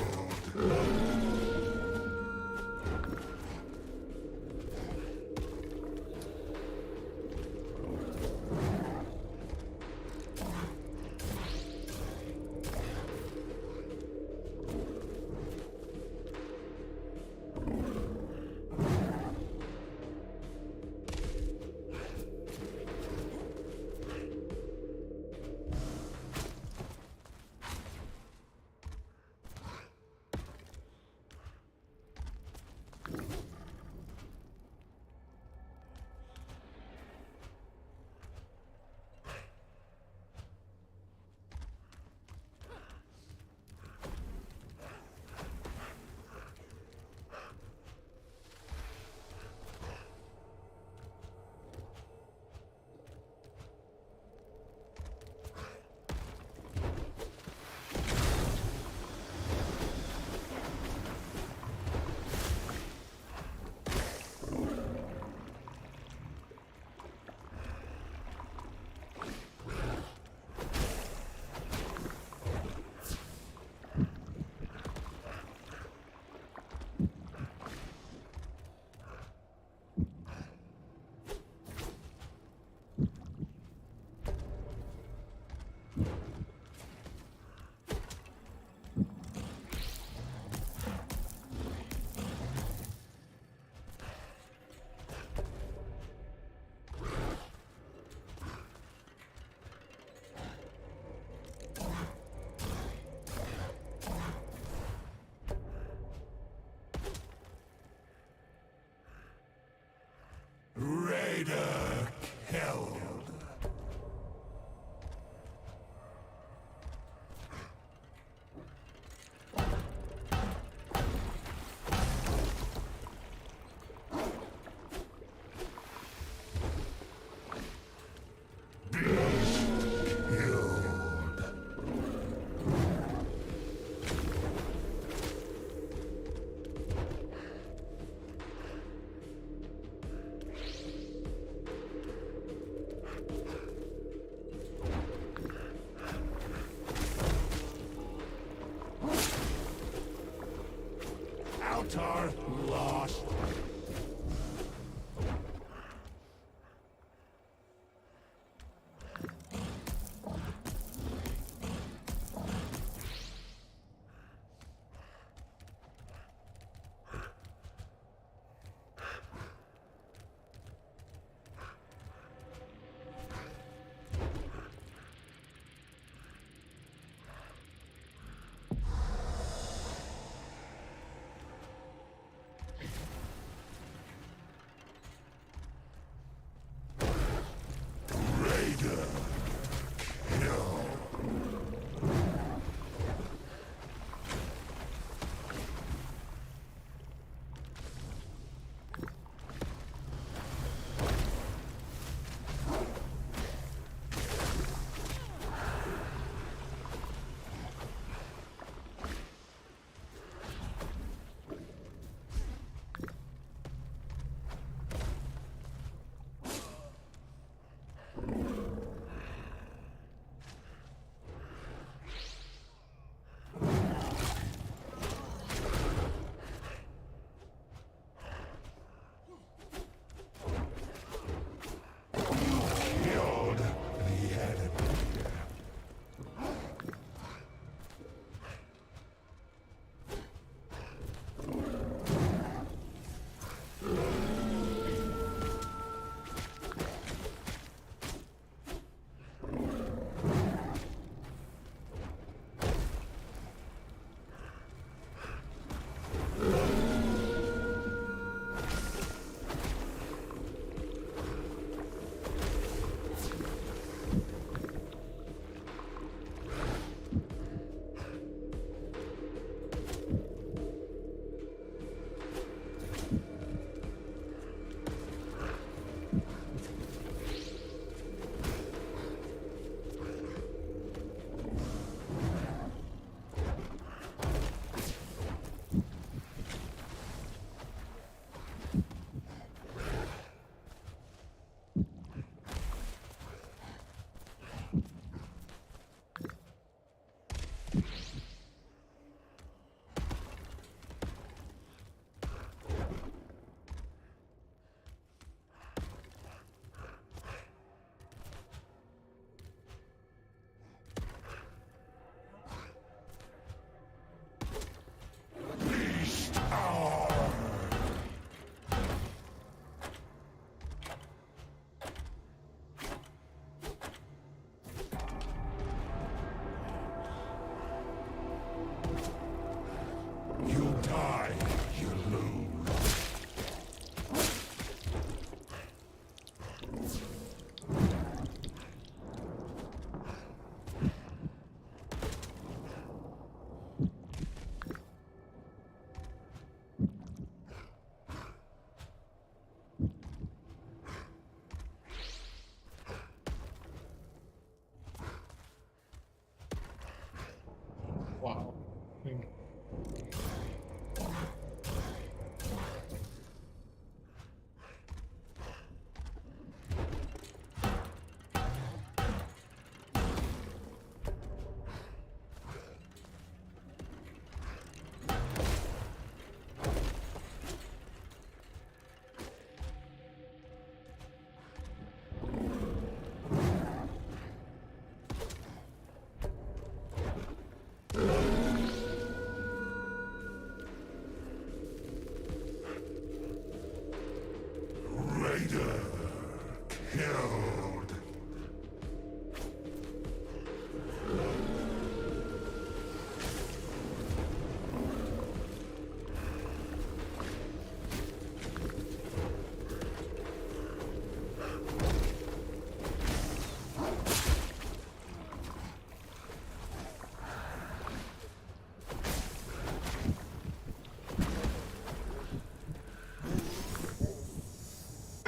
You die, you lose. Wow. Raider killed.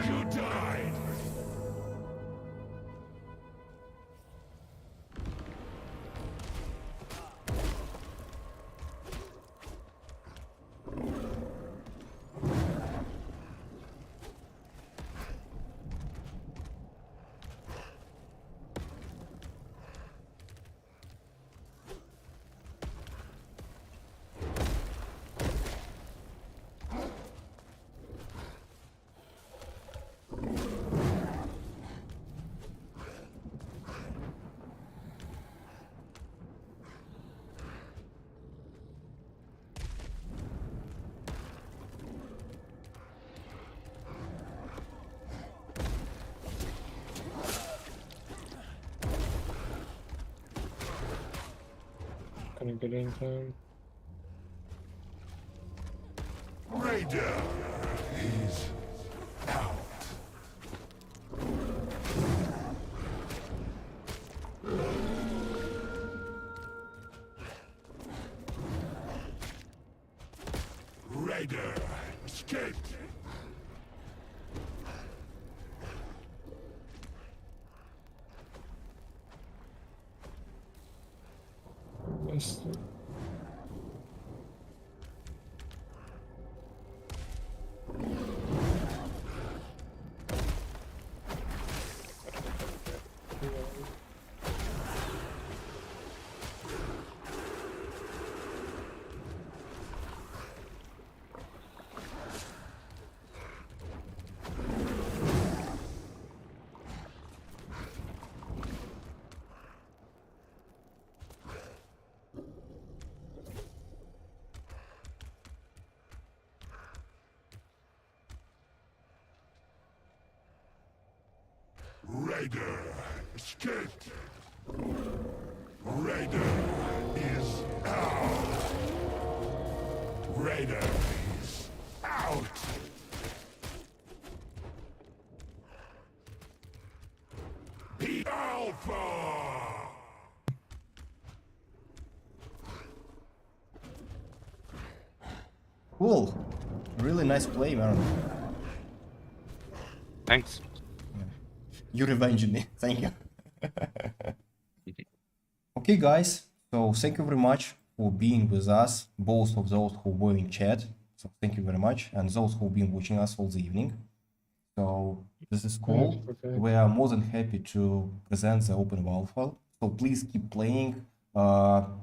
You died. Couldn't get in time. Raider is out. Raider escaped. Yes. Raider escaped. Raider is out. Raider is out. The Alpha. Cool. Really nice play, man. Thanks. You revenged me. Thank you. Okay, guys. So thank you very much for being with us, both of those who were in chat. So thank you very much, and those who've been watching us all the evening. So this is cool. Okay. We are more than happy to present the open alpha. So please keep playing.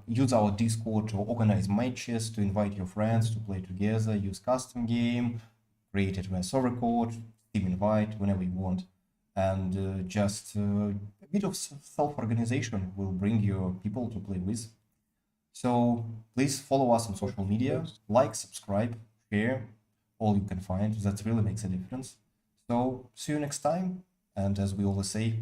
Use our Discord to organize matches, to invite your friends to play together. Use custom game, create advanced server code, Steam invite whenever you want, and just a bit of self-organization will bring you people to play with. So please follow us on social media, like, subscribe, share, all you can find. That really makes a difference. So see you next time, and as we always say,